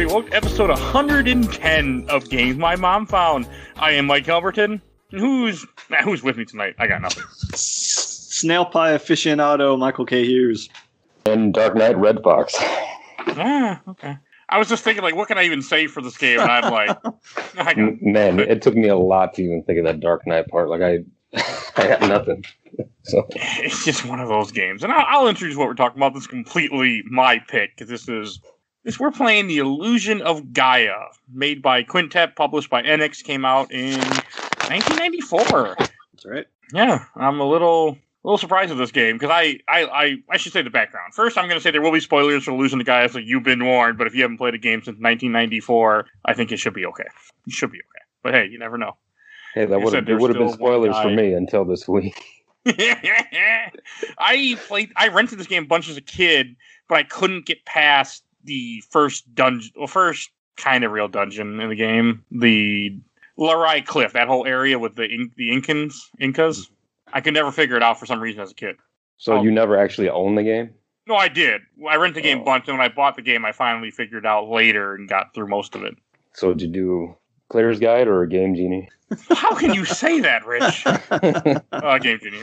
everybody. Welcome to episode 110 of Games My Mom Found. I am Mike Albertin. Who's with me tonight? I got nothing. Snail Pie aficionado Michael K. Hughes. And Dark Knight Red Fox. Okay. I was just thinking, what can I even say for this game? And I'm like... Man, it took me a lot to even think of that Dark Knight part. I got nothing. So it's just one of those games. And I'll introduce what we're talking about. This is completely my pick, because we're playing The Illusion of Gaia, made by Quintet, published by Enix, came out in 1994. That's right. Yeah, I'm a little surprised at this game, because I should say the background. First, I'm going to say there will be spoilers for Illusion of Gaia, so you've been warned, but if you haven't played a game since 1994, I think it should be okay. It should be okay. But hey, you never know. Hey, there would have been spoilers for me until this week. I rented this game a bunch as a kid, but I couldn't get past the first kind of real dungeon in the game, the Larai Cliff, that whole area with the Incas. I could never figure it out for some reason as a kid. So you never actually owned the game? No, I did. I rented the game a bunch, and when I bought the game, I finally figured it out later and got through most of it. So did you do Player's Guide or Game Genie? How can you say that, Rich? Game Genie.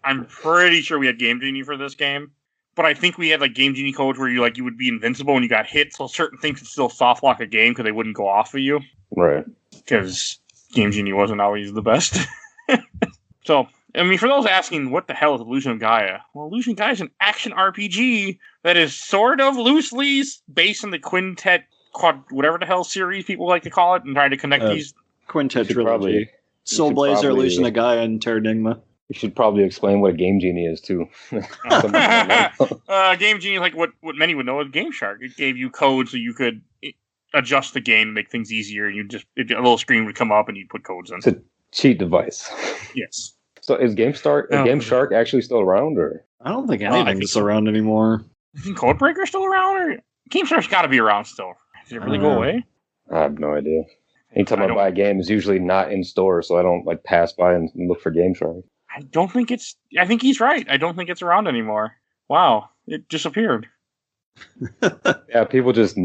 I'm pretty sure we had Game Genie for this game. But I think we had Game Genie codes where you would be invincible when you got hit, so certain things could still soft lock a game because they wouldn't go off of you. Right. Because Game Genie wasn't always the best. So, for those asking, what the hell is Illusion of Gaia? Well, Illusion of Gaia is an action RPG that is sort of loosely based on the Quintet whatever the hell series people like to call it, and trying to connect these. Quintet trilogy. Soul Blazer, Illusion of Gaia, and Terranigma. You should probably explain what a Game Genie is, too. Game Genie, what many would know, is Game Shark. It gave you codes so you could adjust the game and make things easier, and a little screen would come up and you'd put codes in. It's a cheat device. Yes. So is Game Shark actually still around, or? I don't think anything's around anymore. You think Codebreaker's still around, or Game Shark's got to be around still? Did it really go away? I have no idea. Anytime I buy a game, it's usually not in store, so I don't pass by and look for Game Shark. I think he's right. I don't think it's around anymore. Wow, it disappeared. Yeah, people just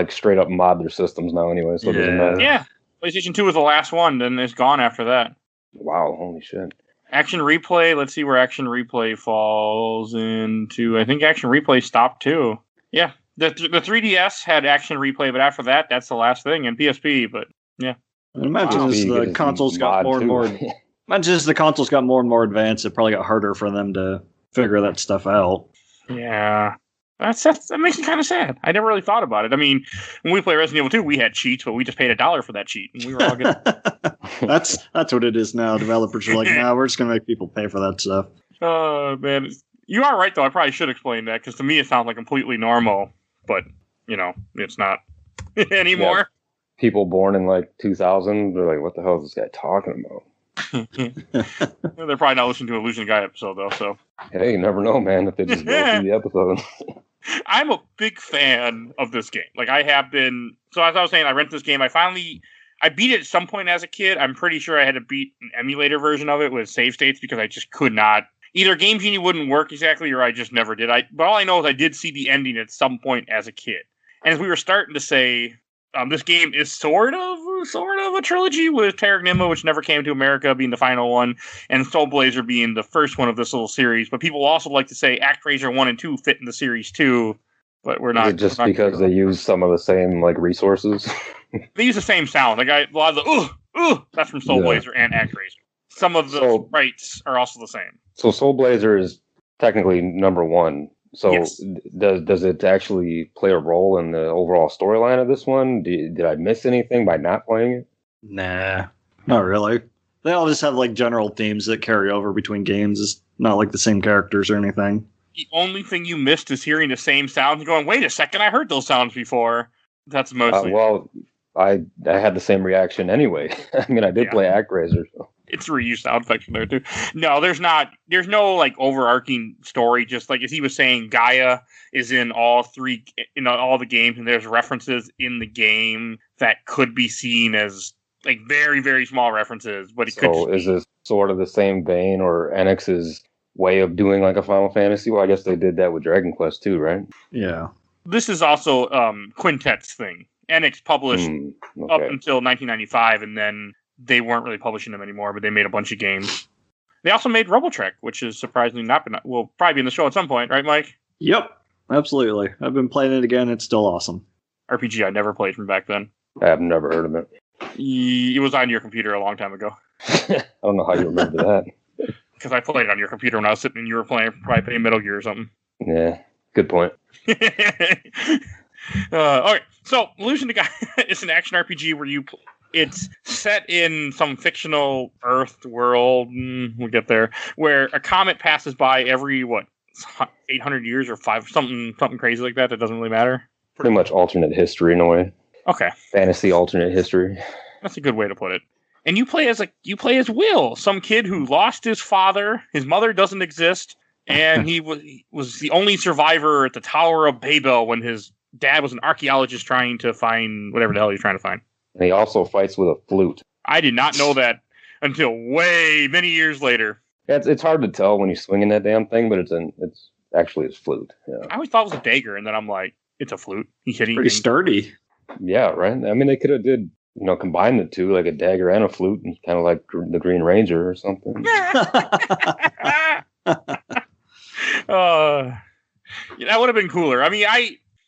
straight up mod their systems now anyway, so it doesn't matter. Yeah, PlayStation 2 was the last one, then it's gone after that. Wow, holy shit. Action Replay, let's see where Action Replay falls into. I think Action Replay stopped too. Yeah, the 3DS had Action Replay, but after that, that's the last thing, and PSP, but yeah. Imagine as the consoles got more and more... Imagine as the consoles got more and more advanced, it probably got harder for them to figure that stuff out. Yeah. That makes me kind of sad. I never really thought about it. When we played Resident Evil 2, we had cheats, but we just paid $1 for that cheat, and we were all good. That's what it is now. Developers are like, nah, we're just going to make people pay for that stuff. Oh, man. You are right, though. I probably should explain that, because to me it sounds like completely normal, but, it's not anymore. Yeah. People born in 2000, they're like, what the hell is this guy talking about? They're probably not listening to an Illusion Guy episode, though, so. Hey, you never know, man, if they just go through the episode. I'm a big fan of this game. I have been... So as I was saying, I rented this game. I beat it at some point as a kid. I'm pretty sure I had to beat an emulator version of it with save states because I just could not... Either Game Genie wouldn't work exactly or I just never did. But all I know is I did see the ending at some point as a kid. And as we were starting to say... this game is sort of a trilogy, with Terranigma, which never came to America, being the final one, and Soul Blazer being the first one of this little series. But people also like to say ActRaiser 1 and 2 fit in the series too, but we're not. Is it just because they use some of the same resources? They use the same sound. A lot of the that's from Soul Blazer and ActRaiser. Some of the sprites are also the same. So Soul Blazer is technically number one. So yes. Does it actually play a role in the overall storyline of this one? Did I miss anything by not playing it? Nah, not really. They all just have general themes that carry over between games. It's not the same characters or anything. The only thing you missed is hearing the same sounds and going, wait a second, I heard those sounds before. That's mostly... I had the same reaction anyway. I did play ActRaiser, so... It's reused sound effects in there too. No, there's no overarching story. Just as he was saying, Gaia is in all the games, and there's references in the game that could be seen as very, very small references. But is this sort of the same vein, or Enix's way of doing a Final Fantasy? Well, I guess they did that with Dragon Quest too, right? Yeah. This is also Quintet's thing. Enix published up until 1995, and then they weren't really publishing them anymore, but they made a bunch of games. They also made RoboTrek, which is surprisingly will probably be in the show at some point, right, Mike? Yep, absolutely. I've been playing it again. It's still awesome. RPG I never played from back then. I have never heard of it. It was on your computer a long time ago. I don't know how you remember that. Because I played it on your computer when I was sitting and you were probably playing Metal Gear or something. Yeah, good point. Okay, so Illusion to Gaia is an action RPG where it's set in some fictional Earth world, we'll get there, where a comet passes by every, 800 years or something crazy like that doesn't really matter? Pretty much alternate history in a way. Okay. Fantasy alternate history. That's a good way to put it. And you play as Will, some kid who lost his father. His mother doesn't exist, and he was the only survivor at the Tower of Babel when his dad was an archaeologist trying to find whatever the hell he's trying to find. And he also fights with a flute. I did not know that until many years later. Yeah, it's hard to tell when you're swinging that damn thing, but it's actually his flute. Yeah. I always thought it was a dagger, and then I'm like, it's a flute. He's hitting pretty sturdy. Yeah, right. I mean, they could have combine the two, like a dagger and a flute, and kind of like the Green Ranger or something. That would have been cooler. I mean,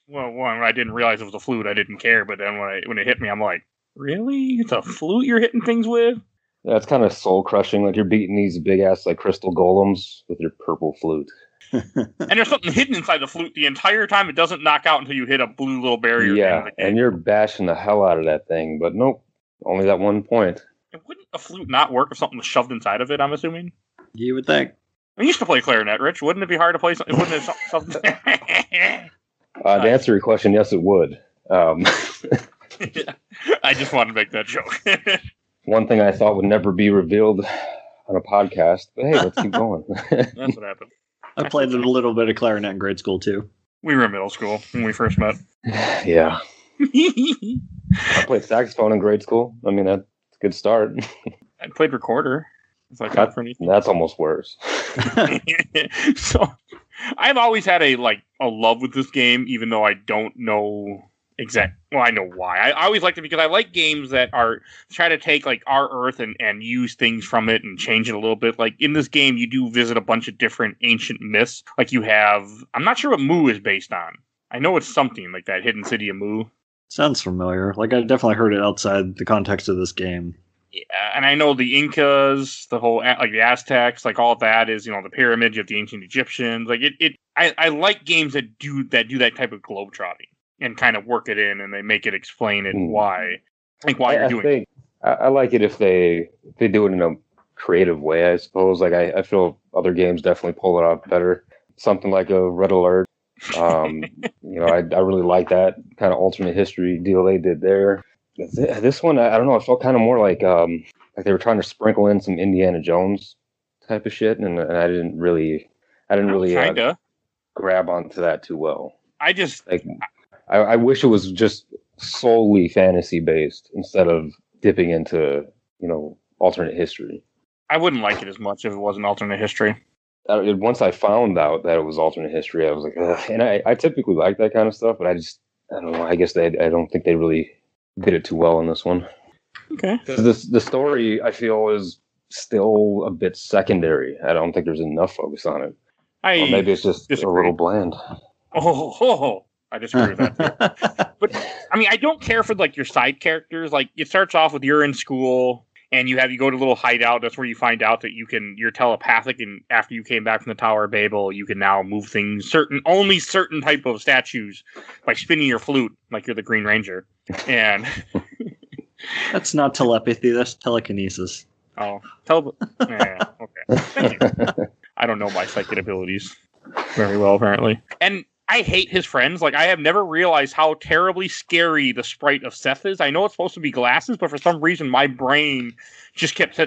when I didn't realize it was a flute, I didn't care. But then when it hit me, I'm like, really? It's a flute you're hitting things with? Yeah, it's kind of soul crushing. Like you're beating these big ass like crystal golems with your purple flute. And there's something hidden inside the flute the entire time. It doesn't knock out until you hit a blue little barrier. Yeah, and you're bashing the hell out of that thing. But nope, only that one point. And wouldn't a flute not work if something was shoved inside of it, I'm assuming? You would think. I used to play clarinet, Rich. Wouldn't it be hard to play something? Wouldn't it something? To answer your question, yes, it would. I just wanted to make that joke. One thing I thought would never be revealed on a podcast, but hey, let's keep going. That's what happened. I played a little bit of clarinet in grade school, too. We were in middle school when we first met. Yeah. I played saxophone in grade school. I mean, that's a good start. I played recorder. That's almost worse. So, I've always had a love with this game, even though I don't know well, I know why. I always liked it because I like games that try to take our Earth and use things from it and change it a little bit. Like in this game, you do visit a bunch of different ancient myths. Like you have, I'm not sure what Mu is based on. I know it's something like that hidden city of Mu. Sounds familiar. Like I definitely heard it outside the context of this game. Yeah, and I know the Incas, the whole the Aztecs, all of that is the pyramids of the ancient Egyptians. I like games that do that type of globetrotting. And kind of work it in, and they make it explain it why you're doing it. I like it if they do it in a creative way. I suppose. I feel other games definitely pull it off better. Something like a Red Alert. I really like that kind of alternate history deal they did there. This one, I don't know. It felt kind of more like they were trying to sprinkle in some Indiana Jones type of shit, and I didn't really grab onto that too well. I wish it was just solely fantasy based instead of dipping into, alternate history. I wouldn't like it as much if it wasn't alternate history. Once I found out that it was alternate history, I was like, ugh. And I typically like that kind of stuff, but I don't know. I guess I don't think they really did it too well in this one. Okay. Because the story, I feel, is still a bit secondary. I don't think there's enough focus on it. Or maybe it's just a little bland. I disagree with that too. But I mean, I don't care for your side characters. It starts off with you're in school and you go to a little hideout. That's where you find out that you're telepathic, and after you came back from the Tower of Babel, you can now move things only certain type of statues by spinning your flute, like you're the Green Ranger. And that's not telepathy. That's telekinesis. Oh, okay. Thank you. I don't know my psychic abilities very well, apparently. And I hate his friends. I have never realized how terribly scary the sprite of Seth is. I know it's supposed to be glasses, but for some reason my brain just kept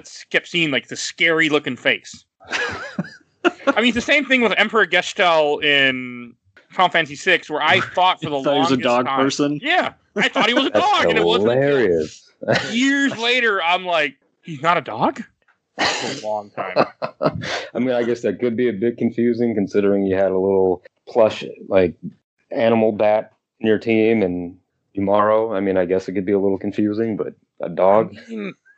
seeing the scary looking face. I mean, it's the same thing with Emperor Gestel in Final Fantasy VI, where I thought for the longest time... he was a dog person? Yeah, I thought he was a dog, and it wasn't. Hilarious. Years later, I'm like, he's not a dog? For a long time. I mean, I guess that could be a bit confusing, considering you had a little plush animal bat in your team, and Umaro. I mean, I guess it could be a little confusing, but a dog.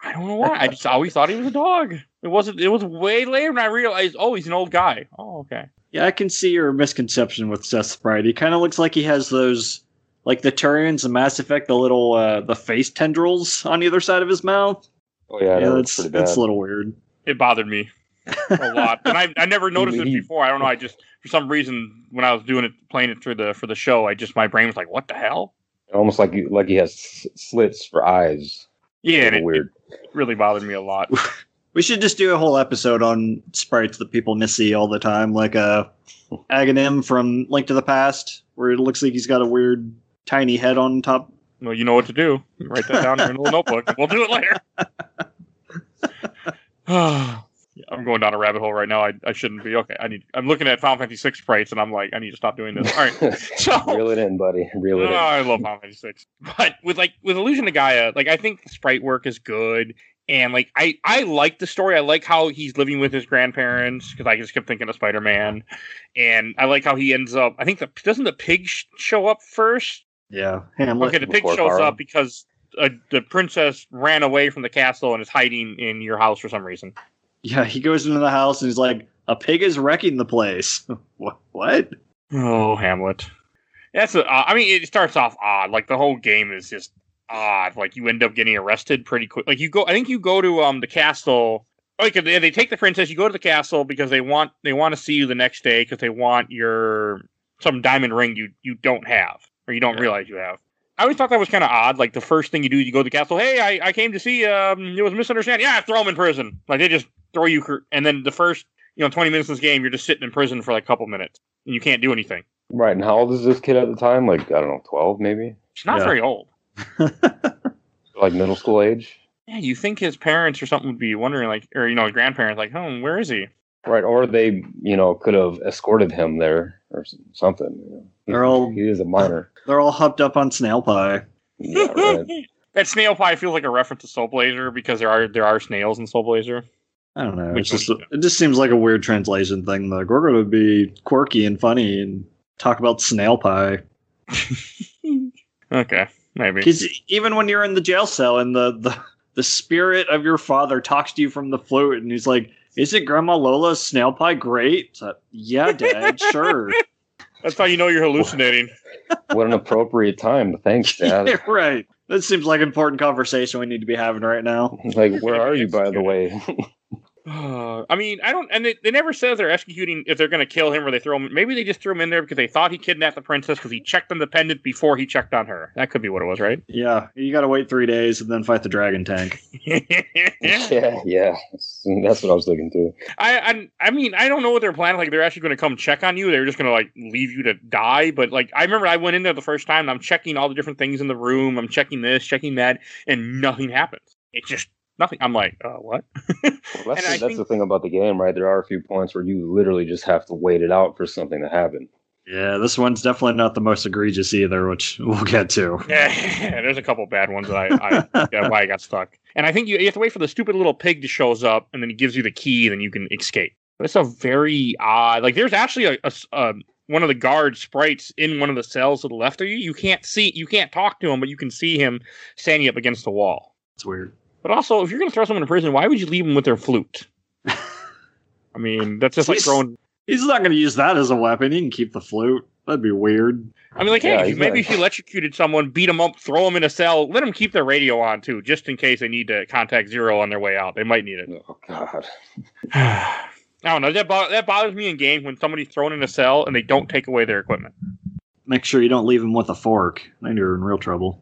I don't know why. I just always thought he was a dog. It wasn't. It was way later when I realized, oh, he's an old guy. Oh, okay. Yeah, I can see your misconception with Seth Sprite. He kind of looks like he has those, like the Turians in Mass Effect, the little the face tendrils on either side of his mouth. Oh yeah, that's pretty bad. That's a little weird. It bothered me a lot, and I never noticed it before. I don't know. I just for some reason when I was doing it, playing it for the show, my brain was like, what the hell? Almost like he has slits for eyes. Yeah, and weird. It really bothered me a lot. We should just do a whole episode on sprites that people missee all the time, like Aghanim from Link to the Past, where it looks like he's got a weird tiny head on top. Well, you know what to do. Write that down in a little notebook. We'll do it later. I'm going down a rabbit hole right now. I shouldn't be. Okay, I'm looking at Final Fantasy VI sprites, and I'm like, I need to stop doing this. All right, so reel it in, buddy. Reel it in. I love Final Fantasy VI, but with Illusion to Gaia, I think the sprite work is good, and I like the story. I like how he's living with his grandparents because I just kept thinking of Spider-Man, and I like how he ends up. I think doesn't the pig show up first? Yeah. Okay, the pig shows up because the princess ran away from the castle and is hiding in your house for some reason. Yeah, he goes into the house and he's like, a pig is wrecking the place. What? Oh, Hamlet. It starts off odd. The whole game is just odd. You end up getting arrested pretty quick. I think you go to the castle. They take the princess. You go to the castle because they want to see you the next day because they want some diamond ring you don't have or you don't realize you have. I always thought that was kind of odd. The first thing you do, you go to the castle. Hey, I came to see. It was a misunderstanding. Yeah, throw him in prison. They just throw you. And then the first 20 minutes of this game, you're just sitting in prison for a couple minutes and you can't do anything. Right. And how old is this kid at the time? I don't know, 12 maybe. She's not very old. Middle school age. Yeah, you think his parents or something would be wondering, or his grandparents, where is he? Right, or they, could have escorted him there or something. He is a minor. They're all hopped up on snail pie. Yeah, right. That snail pie feels like a reference to Soul Blazer because there are snails in Soul Blazer. I don't know. It just seems like a weird translation thing. We're going to be quirky and funny and talk about snail pie. Okay, maybe. Because even when you're in the jail cell and the spirit of your father talks to you from the flute and he's like, is it Grandma Lola's snail pie great? Yeah, Dad, sure. That's how you know you're hallucinating. What an appropriate time. Thanks, Dad. Yeah, right. That seems like an important conversation we need to be having right now. Where are you, by the way? I don't, and they never said if they're executing, if they're going to kill him or they throw him. Maybe they just threw him in there because they thought he kidnapped the princess because he checked on the pendant before he checked on her. That could be what it was, right? Yeah, you got to wait 3 days and then fight the dragon tank. yeah, that's what I was thinking too. I don't know what they're planning. They're actually going to come check on you. They're just going to leave you to die. But I remember I went in there the first time and I'm checking all the different things in the room. I'm checking this, checking that, and nothing happens. It's just nothing. I'm like, what? Well, that's the thing about the game, right? There are a few points where you literally just have to wait it out for something to happen. Yeah, this one's definitely not the most egregious either, which we'll get to. Yeah, there's a couple bad ones that why I got stuck. And I think you have to wait for the stupid little pig to shows up, and then he gives you the key, and then you can escape. But it's a very odd. There's actually a one of the guard sprites in one of the cells to the left of you. You can't talk to him, but you can see him standing up against the wall. It's weird. But also, if you're going to throw someone in prison, why would you leave them with their flute? That's just throwing... He's not going to use that as a weapon. He can keep the flute. That'd be weird. If you electrocuted someone, beat them up, throw them in a cell, let them keep their radio on, too, just in case they need to contact Zero on their way out. They might need it. Oh, God. I don't know. That bothers me in games when somebody's thrown in a cell and they don't take away their equipment. Make sure you don't leave them with a fork. Then you're in real trouble.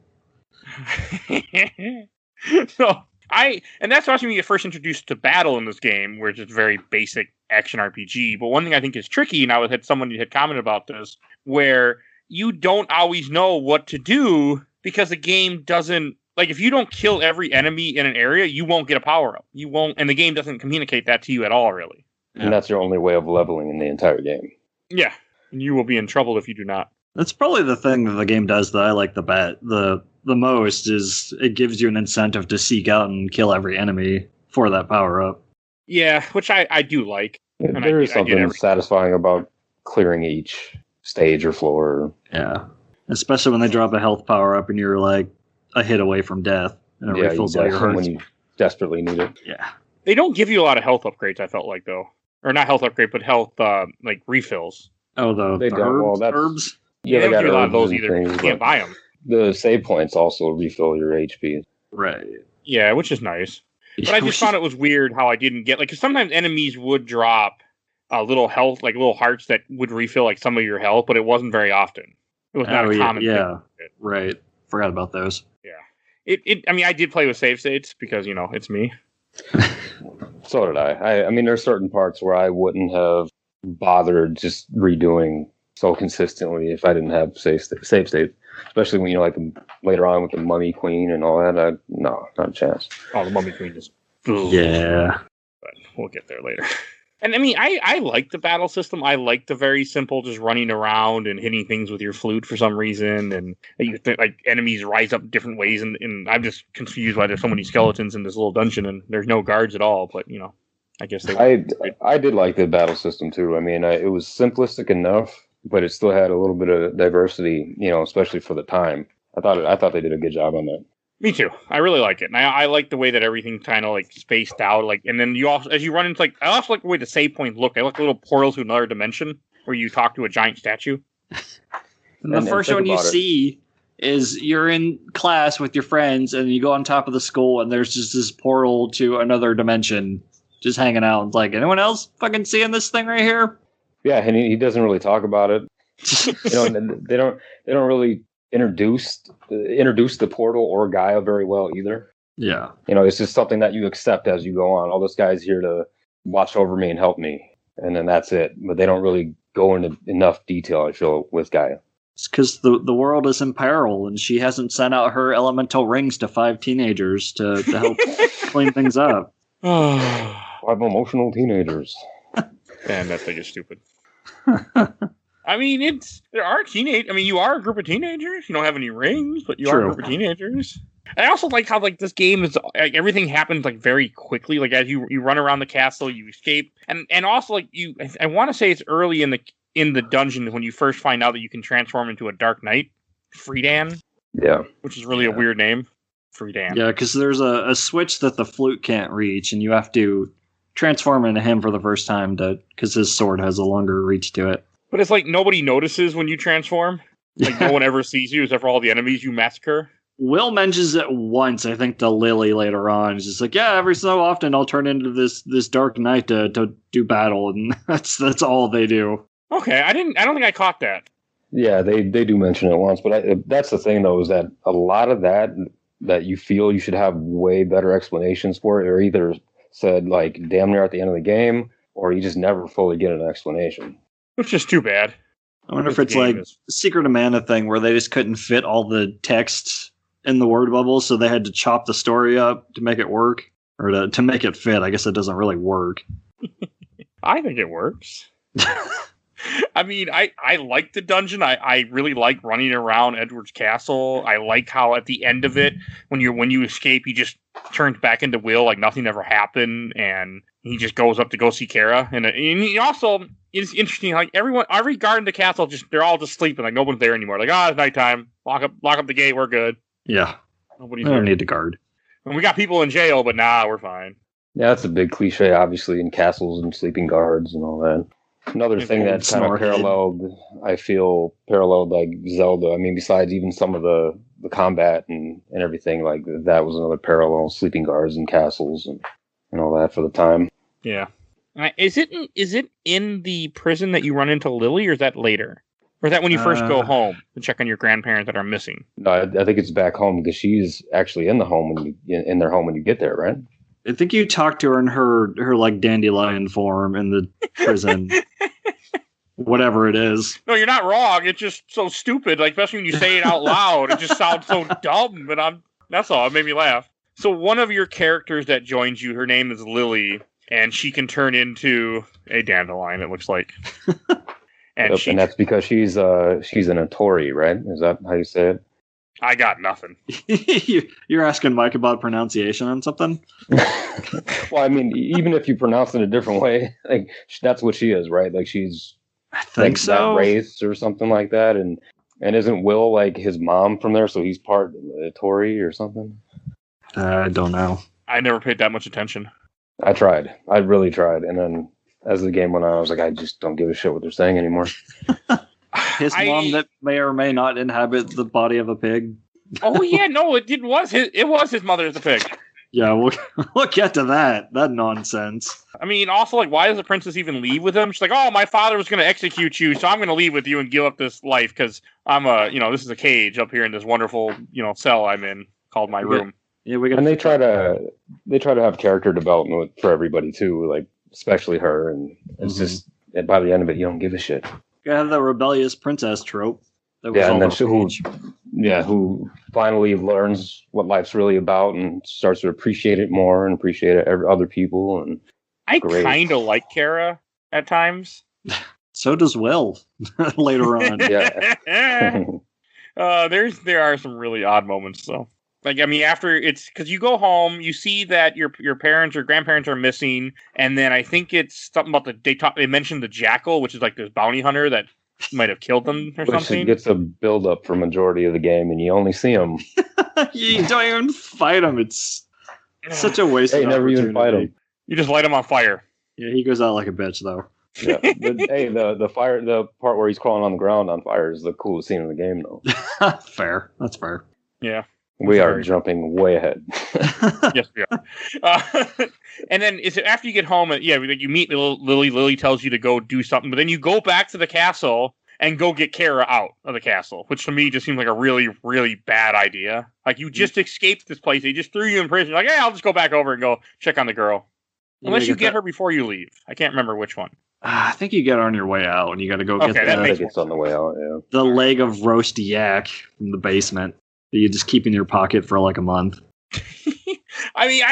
And that's actually when you get first introduced to battle in this game, where it's just very basic action RPG. But one thing I think is tricky, and I had someone who had commented about this, where you don't always know what to do because the game doesn't, if you don't kill every enemy in an area, you won't get a power up. You won't, and the game doesn't communicate that to you at all, really. And that's your only way of leveling in the entire game. Yeah, and you will be in trouble if you do not. That's probably the thing that the game does that I like the most is it gives you an incentive to seek out and kill every enemy for that power up. Yeah, which I do like. There is something satisfying about clearing each stage or floor. Yeah. Especially when they drop a health power up and you're like a hit away from death. And it refills all your hearts. When you desperately need it. Yeah. They don't give you a lot of health upgrades, I felt like, though. Or not health upgrade, but health, like, refills. Oh, the herbs? Yeah, they don't give you a lot of those either. You can't buy them. The save points also refill your HP. Right. Yeah, which is nice. But I just found it was weird how I didn't get, like, because sometimes enemies would drop little health, like little hearts that would refill, like, some of your health, but it wasn't very often. It was not a common thing. Yeah, right. Forgot about those. Yeah. I mean, I did play with save states because, you know, it's me. So did I. I mean, there's certain parts where I wouldn't have bothered just redoing so consistently if I didn't have save state. Especially when, you know, like later on with the Mummy Queen and all that. No, not a chance. Oh, the Mummy Queen is... Yeah. But we'll get there later. And I mean, I like the battle system. I like the very simple, just running around and hitting things with your flute for some reason. And you think, like, enemies rise up different ways. And I'm just confused why there's so many skeletons in this little dungeon and there's no guards at all. But, you know, I guess I did like the battle system too. I mean, it was simplistic enough, but it still had a little bit of diversity, you know, especially for the time. I thought they did a good job on that. Me too. I really like it. And I like the way that everything kind of like spaced out. Like, and then you also, as you run into, like, I also like the way the save points look. They look like little portals to another dimension where you talk to a giant statue. And the first one you see is you're in class with your friends and you go on top of the school and there's just this portal to another dimension just hanging out. It's like, anyone else fucking seeing this thing right here? Yeah, and he doesn't really talk about it. You know, and they don't really introduce the portal or Gaia very well either. Yeah. You know, it's just something that you accept as you go on. Oh, this guy's here to watch over me and help me. And then that's it. But they don't really go into enough detail, I feel, with Gaia. It's because the world is in peril and she hasn't sent out her elemental rings to 5 teenagers to help clean things up. 5 emotional teenagers. And that thing is stupid. I mean, there are you are a group of teenagers. You don't have any rings, but you are a group of teenagers. I also like how, like, this game is, like, everything happens, like, very quickly. Like, as you run around the castle, you escape, and also, like, I want to say it's early in the dungeon when you first find out that you can transform into a Dark Knight, Freedan. Yeah, which is really a weird name, Freedan. Yeah, because there's a switch that the flute can't reach, and you have to transform into him for the first time because his sword has a longer reach to it. But it's like nobody notices when you transform. Like, no one ever sees you except for all the enemies you massacre. Will mentions it once, I think, to Lily later on. He's just like, yeah, every so often I'll turn into this Dark Knight to do battle, and that's all they do. Okay, I don't think I caught that. Yeah, they do mention it once, but that's the thing, though, is that a lot of that you feel you should have way better explanations for it, or either said, like, damn near at the end of the game, or you just never fully get an explanation. Which is too bad. I wonder if it's like Secret of Mana thing where they just couldn't fit all the text in the word bubble, so they had to chop the story up to make it work, or to make it fit. I guess it doesn't really work. I think it works. I mean, I like the dungeon. I really like running around Edward's castle. I like how at the end of it, when you escape, he just turns back into Will like nothing ever happened, and he just goes up to go see Kara. And he also, it's interesting, like every guard in the castle, they're all just sleeping, like no one's there anymore. Like, it's nighttime. Lock up the gate. We're good. Yeah, nobody's I don't need to guard. And we got people in jail, but we're fine. Yeah, that's a big cliche, obviously, in castles and sleeping guards and all that. Another thing that kind of paralleled like Zelda. I mean, besides even some of the combat and everything, like that was another parallel, sleeping guards and castles and all that for the time. Yeah. Is it in the prison that you run into Lily, or is that later? Or is that when you first go home to check on your grandparents that are missing? No, I think it's back home because she's actually in their home when you get there, right? I think you talk to her in her like dandelion form in the prison. Whatever it is. No, you're not wrong. It's just so stupid. Like, especially when you say it out loud, it just sounds so dumb. But that's all. It made me laugh. So one of your characters that joins you, her name is Lily, and she can turn into a dandelion, it looks like. And and that's because she's an Atori, right? Is that how you say it? I got nothing. You're asking Mike about pronunciation on something? Well, I mean, even if you pronounce it a different way, like that's what she is, right? Like she's I think so. That race or something like that. And And isn't Will like his mom from there? So he's part Tori or something? I don't know. I never paid that much attention. I tried. I really tried. And then as the game went on, I was like, I just don't give a shit what they're saying anymore. His mom that may or may not inhabit the body of a pig. Oh yeah, no, it was his mother as a pig. Yeah, we'll get to that nonsense. I mean, also, like, why does the princess even leave with him? She's like, oh, my father was going to execute you, so I'm going to leave with you and give up this life because I'm this is a cage up here in this wonderful, cell I'm in called my room. Yeah, we got. And they try to have character development for everybody too, like especially her, and it's just by the end of it, you don't give a shit. You have the rebellious princess trope. And then who finally learns what life's really about and starts to appreciate it more and appreciate other people. And I kind of like Kara at times. So does Will later on. Yeah. There are some really odd moments though. Like, I mean, after it's because you go home, you see that your parents or grandparents are missing, and then I think it's something about they mentioned the jackal, which is like this bounty hunter that might have killed them or something. Which gets a build up for majority of the game, and you only see him. You don't even fight him. It's such a waste. You never even fight him. You just light him on fire. Yeah, he goes out like a bitch though. Yeah. The fire, the part where he's crawling on the ground on fire is the coolest scene in the game, though. Fair. That's fair. Yeah. We are jumping way ahead. Yes, we are. And then after you get home, you meet Lily. Lily tells you to go do something, but then you go back to the castle and go get Kara out of the castle, which to me just seems like a really, really bad idea. Like, you just escaped this place. They just threw you in prison. You're like, hey, I'll just go back over and go check on the girl. Unless you get her before you leave. I can't remember which one. I think you get her on your way out, and you got to go get I think it's on the way out, yeah. The leg of roast yak from the basement that you just keep in your pocket for like a month. I mean,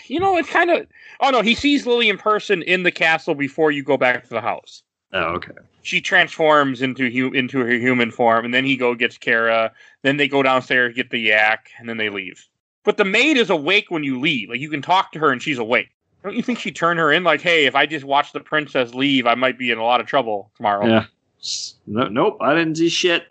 it's kind of... Oh, no, he sees Lily in person in the castle before you go back to the house. Oh, okay. She transforms into her human form, and then he gets Kara. Then they go downstairs, get the yak, and then they leave. But the maid is awake when you leave. Like, you can talk to her, and she's awake. Don't you think she'd turn her in? Like, hey, if I just watch the princess leave, I might be in a lot of trouble tomorrow. Yeah. Nope, I didn't see shit.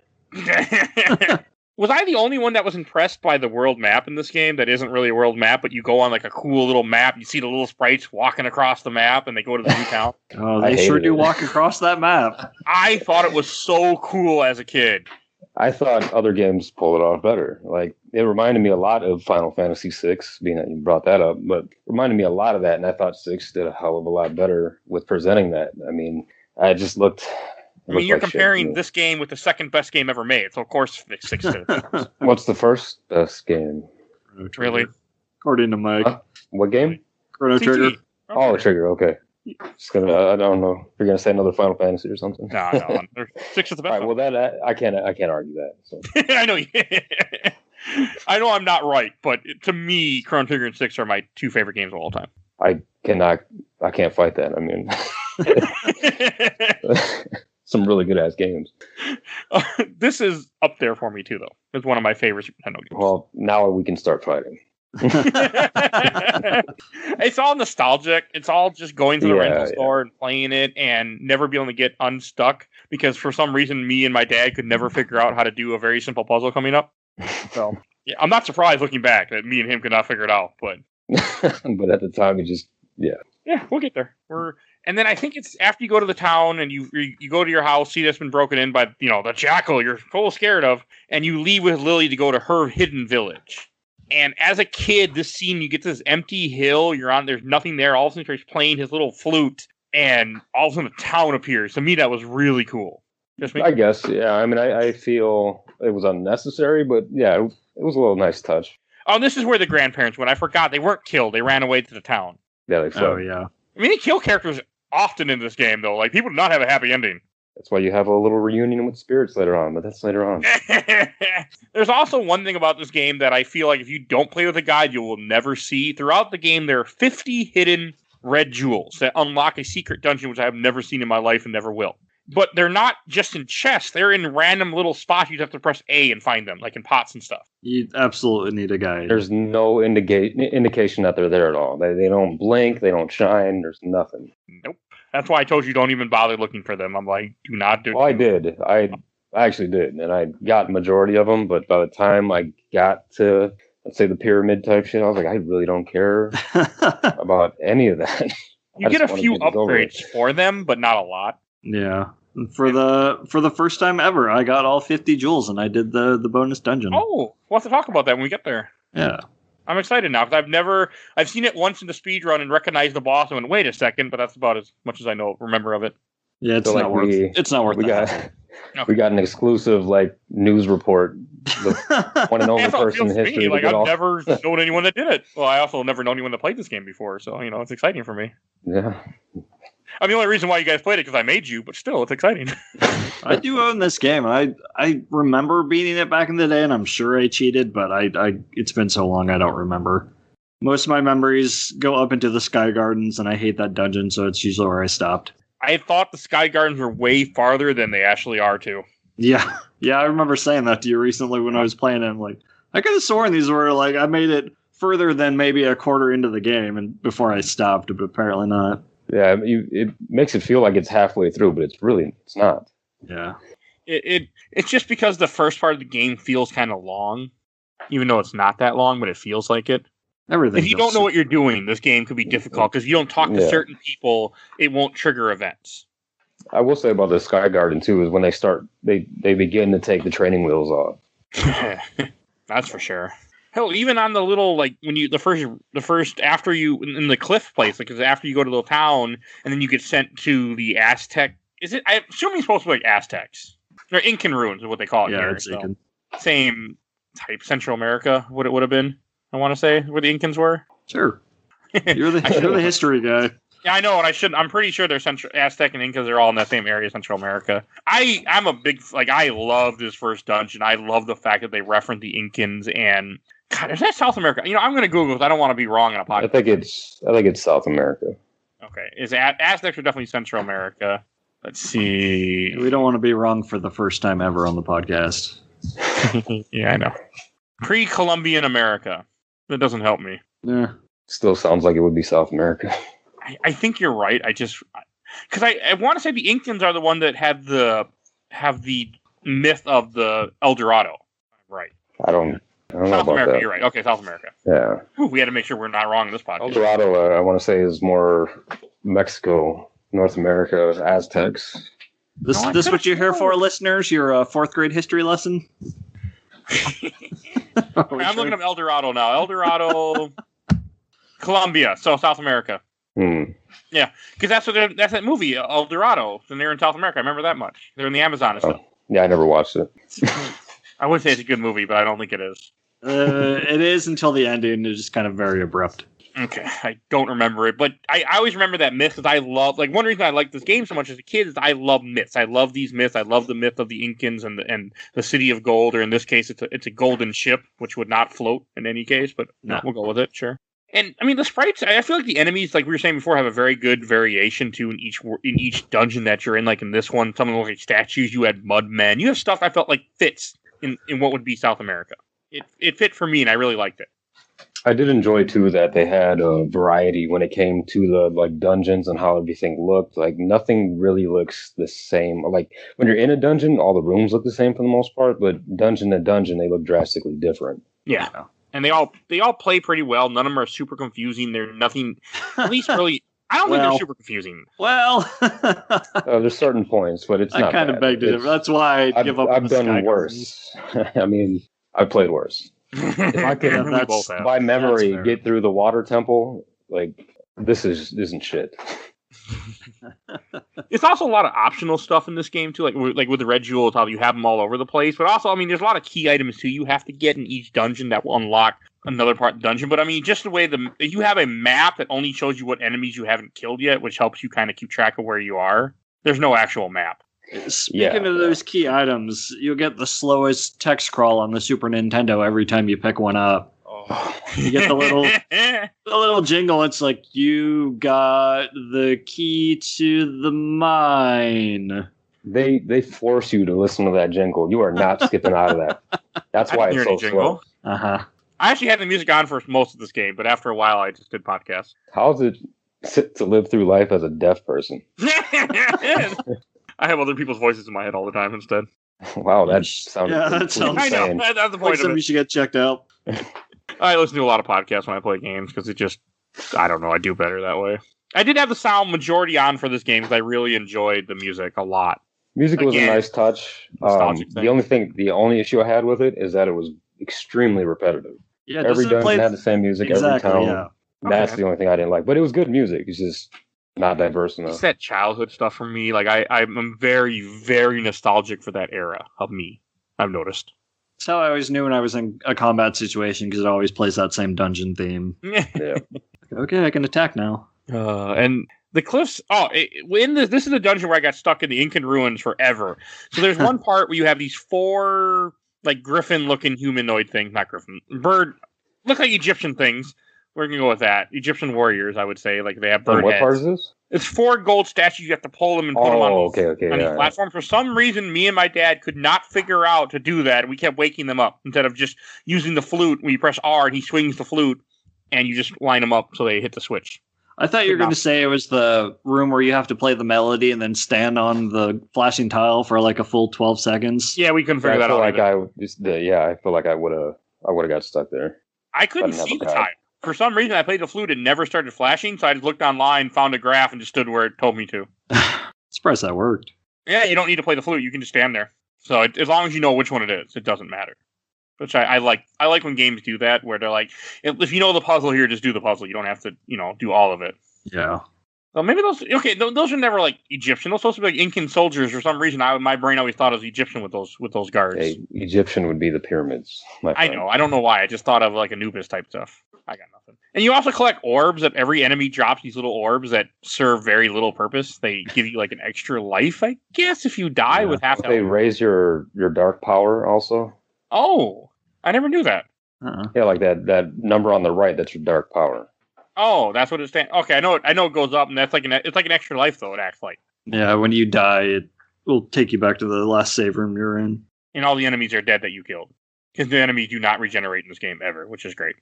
Was I the only one that was impressed by the world map in this game that isn't really a world map, but you go on like a cool little map, you see the little sprites walking across the map, and they go to the new town? Oh, they sure do walk across that map. I thought it was so cool as a kid. I thought other games pulled it off better. Like, it reminded me a lot of Final Fantasy VI, being that you brought that up, but reminded me a lot of that, and I thought 6 did a hell of a lot better with presenting that. I mean, I just looked... I mean, you're comparing this game with the second best game ever made, so of course 6 did. What's the first best game? Really? According to Mike. What game? Chrono Trigger. Oh, Trigger, okay. Just gonna, I don't know. You're gonna say another Final Fantasy or something? No. 6 is the best. All right, well, that I can't argue that. So. I know. I know I'm not right, but to me, Chrono Trigger and 6 are my 2 favorite games of all time. I can't fight that. I mean, some really good ass games. This is up there for me too, though. It's one of my favorite Super Nintendo games. Well, now we can start fighting. It's all nostalgic. It's all just going to the rental store and playing it and never being able to get unstuck because for some reason me and my dad could never figure out how to do a very simple puzzle coming up. So yeah, I'm not surprised looking back that me and him could not figure it out, but but at the time it just yeah, we'll get there. And then I think it's after you go to the town and you go to your house, see that's been broken in by the jackal you're full scared of, and you leave with Lily to go to her hidden village. And as a kid, this scene, you get to this empty hill, there's nothing there, all of a sudden he's playing his little flute, and all of a sudden the town appears. To me, that was really cool. I guess, yeah. I mean, I feel it was unnecessary, but yeah, it was a little nice touch. Oh, this is where the grandparents went. I forgot. They weren't killed. They ran away to the town. Yeah, they fled. Oh, yeah. I mean, they kill characters often in this game, though. Like, people do not have a happy ending. That's why you have a little reunion with spirits later on, but that's later on. There's also one thing about this game that I feel like if you don't play with a guide, you will never see. Throughout the game, there are 50 hidden red jewels that unlock a secret dungeon, which I have never seen in my life and never will. But they're not just in chests. They're in random little spots. You have to press A and find them, like in pots and stuff. You absolutely need a guide. There's no indication that they're there at all. They don't blink. They don't shine. There's nothing. Nope. That's why I told you don't even bother looking for them. I'm like, do not do it. Well, I did. I I actually did, and I got the majority of them. But by the time I got to, let's say, the pyramid type shit, I was like, I really don't care about any of that. You get a few upgrades for them, but not a lot. Yeah. For the first time ever, I got all 50 jewels, and I did the bonus dungeon. Oh, we'll have to talk about that when we get there. Yeah. I'm excited now, because I've seen it once in the speed run and recognized the boss and went, wait a second, but that's about as much as I remember of it. Yeah, it's not worth it. We got an exclusive news report. The one and only person in history. I've never known anyone that did it. Well, I also never known anyone that played this game before, so it's exciting for me. Yeah. I mean, the only reason why you guys played it because I made you, but still, it's exciting. I do own this game. I remember beating it back in the day, and I'm sure I cheated, but it's been so long I don't remember. Most of my memories go up into the Sky Gardens, and I hate that dungeon, so it's usually where I stopped. I thought the Sky Gardens were way farther than they actually are, too. Yeah, I remember saying that to you recently when I was playing it. I'm like, I could have sworn these were, I made it further than maybe a quarter into the game and before I stopped, but apparently not. Yeah, it makes it feel like it's halfway through, but it's not. Yeah. It's just because the first part of the game feels kind of long, even though it's not that long, but it feels like it. Everything. If you don't know what you're doing, this game could be difficult because you don't talk to certain people, it won't trigger events. I will say about the Sky Garden too is when they begin to take the training wheels off. That's for sure. Hell, even on the little when you the first after you in the cliff place, because after you go to the little town and then you get sent to the Aztec. Is it? I'm assuming it's supposed to be like Aztecs. They're Incan ruins is what they call it. Yeah, here, it's Incan. Same type, Central America. What it would have been. I want to say where the Incans were. Sure. You're the history guy. Yeah, I know, and I'm pretty sure they're Central Aztec and Incas are all in that same area, Central America. I'm a big I love this first dungeon. I love the fact that they reference the Incans and God, is that South America? I'm going to Google it. I don't want to be wrong in a podcast. I think it's South America. Okay, Aztecs are definitely Central America. Let's see. We don't want to be wrong for the first time ever on the podcast. Yeah, I know. Pre-Columbian America. That doesn't help me. Yeah. Still sounds like it would be South America. I think you're right. Because I want to say the Incans are the one that have the myth of the El Dorado. Right. I don't know South about America, that. You're right. Okay, South America. Yeah. Ooh, we had to make sure we're not wrong in this podcast. El Dorado, I want to say, is more Mexico, North America, Aztecs. This what you're here for, listeners? Your fourth grade history lesson? I'm looking up El Dorado now. El Dorado, Colombia, so South America. Yeah, because that's that movie, El Dorado, and they're in South America. I remember that much. They're in the Amazon and stuff. Yeah, I never watched it. I would say it's a good movie, but I don't think it is. It is until the ending. It's just kind of very abrupt. Okay, I don't remember it, but I always remember that myth because I love, one reason I like this game so much as a kid is I love myths. I love these myths. I love the myth of the Incans and the City of Gold, or in this case, it's a golden ship, which would not float in any case, but no, we'll go with it, sure. And, I mean, the sprites, I feel like the enemies, like we were saying before, have a very good variation, too, in each dungeon that you're in. Like in this one, some of them look like statues. You had mud men. You have stuff I felt like fits in what would be South America. It fit for me, and I really liked it. I did enjoy, too, that they had a variety when it came to the dungeons and how everything looked. Like, nothing really looks the same. Like, when you're in a dungeon, all the rooms look the same for the most part, but dungeon to dungeon, they look drastically different. Yeah. And they all play pretty well. None of them are super confusing. They're nothing, at least really. I don't think they're super confusing. Well, there's certain points, but it's not. I kind of begged it. That's why I give up. I've done worse. I mean, I've played worse. If I could, by memory, get through the water temple, this isn't shit. It's also a lot of optional stuff in this game too, like with the red jewels, how you have them all over the place. But also, I mean, there's a lot of key items too you have to get in each dungeon that will unlock another part of the dungeon. But I mean, just the way you have a map that only shows you what enemies you haven't killed yet, which helps you kind of keep track of where you are. There's no actual map. Speaking of those key items, you'll get the slowest text crawl on the Super Nintendo every time you pick one up. You get the little jingle. It's like, you got the key to the mine. They force you to listen to that jingle. You are not skipping out of that. That's why it's so slow. Uh-huh. I actually had the music on for most of this game, but after a while, I just did podcasts. How's it to live through life as a deaf person? I have other people's voices in my head all the time instead. Wow, that sounded that sounds insane. I know. That's the Like point of something you it. should get checked out. I listen to a lot of podcasts when I play games because it just, I don't know, I do better that way. I did have the sound majority on for this game because I really enjoyed the music a lot. Music was a nice touch. The only issue I had with it is that it was extremely repetitive. Yeah, Every dungeon had the same music every town. Yeah. That's the only thing I didn't like. But it was good music. It's just not diverse enough. It's that childhood stuff for me. Like I'm very, very nostalgic for that era of me. I've noticed. That's how I always knew when I was in a combat situation because it always plays that same dungeon theme. Yeah. Okay, I can attack now. And the cliffs. This is a dungeon where I got stuck in the Incan ruins forever. So there's one part where you have these 4 like griffin-looking humanoid things, not griffin, bird, look like Egyptian things. We're gonna go with that. Egyptian warriors, I would say, like they have bird What heads. part is this? It's 4 gold statues. You have to pull them and put them on okay, platform. For some reason, me and my dad could not figure out to do that. We kept waking them up instead of just using the flute. When you press R, and he swings the flute, and you just line them up so they hit the switch. I thought you were going to say it was the room where you have to play the melody and then stand on the flashing tile for like a full 12 seconds. Yeah, we couldn't figure that out. I feel like I would have got stuck there. I couldn't see the tile. For some reason, I played the flute and never started flashing, so I just looked online, found a graph, and just stood where it told me to. Surprised that worked. Yeah, you don't need to play the flute. You can just stand there. So as long as you know which one it is, it doesn't matter. Which I like. I like when games do that, where they're like, if you know the puzzle here, just do the puzzle. You don't have to, do all of it. Yeah. So maybe those are never like Egyptian. Those supposed to be like Incan soldiers. For some reason, my brain always thought it was Egyptian with those guards. Hey, Egyptian would be the pyramids. I know. I don't know why. I just thought of like Anubis type stuff. I got nothing. And you also collect orbs that every enemy drops. These little orbs that serve very little purpose. They give you like an extra life, I guess, if you die with half health. They raise your dark power also. Oh, I never knew that. Yeah, like that number on the right. That's your dark power. Oh, that's what it stands. Okay, I know it goes up, and that's like it's like an extra life though. It acts like. Yeah, when you die, it will take you back to the last save room you're in. And all the enemies are dead that you killed, because the enemies do not regenerate in this game ever, which is great.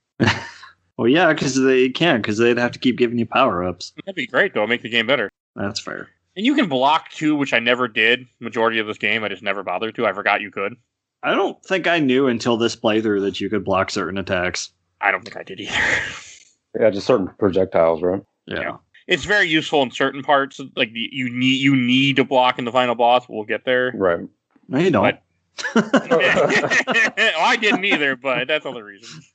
Well, yeah, because they can, because they'd have to keep giving you power ups. That'd be great though. Make the game better. That's fair. And you can block too, which I never did. Majority of this game, I just never bothered to. I forgot you could. I don't think I knew until this playthrough that you could block certain attacks. I don't think I did either. Yeah, just certain projectiles, right? Yeah. It's very useful in certain parts. Like you need to block in the final boss. We'll get there. Right. No, you don't. Well, I didn't either, but that's other reasons.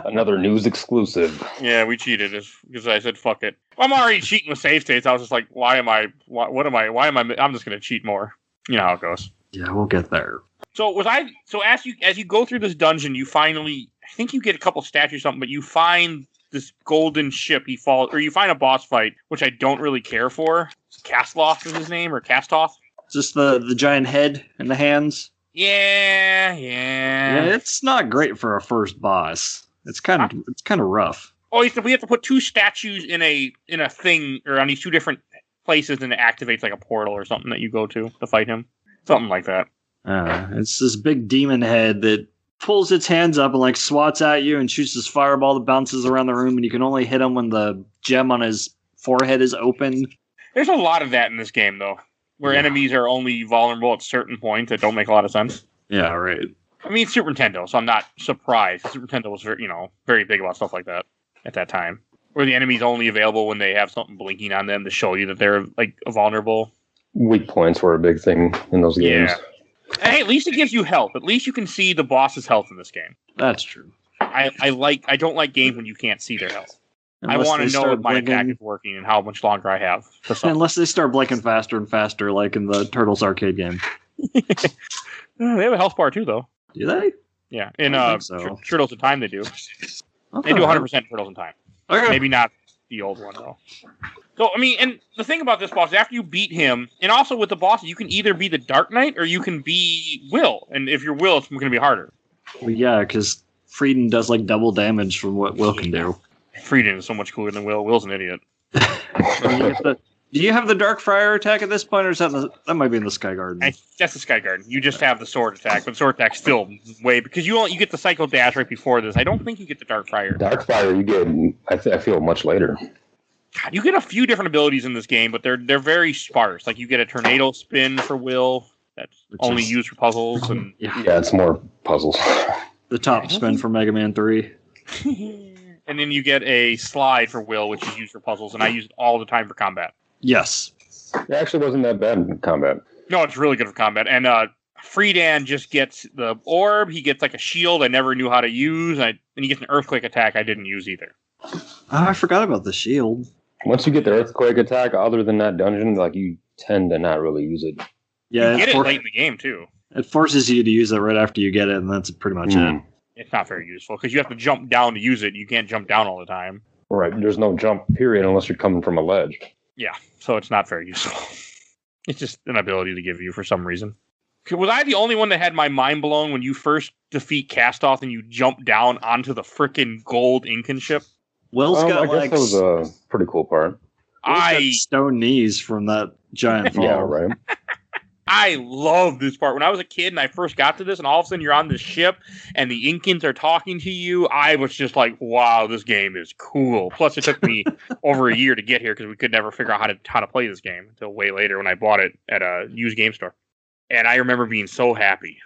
Another news exclusive. Yeah, we cheated because I said fuck it. I'm already cheating with save states. I was just like, why am I? I'm just going to cheat more. You know how it goes. Yeah, we'll get there. So as you go through this dungeon, you finally, I think you get a couple statues or something, but you find this golden ship. You find a boss fight, which I don't really care for. Castloth is his name, or Castoth. Just the giant head and the hands. Yeah. It's not great for a first boss. It's kind of rough. Oh, we have to put 2 statues in a thing, or on these 2 different places, and it activates like a portal or something that you go to fight him. Something like that. It's this big demon head that pulls its hands up and like swats at you and shoots this fireball that bounces around the room, and you can only hit him when the gem on his forehead is open. There's a lot of that in this game, though, where enemies are only vulnerable at certain points that don't make a lot of sense. Yeah, right. I mean, it's Super Nintendo, so I'm not surprised. Super Nintendo was very big about stuff like that at that time, where the enemy's only available when they have something blinking on them to show you that they're like vulnerable. Weak points were a big thing in those games. Yeah. Hey, at least it gives you health. At least you can see the boss's health in this game. That's true. I don't like games when you can't see their health. Unless I want to know if my blinking, attack is working and how much longer I have. Unless they start blinking faster and faster, like in the Turtles arcade game. They have a health bar too, though. Do they? Yeah, in Turtles in Time they do. Okay. They do 100% Turtles in Time. Okay. Maybe not the old one though. So I mean, and the thing about this boss is after you beat him, and also with the boss, you can either be the Dark Knight or you can be Will. And if you're Will, it's going to be harder. Well, yeah, because Frieden does like double damage from what Will can do. Frieden is so much cooler than Will. Will's an idiot. Do you have the Dark Friar attack at this point, or is that might be in the Sky Garden? That's the Sky Garden. You just have the sword attack, but the sword attack's still way because you get the Psycho Dash right before this. I don't think you get the Dark Friar. Dark Friar you get, I feel, much later. God, you get a few different abilities in this game, but they're very sparse. Like you get a tornado spin for Will. that's only used for puzzles. And yeah, it's more puzzles. The top spin for Mega Man 3. And then you get a slide for Will, which is used for puzzles, and I use it all the time for combat. Yes. It actually wasn't that bad in combat. No, it's really good for combat. And Friedan just gets the orb. He gets like a shield I never knew how to use. And he gets an earthquake attack I didn't use either. Oh, I forgot about the shield. Once you get the earthquake attack, other than that dungeon, like you tend to not really use it. Yeah, you get it late in the game, too. It forces you to use it right after you get it, and that's pretty much it. It's not very useful, because you have to jump down to use it. You can't jump down all the time. Right, there's no jump period unless you're coming from a ledge. Yeah, so it's not very useful. It's just an ability to give you for some reason. Was I the only one that had my mind blown when you first defeat Castoff and you jump down onto the frickin' gold Incan ship? Will's got I guess that was a pretty cool part. I stone knees from that giant fall. Yeah, right. I love this part. When I was a kid and I first got to this, and all of a sudden you're on this ship and the Incans are talking to you, I was just like, wow, this game is cool. Plus, it took me over a year to get here because we could never figure out how to play this game until way later when I bought it at a used game store. And I remember being so happy.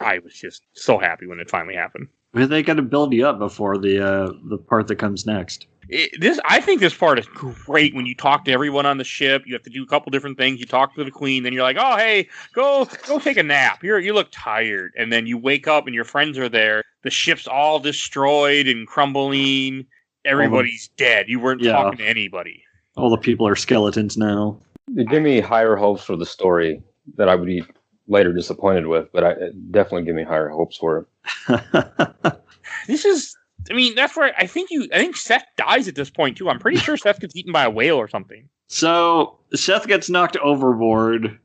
I was just so happy when it finally happened. But they got to build you up before the part that comes next. I think this part is great when you talk to everyone on the ship. You have to do a couple different things. You talk to the queen, then you're like, oh, hey, go take a nap. You look tired. And then you wake up and your friends are there. The ship's all destroyed and crumbling. Everybody's dead. You weren't talking to anybody. All the people are skeletons now. It gave me higher hopes for the story that I would be later disappointed with, but it definitely gave me higher hopes for it. That's where I think Seth dies at this point too. I'm pretty sure Seth gets eaten by a whale or something. So Seth gets knocked overboard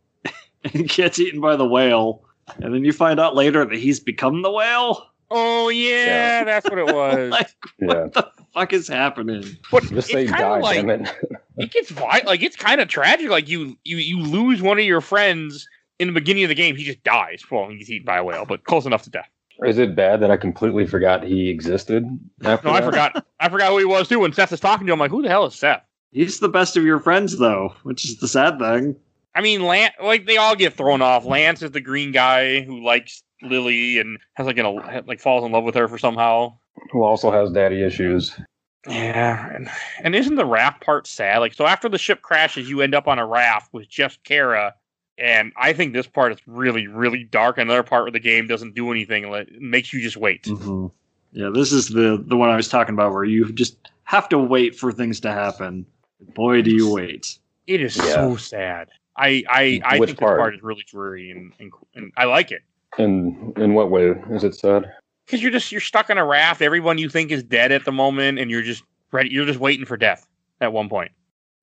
and gets eaten by the whale, and then you find out later that he's become the whale. Oh yeah. That's what it was. What the fuck is happening? But just say die, damn it. It gets it's kind of tragic. Like you lose one of your friends in the beginning of the game. He just dies. Well, he gets eaten by a whale, but close enough to death. Is it bad that I completely forgot he existed? I forgot who he was too. When Seth is talking to him, I'm like, who the hell is Seth? He's the best of your friends, though, which is the sad thing. I mean, they all get thrown off. Lance is the green guy who likes Lily and has falls in love with her for somehow. Who also has daddy issues. Yeah, and isn't the raft part sad? So after the ship crashes, you end up on a raft with just Kara. And I think this part is really, really dark. Another part where the game doesn't do anything. It makes you just wait. Mm-hmm. Yeah, this is the one I was talking about where you just have to wait for things to happen. Boy, do you wait. It is so sad. I think this part is really dreary, and I like it. In what way is it sad? Because you're stuck on a raft. Everyone you think is dead at the moment, and you're just ready. You're just waiting for death at one point.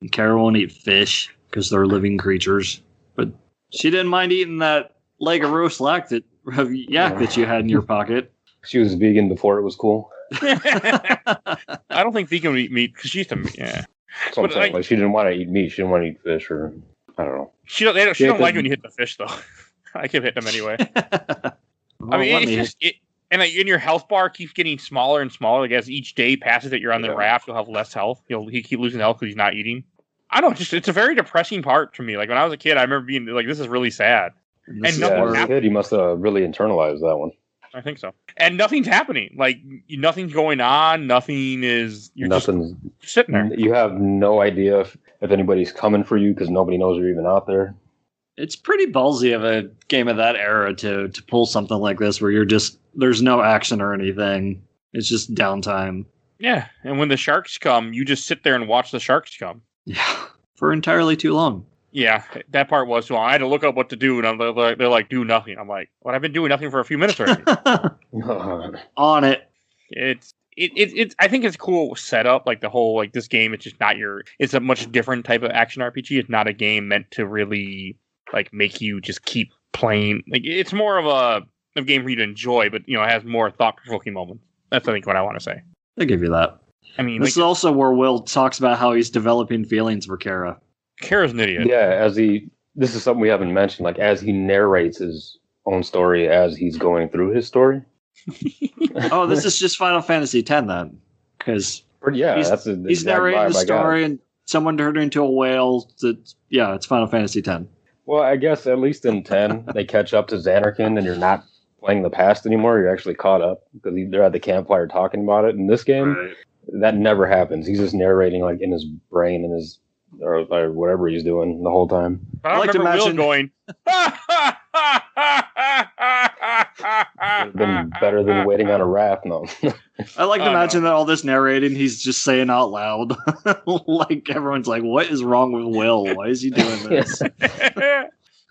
And Kara won't eat fish because they're living creatures. But she didn't mind eating that leg of roast yak that you had in your pocket. She was vegan before it was cool. I don't think vegan would eat meat because she used to. Yeah. So she didn't want to eat meat. She didn't want to eat fish, or I don't know. She don't like when you hit the fish though. I keep hitting them anyway. Well, and your health bar keeps getting smaller and smaller. Like as each day passes that you're on the raft, you'll have less health. He keep losing health because he's not eating. I don't know. It's a very depressing part for me. Like when I was a kid, I remember being like, "This is really sad." As a kid, you must have really internalized that one. I think so. And nothing's happening. Like nothing's going on. Nothing is. Nothing's just sitting there. You have no idea if anybody's coming for you because nobody knows you're even out there. It's pretty ballsy of a game of that era to pull something like this where there's no action or anything. It's just downtime. Yeah, and when the sharks come, you just sit there and watch the sharks come. Yeah, for entirely too long. Yeah, that part was too long. I had to look up what to do, and they're like, do nothing. I'm like, well, I've been doing nothing for a few minutes already. On it. It's I think it's cool setup. Like the whole this game, it's just not it's a much different type of action RPG. It's not a game meant to really make you just keep playing. It's more of a game for you to enjoy, but it has more thought-provoking moments. That's I think what I want to say. I'll give you that. I mean, this is also where Will talks about how he's developing feelings for Kara. Kara's an idiot. Yeah, this is something we haven't mentioned. As he narrates his own story as he's going through his story. Oh, this is just Final Fantasy X then, because he's narrating the story and someone turned into a whale. It's Final Fantasy X. Well, I guess at least in 10, they catch up to Xanarkin and you're not playing the past anymore. You're actually caught up because they're at the campfire talking about it. In this game, that never happens. He's just narrating like in his brain and his or whatever he's doing the whole time. I like to imagine Will going. Been better than waiting on a raft, no. I like to imagine that all this narrating he's just saying out loud. Like everyone's like, "What is wrong with Will? Why is he doing this?"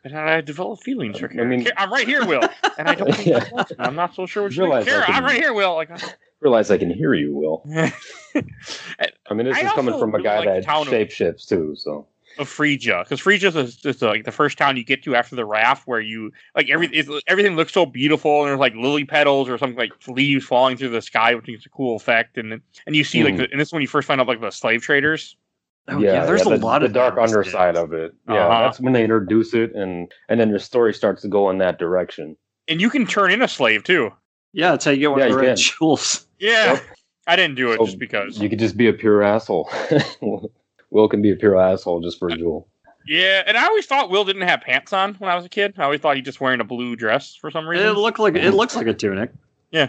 And I develop feelings for Kara. I mean, I'm right here, Will, and I don't think I'm not so sure what you think. Kara, I'm right here, Will. Like, realize I can hear you, Will. I mean, this is coming from a guy that shapeshifts too, so. Of Phrygia, because Phrygia is like the first town you get to after the raft, where you like everything looks so beautiful, and there's like lily petals or something like leaves falling through the sky, which is a cool effect, and you see like and this is when you first find out like the slave traders. Oh, yeah, there's a lot of the dark underside of it. Yeah, that's when they introduce it, and then your story starts to go in that direction. And you can turn in a slave too. Yeah, that's how you get one of the red jewels. Yeah, yep. I didn't do it just because. You could just be a pure asshole. Will can be a pure asshole just for a jewel. Yeah, and I always thought Will didn't have pants on when I was a kid. I always thought he just wearing a blue dress for some reason. It looks like a tunic. Yeah,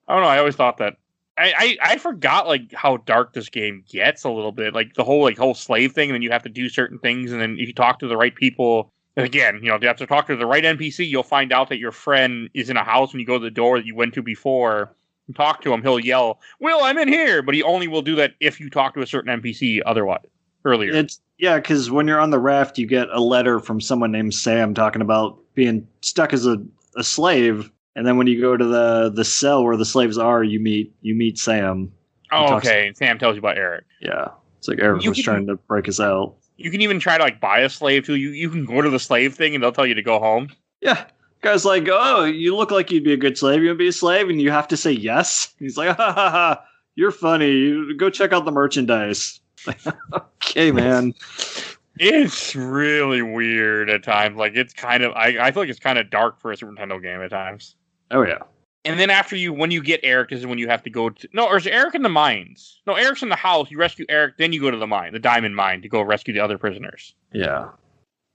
I don't know. I always thought that. I forgot like how dark this game gets a little bit, like the whole slave thing, and then you have to do certain things, and then if you talk to the right people, and again, you have to talk to the right NPC, you'll find out that your friend is in a house when you go to the door that you went to before. And talk to him, he'll yell, "Will, I'm in here!" But he only will do that if you talk to a certain NPC otherwise. Earlier. Because when you're on the raft, you get a letter from someone named Sam talking about being stuck as a slave, and then when you go to the cell where the slaves are, you meet Sam. Oh, okay. And Sam tells you about Eric. Yeah, it's like Eric was trying to break us out. You can even try to like buy a slave too. You can go to the slave thing, and they'll tell you to go home. Yeah, guy's like, "Oh, you look like you'd be a good slave. You want to be a slave?" And you have to say yes. And he's like, "Ha ha ha! You're funny. Go check out the merchandise." Okay, man. It's really weird at times. Like it's kind of, I feel like it's kind of dark for a Super Nintendo game at times. Oh yeah. And then when you get Eric, this is when you have to go to, or is Eric in the mines? No, Eric's in the house. You rescue Eric, then you go to the mine, the diamond mine, to go rescue the other prisoners. Yeah.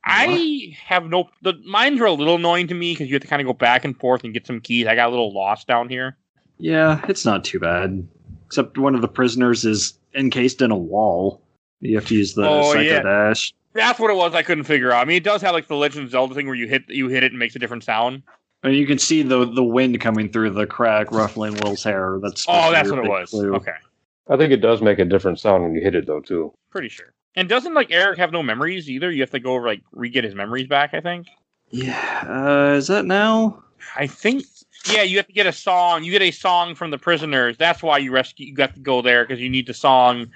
The mines are a little annoying to me because you have to kind of go back and forth and get some keys. I got a little lost down here. Yeah, it's not too bad. Except one of the prisoners is encased in a wall. You have to use the Psycho Dash. That's what it was. I couldn't figure out. I mean, it does have like the Legend of Zelda thing where you hit it and it makes a different sound. And you can see the wind coming through the crack, ruffling Will's hair. That's what it was. Clue. Okay. I think it does make a different sound when you hit it though too. Pretty sure. And doesn't like Eric have no memories either? You have to go like re-get his memories back. I think. Yeah. Is that now? I think. Yeah, you have to get a song. You get a song from the prisoners. That's why you got to go there because you need the song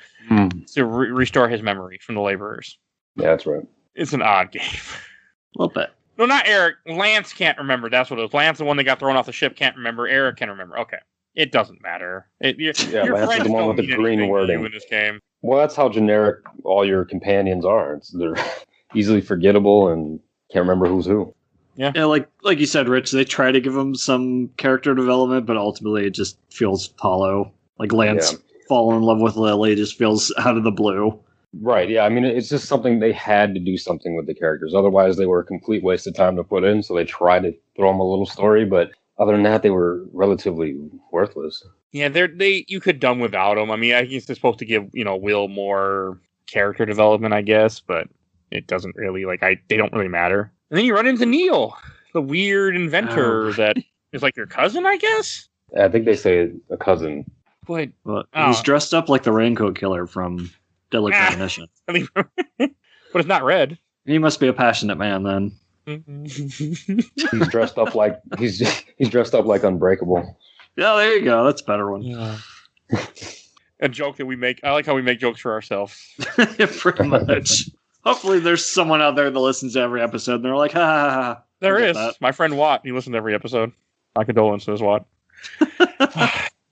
to restore his memory from the laborers. Yeah, that's right. It's an odd game. A little bit. No, not Eric. Lance can't remember. That's what it was. Lance, the one that got thrown off the ship, can't remember. Eric can remember. Okay. It doesn't matter. Your Lance is the one with the green wording in this game. Well, that's how generic all your companions are. They're easily forgettable and can't remember who's who. Yeah, like you said, Rich, they try to give him some character development, but ultimately it just feels hollow. Like Lance falling in love with Lily just feels out of the blue. Right, yeah. I mean, it's just something they had to do something with the characters. Otherwise, they were a complete waste of time to put in, so they tried to throw them a little story, but other than that, they were relatively worthless. Yeah, you could done without them. I mean, I guess they're supposed to give, Will more character development, I guess, but it doesn't really, they don't really matter. And then you run into Neil, the weird inventor that is like your cousin, I guess? I think they say a cousin. But he's dressed up like the Raincoat Killer from Deadly Premonition. But it's not red. He must be a passionate man then. He's dressed up like he's dressed up like Unbreakable. Yeah, there you go. That's a better one. Yeah. A joke that we make. I like how we make jokes for ourselves. Pretty much. Hopefully there's someone out there that listens to every episode and they're like, ha ha ha. There is. My friend Watt, he listens to every episode. My condolences, Watt.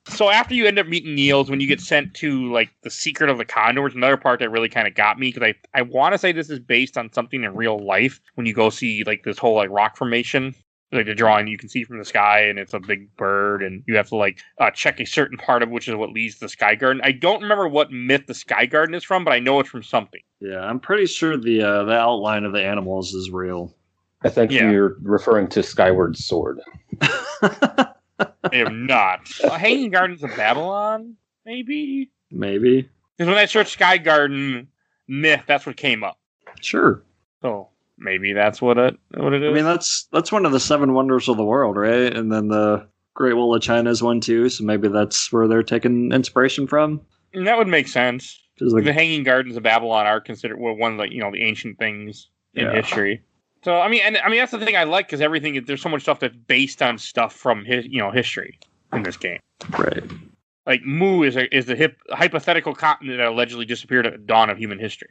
So after you end up meeting Neil's, when you get sent to the Secret of the Condor, it's another part that really kind of got me because I want to say this is based on something in real life when you go see this whole rock formation. Like the drawing you can see from the sky, and it's a big bird, and you have to like check a certain part of which is what leads to the Sky Garden. I don't remember what myth the Sky Garden is from, but I know it's from something. Yeah, I'm pretty sure the outline of the animals is real. I think you're referring to Skyward Sword. I am not. Hanging Gardens of Babylon, maybe. Maybe. Because when I searched Sky Garden myth, that's what came up. Sure. So maybe that's what it is. I mean, that's one of the 7 wonders of the world, right? And then the Great Wall of China is one too. So maybe that's where they're taking inspiration from. And that would make sense. Like, the Hanging Gardens of Babylon are considered one of the ancient things in history. So I mean that's the thing I like, because everything, there's so much stuff that's based on stuff from history in this game. Right. Like Mu is the hypothetical continent that allegedly disappeared at the dawn of human history,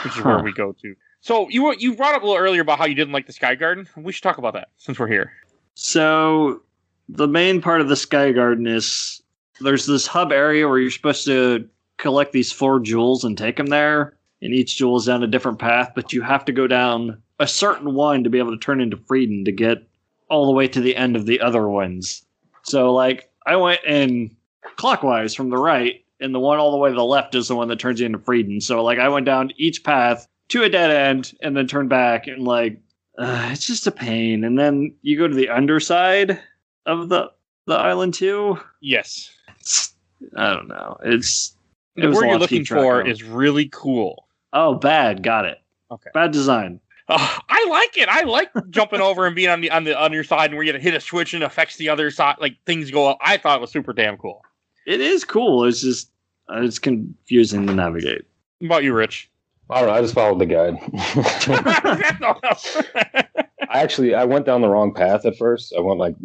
which is where we go to. So you brought up a little earlier about how you didn't like the Sky Garden. We should talk about that since we're here. So the main part of the Sky Garden is there's this hub area where you're supposed to collect these 4 jewels and take them there, and each jewel is down a different path, but you have to go down a certain one to be able to turn into Frieden to get all the way to the end of the other ones. So, like, I went in clockwise from the right, and the one all the way to the left is the one that turns you into Frieden. So, like, I went down each path to a dead end and then turned back, and, like, it's just a pain. And then you go to the underside of the island, too. Yes. I don't know. The word you're looking for is really cool. Oh, bad. Got it. Okay. Bad design. I like it. I like jumping over and being on the underside, and where you hit a switch and it affects the other side. Like, things go up. I thought it was super damn cool. It is cool. It's just it's confusing to navigate. What about you, Rich? I don't know. I just followed the guide. I went down the wrong path at first.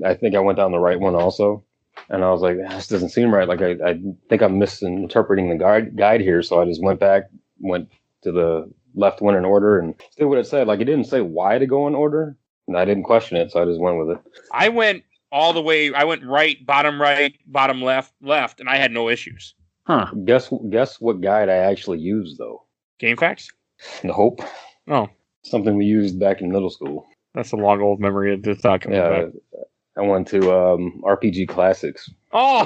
I think I went down the right one also. And I was like, this doesn't seem right. Like, I think I'm misinterpreting the guide here. So I just went to the left one in order and see what it said. Like, it didn't say why to go in order. And I didn't question it. So I just went with it. I went all the way. I went right, bottom, left. And I had no issues. Huh. Guess what guide I actually used, though? Game Facts? Nope. Oh. Something we used back in middle school. That's a long old memory. It's not coming back. I went to RPG Classics. Oh,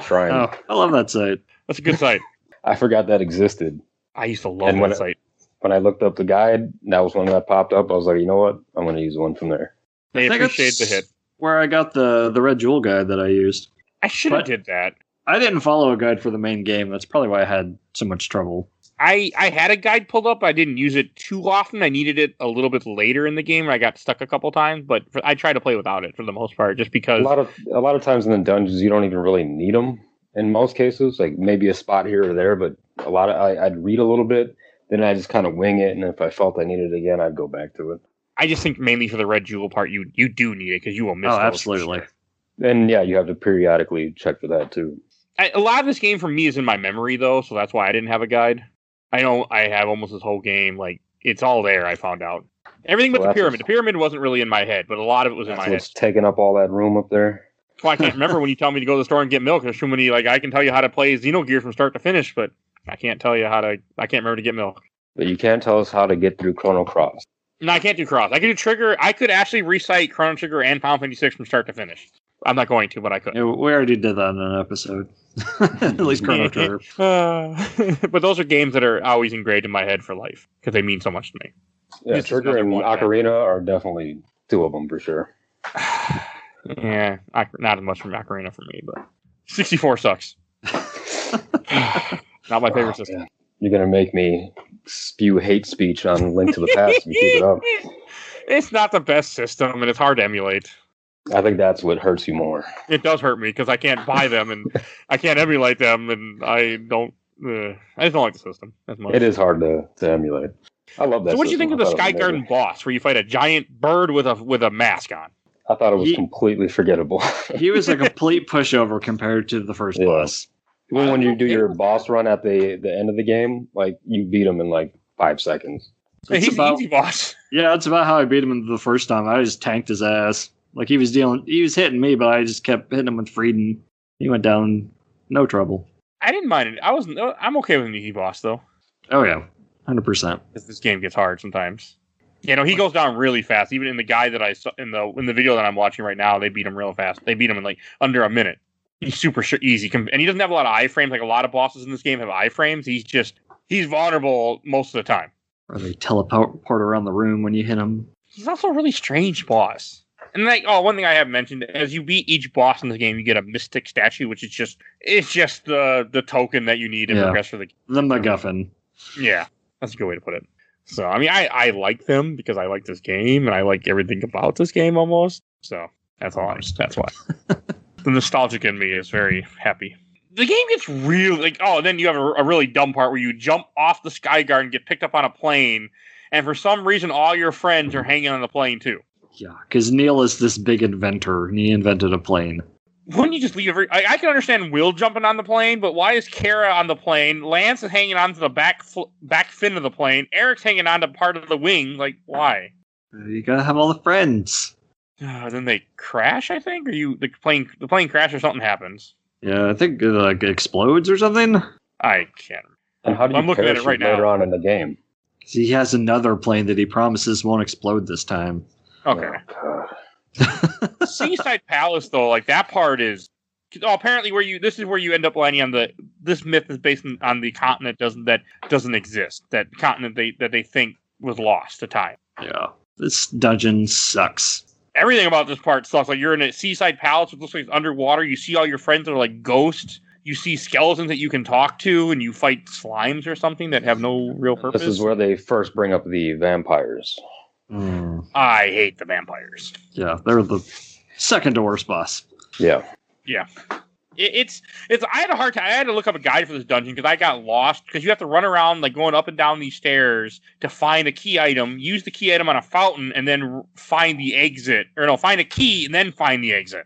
I love that site. That's a good site. I forgot that existed. I used to love that site. When I looked up the guide, that was one that popped up. I was like, you know what? I'm going to use one from there. They appreciate the hit. Where I got the Red Jewel guide that I used. I should have did that. I didn't follow a guide for the main game. That's probably why I had so much trouble. I had a guide pulled up. I didn't use it too often. I needed it a little bit later in the game. I got stuck a couple times, but I try to play without it for the most part, just because a lot of times in the dungeons you don't even really need them. In most cases, like maybe a spot here or there, but I'd read a little bit, then I just kind of wing it, and if I felt I needed it again, I'd go back to it. I just think mainly for the Red Jewel part, you do need it because you will miss. Oh, absolutely. And yeah, you have to periodically check for that too. A lot of this game for me is in my memory though, so that's why I didn't have a guide. I know I have almost this whole game, like, it's all there, I found out. Everything but the pyramid. The pyramid wasn't really in my head, but a lot of it was in my head. What's taking up all that room up there? Well, I can't remember when you tell me to go to the store and get milk. There's too many, like, I can tell you how to play Xenogears from start to finish, but I can't tell you I can't remember to get milk. But you can't tell us how to get through Chrono Cross. No, I can't do Cross. I can do Trigger. I could actually recite Chrono Trigger and Final Fantasy 6 from start to finish. I'm not going to, but I could. Yeah, we already did that in an episode. At least Chrono Trigger. But those are games that are always engraved in my head for life because they mean so much to me. Yeah, Trigger and Ocarina are definitely two of them for sure. Yeah, not as much from Ocarina for me, but 64 sucks. Not my favorite system. Yeah. You're going to make me spew hate speech on Link to the Past if you keep it up. It's not the best system, and it's hard to emulate. I think that's what hurts you more. It does hurt me because I can't buy them and I can't emulate them, and I just don't like the system as much. It is hard to emulate. I love that. So, what do you think of the Sky Garden boss, where you fight a giant bird with a mask on? I thought it was completely forgettable. He was a complete pushover compared to the first boss. Even when you do your boss run at the end of the game, like, you beat him in like 5 seconds. He's an easy boss. Yeah, that's about how I beat him the first time. I just tanked his ass. Like, he was hitting me, but I just kept hitting him with Frieden. He went down, no trouble. I didn't mind it. I'm okay with an easy boss, though. Oh, yeah. 100%. Because this game gets hard sometimes. Yeah, no, he goes down really fast. Even in the guy that I saw in the video that I'm watching right now, they beat him real fast. They beat him in like under a minute. He's super easy, and he doesn't have a lot of iframes. Like a lot of bosses in this game have iframes. He's vulnerable most of the time. Or they teleport around the room when you hit him. He's also a really strange boss. And like, one thing I haven't mentioned, as you beat each boss in the game, you get a mystic statue, which is just the token that you need to progress for the game. The MacGuffin. Yeah, that's a good way to put it. So I mean, I like them because I like this game and I like everything about this game almost. So that's why. The nostalgic in me is very happy. The game gets really like, then you have a really dumb part where you jump off the Sky Garden, get picked up on a plane, and for some reason all your friends are hanging on the plane too. Yeah, because Neil is this big inventor, and he invented a plane. Wouldn't you just leave I can understand Will jumping on the plane, but why is Kara on the plane? Lance is hanging on to the back fin of the plane. Eric's hanging on to part of the wing. Like, why? You gotta have all the friends. Then they crash, I think? Or the plane crashes or something happens. Yeah, I think it explodes or something. I can't remember. And how do you I'm looking at it right later now. on in the game? He has another plane that he promises won't explode this time. Okay. Oh, Seaside Palace, though, like that part is apparently this is where you end up landing on this myth is based on the continent that doesn't exist, that continent that they think was lost to time. Yeah, this dungeon sucks. Everything about this part sucks. Like, you're in a seaside palace, which looks like it's underwater. You see all your friends that are like ghosts. You see skeletons that you can talk to, and you fight slimes or something that have no real purpose. This is where they first bring up the vampires. I hate the vampires. Yeah, they're the second to worst boss. Yeah. It's. I had a hard time. I had to look up a guide for this dungeon because I got lost. Because you have to run around like going up and down these stairs to find a key item. Use the key item on a fountain and then find the exit. Or no, find a key and then find the exit.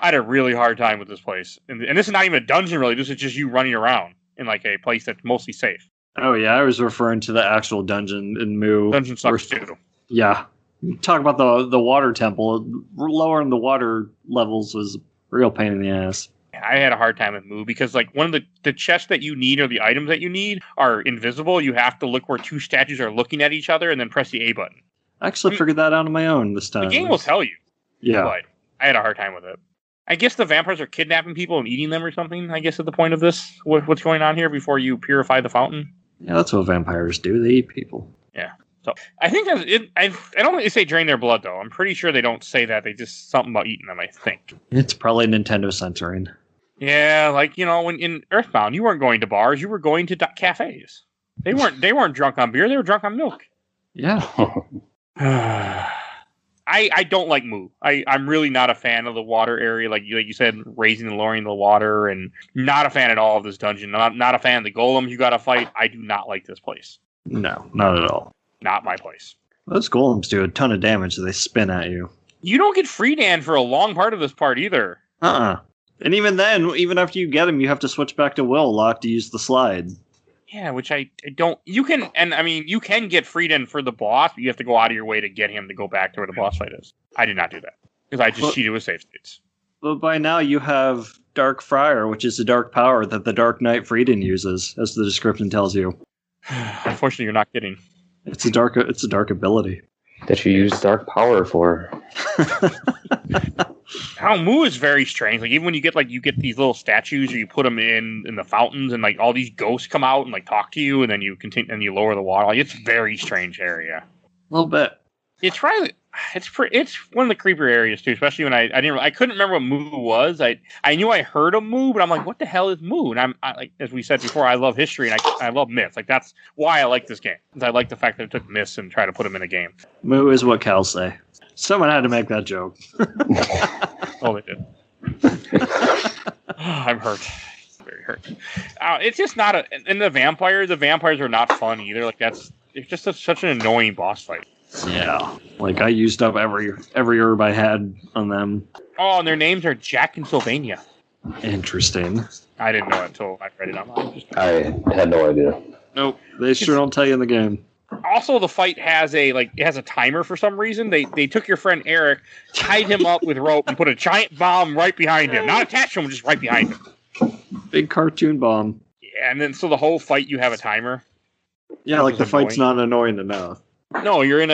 I had a really hard time with this place. And this is not even a dungeon really. This is just you running around in like a place that's mostly safe. Oh yeah, I was referring to the actual dungeon in Moo. Dungeon sucks too. Yeah. Talk about the water temple. Lowering the water levels was a real pain in the ass. I had a hard time with Moo because like one of the chests that you need or the items that you need are invisible. You have to look where two statues are looking at each other and then press the A button. I actually figured that out on my own this time. The game will tell you. Yeah. But I had a hard time with it. I guess the vampires are kidnapping people and eating them or something, I guess, at the point of this. What's going on here before you purify the fountain? Yeah, that's what vampires do. They eat people. Yeah. So I think that's it. I don't think they say drain their blood, though. I'm pretty sure they don't say that. They just something about eating them, I think. It's probably Nintendo censoring. Yeah, like, when in Earthbound, you weren't going to bars. You were going to cafes. They weren't drunk on beer. They were drunk on milk. Yeah. I don't like Moo. I'm really not a fan of the water area, like you said, raising and lowering the water, and not a fan at all of this dungeon. Not a fan of the golems you got to fight. I do not like this place. No, not at all. Not my place. Those golems do a ton of damage that they spin at you. You don't get Freedan for a long part of this part either. And even then, even after you get him, you have to switch back to Will Lock to use the slide. Yeah, which I don't. You can, and I mean, you can get Freedan for the boss, but you have to go out of your way to get him to go back to where the boss fight is. I did not do that because I just cheated with save states. But by now you have Dark Friar, which is a dark power that the Dark Knight Freedan uses, as the description tells you. Unfortunately, you're not kidding. It's a dark ability that you use dark power for. Moo is very strange. Like, even when you get these little statues, or you put them in the fountains, and like all these ghosts come out and like talk to you, and then you continue and you lower the water. Like, it's a very strange area. A little bit. It's one of the creepier areas too, especially when I couldn't remember what Moo was. I knew I heard of Moo, but I'm like, what the hell is Moo? And I like, as we said before, I love history and I love myths. Like, that's why I like this game. I like the fact that it took myths and tried to put them in a game. Moo is what Cal say. Someone had to make that joke. Oh, they did. I'm hurt. Very hurt. It's just not and the vampires are not fun either. Like, it's just such an annoying boss fight. Yeah. Like, I used up every herb I had on them. Oh, and their names are Jack and Sylvania. Interesting. I didn't know it until I read it online. I had no idea. Nope. They sure don't tell you in the game. Also, the fight has a timer for some reason. They took your friend Eric, tied him up with rope, and put a giant bomb right behind him. Not attached to him, just right behind him. Big cartoon bomb. Yeah, and then so the whole fight you have a timer. Yeah, like the fight's not annoying enough. No, you're in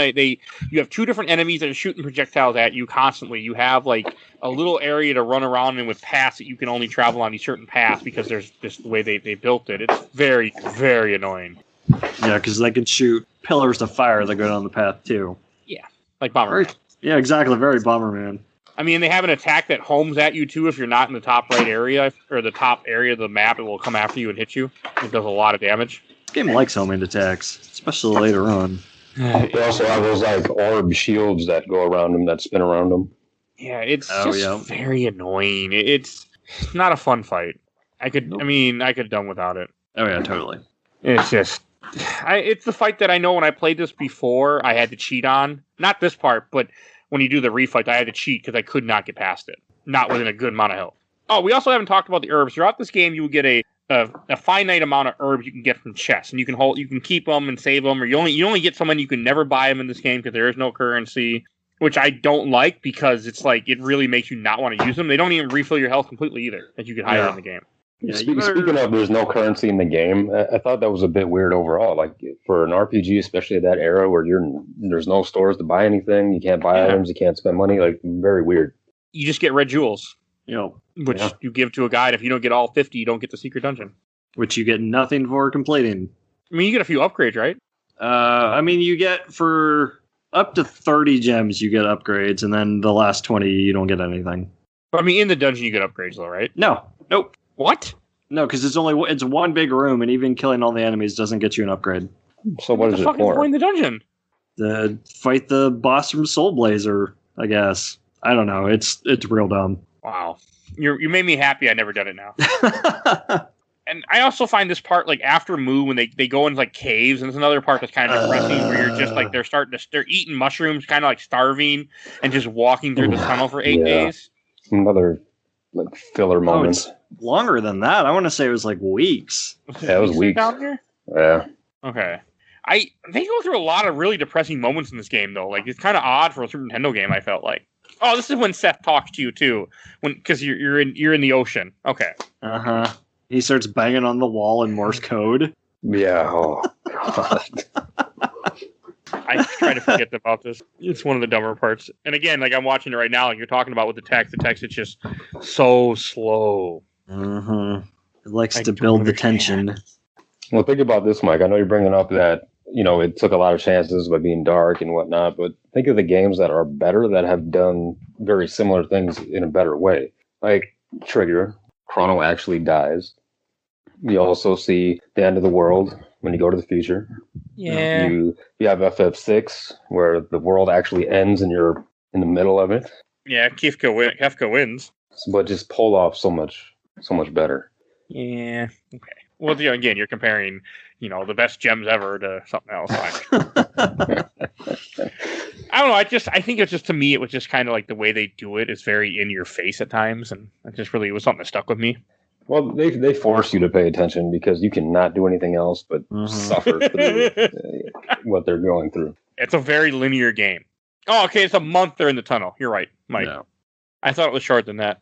you have two different enemies that are shooting projectiles at you constantly. You have like a little area to run around in with paths that you can only travel on these certain paths because there's just the way they built it. It's very, very annoying. Yeah, because they can shoot pillars of fire that go down the path too. Yeah, like Bomberman. Yeah, exactly. Very Bomberman. I mean, they have an attack that homes at you too if you're not in the top right area or the top area of the map. It will come after you and hit you. It does a lot of damage. This game likes homing attacks, especially later on. They also have those like orb shields that go around them, that spin around them. Yeah, it's very annoying. It's not a fun fight. I could have done without it. Oh yeah, totally. It's just, it's the fight that I know when I played this before, I had to cheat on. Not this part, but when you do the refight, I had to cheat because I could not get past it. Not within a good amount of health. Oh, we also haven't talked about the herbs. Throughout this game, you will get a finite amount of herbs you can get from chests, and you can keep them and save them, or you only get some, and you can never buy them in this game because there is no currency, which I don't like because it's like it really makes you not want to use them. They don't even refill your health completely either, as you get higher in the game. Yeah, speaking of, there's no currency in the game. I thought that was a bit weird overall. Like for an RPG, especially at that era where there's no stores to buy anything, you can't buy items, you can't spend money. Like very weird. You just get red jewels, which you give to a guy. And if you don't get all 50, you don't get the secret dungeon, which you get nothing for completing. I mean, you get a few upgrades, right? You get for up to 30 gems, you get upgrades, and then the last 20, you don't get anything. But I mean, in the dungeon, you get upgrades, though, right? Nope. What? No, because it's one big room, and even killing all the enemies doesn't get you an upgrade. So what is it for? Point in the dungeon? To fight the boss from Soul Blazer, I guess. I don't know. It's real dumb. Wow. You made me happy. I never done it now. And I also find this part, like after Moo, when they go into like caves, and there's another part that's kind of depressing where you're just like they're eating mushrooms, kind of like starving, and just walking through the tunnel for 8 days. Another like filler moment. It's longer than that. I want to say it was like weeks. Yeah, it was weeks down here. Yeah. Okay. They go through a lot of really depressing moments in this game, though. Like it's kind of odd for a Super Nintendo game. I felt like. Oh, this is when Seth talks to you too, because you're in the ocean. Okay. He starts banging on the wall in Morse code. Yeah. Oh God. I try to forget about this. It's one of the dumber parts. And again, like I'm watching it right now, like you're talking about with the text it's just so slow. It likes to build the tension. Well, think about this, Mike. I know you're bringing up that, it took a lot of chances by being dark and whatnot, but think of the games that are better that have done very similar things in a better way. Like Trigger, Chrono actually dies. You also see the end of the world when you go to the future. Yeah. You have FF6 where the world actually ends and you're in the middle of it. Yeah, Kefka wins. But just pulled off so much better. Yeah. Okay. Well, again, you're comparing, the best gems ever to something else. I don't know. I think it's just, to me, it was just kind of like the way they do it is very in your face at times, and it was something that stuck with me. Well, they force you to pay attention because you cannot do anything else but suffer through what they're going through. It's a very linear game. Oh, okay, it's a month they're in the tunnel. You're right, Mike. No. I thought it was shorter than that.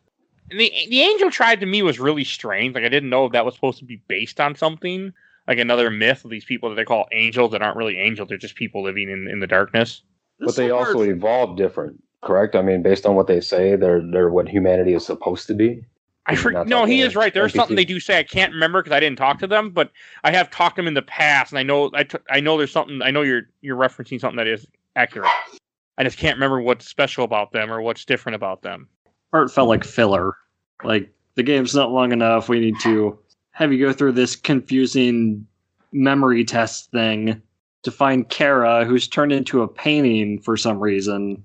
And the Angel Tribe to me was really strange. Like I didn't know if that was supposed to be based on something, like another myth of these people that they call angels that aren't really angels. They're just people living in the darkness. But they also evolved different, correct? I mean, based on what they say, they're what humanity is supposed to be. He is right. There's something they do say. I can't remember because I didn't talk to them, but I have talked to them in the past, and I know there's something. I know you're referencing something that is accurate. I just can't remember what's special about them or what's different about them. Or it felt like filler. Like the game's not long enough. We need to have you go through this confusing memory test thing to find Kara, who's turned into a painting for some reason.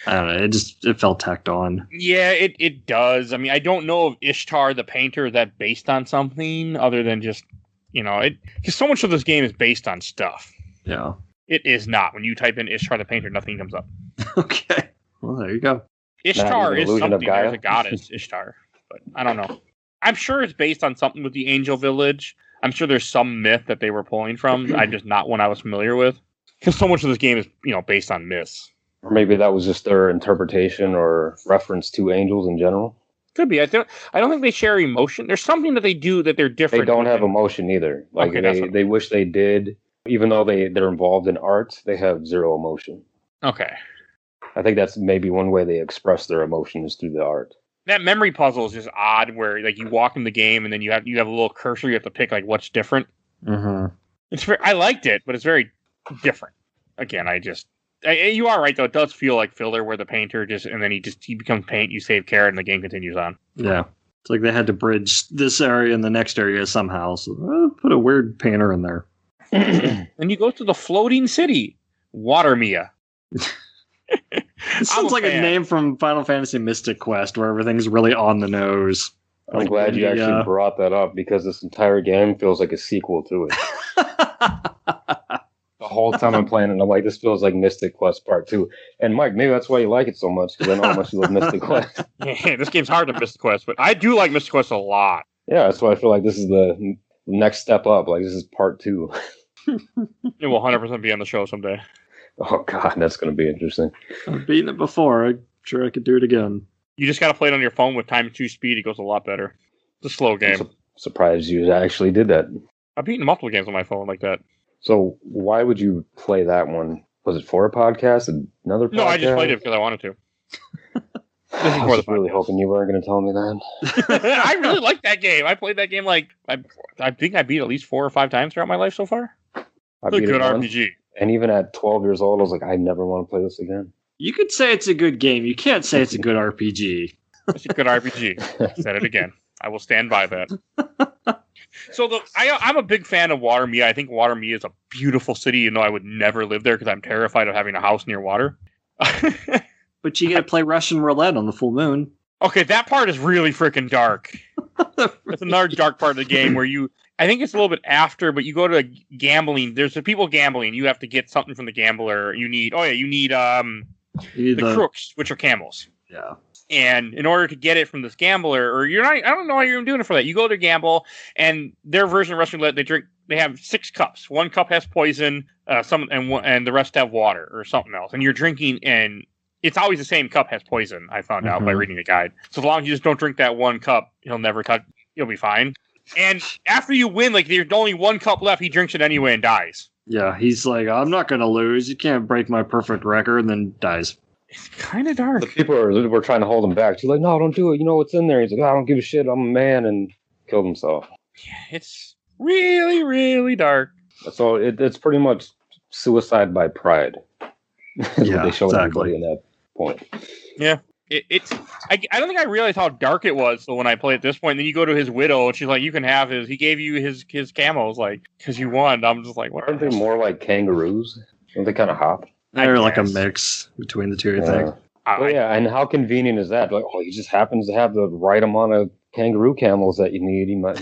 I don't know. It felt tacked on. Yeah, it does. I mean, I don't know if Ishtar the painter is that based on something other than just, because so much of this game is based on stuff. Yeah. It is not. When you type in Ishtar the painter, nothing comes up. Okay. Well, there you go. Ishtar is something. There's a goddess, Ishtar. But I don't know. I'm sure it's based on something with the Angel Village. I'm sure there's some myth that they were pulling from. I just not one I was familiar with. Because so much of this game is, based on myths. Or maybe that was just their interpretation or reference to angels in general. Could be. I don't think they share emotion. There's something that they do that they're different. They don't have emotion either. Like they wish they did. Even though they're involved in art, they have zero emotion. Okay. I think that's maybe one way they express their emotions through the art. That memory puzzle is just odd, where like you walk in the game and then you have a little cursor. You have to pick like what's different. Mm-hmm. I liked it, but it's very different. Again, you are right though. It does feel like filler, where the painter and then he becomes paint. You save carrot, and the game continues on. Yeah, it's like they had to bridge this area and the next area somehow. So put a weird painter in there. And you go to the floating city, Watermia. It sounds like a name from Final Fantasy Mystic Quest, where everything's really on the nose. I'm glad you actually brought that up, because this entire game feels like a sequel to it. The whole time I'm playing it, I'm like, this feels like Mystic Quest Part 2. And Mike, maybe that's why you like it so much, because I know how much you love Mystic Quest. Yeah, this game's hard to Mystic Quest, but I do like Mystic Quest a lot. Yeah, that's why I feel like this is the next step up. Like, this is Part 2. It will 100% be on the show someday. Oh, God, that's going to be interesting. I've beaten it before. I'm sure I could do it again. You just got to play it on your phone with times 2 speed. It goes a lot better. It's a slow game. I'm surprised you actually did that. I've beaten multiple games on my phone like that. So why would you play that one? Was it for a podcast? Another podcast? No, I just played it because I wanted to. I was really hoping you weren't going to tell me that. I really like that game. I played that game I think I beat at least 4 or 5 times throughout my life so far. It's a good RPG. And even at 12 years old, I was like, I never want to play this again. You could say it's a good game. You can't say it's a good RPG. It's a good RPG. Said it again. I will stand by that. So I'm a big fan of Watermia. I think Watermia is a beautiful city. You know, I would never live there because I'm terrified of having a house near water. But you get to play Russian roulette on the full moon. Okay, that part is really freaking dark. It's another dark part of the game where I think it's a little bit after, but you go to gambling. There's the people gambling. You have to get something from the gambler. You need the crooks, which are camels. Yeah. And in order to get it from this gambler, I don't know how you're doing it for that. You go to gamble, and their version of Russian roulette, they have 6 cups. 1 cup has poison, and the rest have water or something else. And you're drinking, and it's always the same cup has poison. I found out by reading the guide. So as long as you just don't drink that 1 cup, you'll be fine. And after you win, like there's only 1 cup left, he drinks it anyway and dies. Yeah, he's like, I'm not going to lose. You can't break my perfect record, and then dies. It's kind of dark. The people were trying to hold him back. She's like, no, don't do it. You know what's in there. He's like, I don't give a shit. I'm a man, and killed himself. Yeah, it's really, really dark. So it's pretty much suicide by pride. Yeah, they show exactly. everybody in that point. Yeah. I don't think I realized how dark it was when I played at this point. Then you go to his widow, and she's like, you can have he gave you his camos, like, because you won. I'm just like, what? Aren't they more like kangaroos? Don't they kind of hop? They're like a mix between the two, I think. Yeah, and how convenient is that? Like, he just happens to have the right amount of kangaroo camels that you need. He might,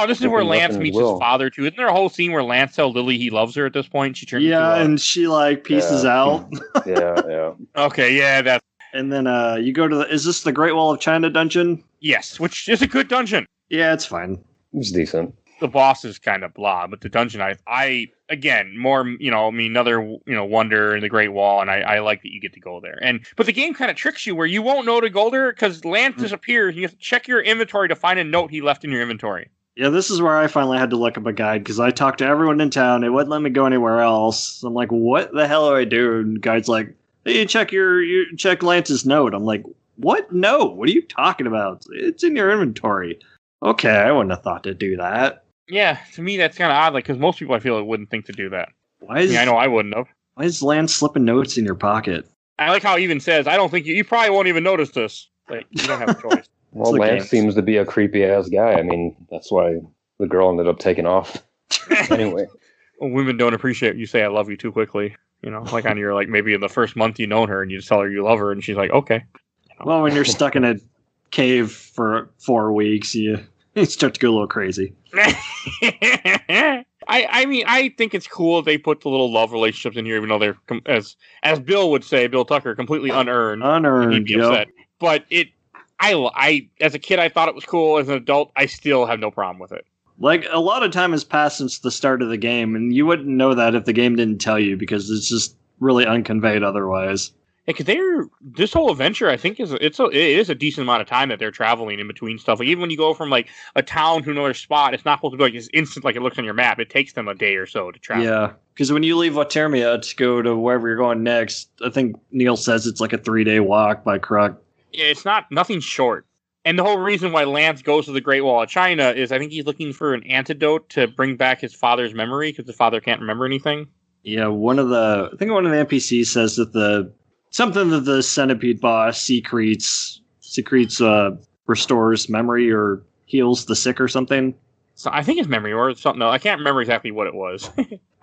this is where Lance meets his father, too. Isn't there a whole scene where Lance tells Lily he loves her at this point? She turns and she, like, pieces out. Yeah. Okay, yeah, that's... And then you go to is this the Great Wall of China dungeon? Yes, which is a good dungeon. Yeah, it's fine. It's decent. The boss is kind of blah, but the dungeon, I again, more, another, wonder in the Great Wall, and I like that you get to go there. But the game kind of tricks you where you won't know to go there because Lance disappears. You have to check your inventory to find a note he left in your inventory. Yeah, this is where I finally had to look up a guide because I talked to everyone in town. They wouldn't let me go anywhere else. I'm like, what the hell do I do? And the guide's like, hey, check Lance's note. I'm like, what note? What are you talking about? It's in your inventory. Okay, I wouldn't have thought to do that. Yeah, to me that's kind of odd, because most people I feel wouldn't think to do that. I know I wouldn't have. Why is Lance slipping notes in your pocket? I like how he even says, I don't think you probably won't even notice this. Like, you don't have a choice. Well, Lance seems to be a creepy ass guy. I mean, that's why the girl ended up taking off. Anyway. Well, women don't appreciate you say I love you too quickly. Like on your, like, maybe in the first month you know her and you just tell her you love her and she's like, okay. Well, when you're stuck in a cave for 4 weeks, you start to go a little crazy. I think it's cool if they put the little love relationships in here, even though they're, as Bill would say, Bill Tucker, completely unearned. He'd be upset. But I as a kid, I thought it was cool. As an adult, I still have no problem with it. Like, a lot of time has passed since the start of the game, and you wouldn't know that if the game didn't tell you, because it's just really unconveyed otherwise. Because this whole adventure, I think, it is a decent amount of time that they're traveling in between stuff. Like, even when you go from like a town to another spot, it's not supposed to be like it's instant, like it looks on your map. It takes them a day or so to travel. Yeah, because when you leave Watermia to go to wherever you're going next, I think Neil says it's like a 3-day walk by truck. Yeah, it's nothing short. And the whole reason why Lance goes to the Great Wall of China is I think he's looking for an antidote to bring back his father's memory because his father can't remember anything. Yeah, one of the NPCs says that something that the centipede boss secretes restores memory or heals the sick or something. So I think it's memory or something. No, I can't remember exactly what it was.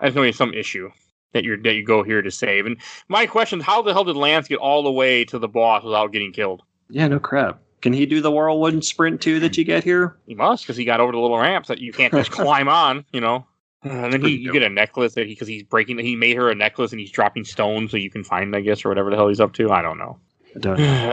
I just know it's some issue that you go here to save. And my question is, how the hell did Lance get all the way to the boss without getting killed? Yeah, no crap. Can he do the whirlwind sprint too that you get here? He must, because he got over the little ramps that you can't just climb on, you know. And then you get a necklace that he made her a necklace and he's dropping stones so you can find, I guess, or whatever the hell he's up to. I don't know.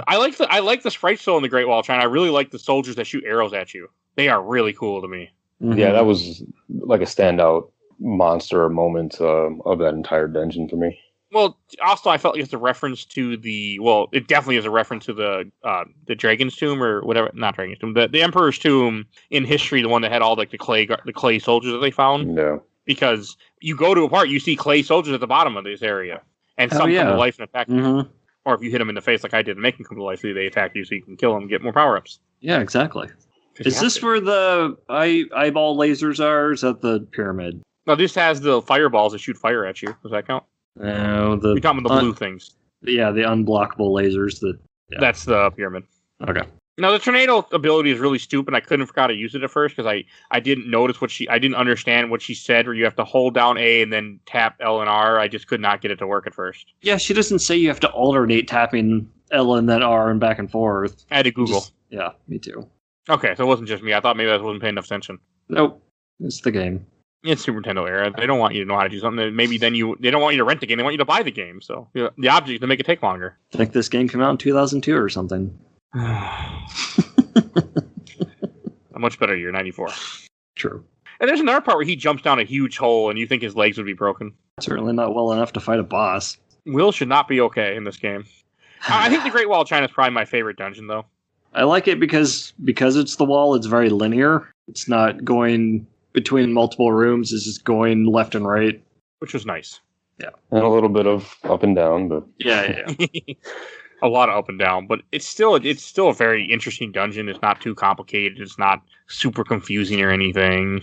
I like the sprites though in the Great Wall of China. I really like the soldiers that shoot arrows at you. They are really cool to me. Mm-hmm. Yeah, that was like a standout monster or moment of that entire dungeon for me. Well, also I felt like it's a reference to it definitely is a reference to the Dragon's Tomb or whatever, not Dragon's Tomb, the Emperor's Tomb in history, the one that had all like the clay soldiers that they found. No. Because you go to a part, you see clay soldiers at the bottom of this area, and some come to life and attack you. Or if you hit them in the face like I did and make them come to life, they attack you so you can kill them and get more power-ups. Yeah, exactly. Is this where the eyeball lasers are? Or is that the pyramid? No, this has the fireballs that shoot fire at you. Does that count? No, you're talking about the blue things. Yeah, the unblockable lasers. That's the pyramid. Okay. Now, the tornado ability is really stupid. I couldn't forgot to use it at first because I didn't notice I didn't understand what she said, where you have to hold down A and then tap L and R. I just could not get it to work at first. Yeah, she doesn't say you have to alternate tapping L and then R and back and forth. I had to Google. Yeah, me too. Okay, so it wasn't just me. I thought maybe I wasn't paying enough attention. Nope. It's the game. It's Super Nintendo era. They don't want you to know how to do something. Maybe then they don't want you to rent the game. They want you to buy the game. So the object is to make it take longer. I think this game came out in 2002 or something. A much better year, 94. True. And there's another part where he jumps down a huge hole and you think his legs would be broken. Certainly not well enough to fight a boss. Will should not be okay in this game. I think the Great Wall of China is probably my favorite dungeon, though. I like it because it's the wall, it's very linear. It's not going between multiple rooms. It's just going left and right. Which was nice. Yeah. And a little bit of up and down, but... Yeah. A lot of up and down, but it's still a very interesting dungeon. It's not too complicated. It's not super confusing or anything.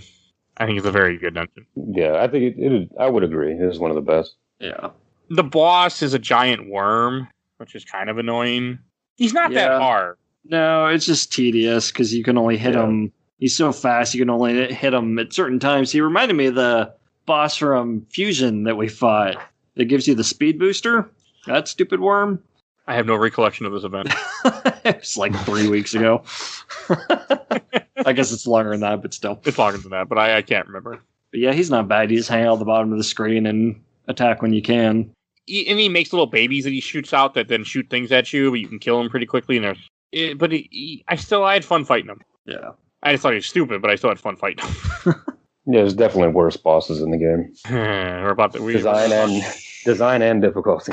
I think it's a very good dungeon. Yeah, I think I would agree. It is one of the best. Yeah. The boss is a giant worm, which is kind of annoying. He's not that hard. No, it's just tedious because you can only hit him. He's so fast, you can only hit him at certain times. He reminded me of the boss from Fusion that we fought. That gives you the speed booster. That stupid worm. I have no recollection of this event. It was like 3 weeks ago. I guess it's longer than that, but still. It's longer than that, but I can't remember. But yeah, he's not bad. He just hang out at the bottom of the screen and attack when you can. He makes little babies that he shoots out that then shoot things at you, but you can kill them pretty quickly. And I had fun fighting him. Yeah. I just thought he was stupid, but I still had fun fighting him. Yeah, there's definitely worse bosses in the game. We're about to design and difficulty.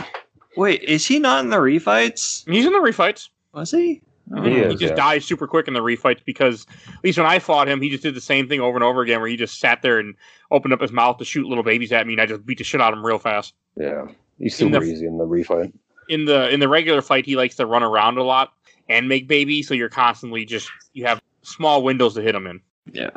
Wait, is he not in the refights? He's in the refights. Was he? He just dies super quick in the refights because, at least when I fought him, he just did the same thing over and over again where he just sat there and opened up his mouth to shoot little babies at me, and I just beat the shit out of him real fast. Yeah, he's super easy in the refight. In the regular fight, he likes to run around a lot and make babies, so you're constantly you have small windows to hit him in. Yeah.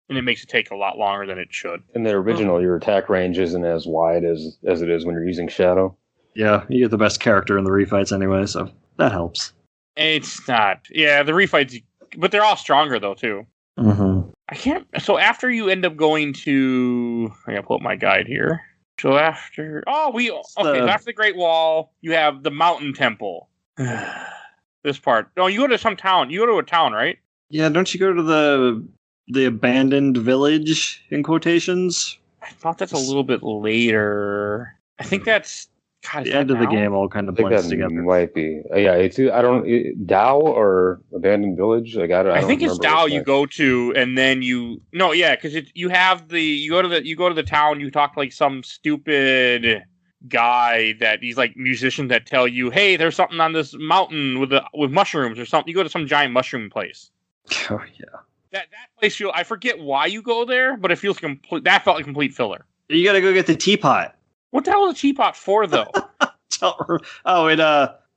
And it makes it take a lot longer than it should. In the original, your attack range isn't as wide as it is when you're using Shadow. Yeah, you get the best character in the refights anyway, so that helps. It's not. Yeah, the refights, but they're all stronger though too. Mm-hmm. I can't. So after you end up going to, I gotta pull up my guide here. So after, so after the Great Wall, you have the Mountain Temple. This part. No, you go to some town. You go to a town, right? Yeah, don't you go to the abandoned village in quotations? I thought that's a little bit later. I think that's the end of the game all kind of blends together. Might be. Dao or Abandoned Village? I think it's Dao you go to, and then because you go to the town. You talk to like some stupid guy that he's like musicians that tell you, hey, there's something on this mountain with mushrooms or something. You go to some giant mushroom place. Oh yeah. That place, I forget why you go there, but it feels complete. That felt like complete filler. You got to go get the teapot. What the hell is a teapot for, though?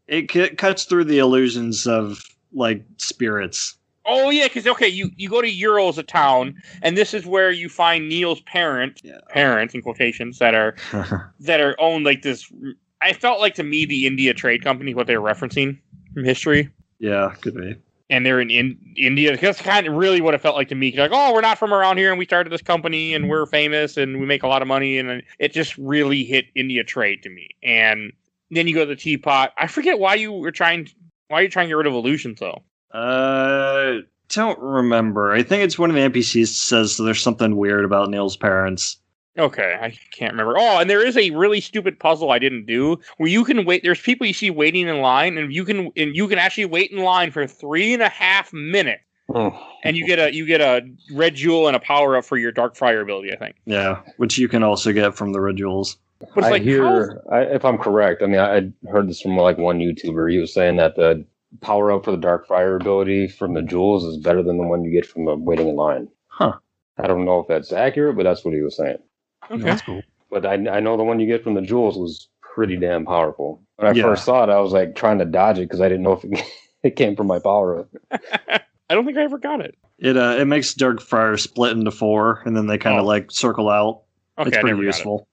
It cuts through the illusions of like spirits. Oh yeah, because you go to Ural's a town, and this is where you find Neil's parents in quotations that are owned like this. I felt like to me the India Trade Company, what they were referencing from history. Yeah, could be. And they're in India. That's kind of really what it felt like to me. Like, oh, we're not from around here, and we started this company, and we're famous, and we make a lot of money, and it just really hit India Trade to me. And then you go to the teapot. I forget why you're trying to get rid of illusions, though. Don't remember. I think it's one of the NPCs says there's something weird about Neil's parents. Okay, I can't remember. Oh, and there is a really stupid puzzle I didn't do where you can wait. There's people you see waiting in line, and you can actually wait in line for 3.5 minutes, and you get a red jewel and a power up for your Dark Friar ability. I think. Yeah, which you can also get from the red jewels. But it's if I'm correct, I mean, I heard this from like one YouTuber. He was saying that the power up for the Dark Friar ability from the jewels is better than the one you get from the waiting in line. Huh. I don't know if that's accurate, but that's what he was saying. Okay. That's cool. But I know the one you get from the jewels was pretty damn powerful. When I first saw it, I was like trying to dodge it because I didn't know if it came from my power up. I don't think I ever got it. It makes Dark Friar split into 4, and then they kind of like circle out. Okay, it's pretty useful.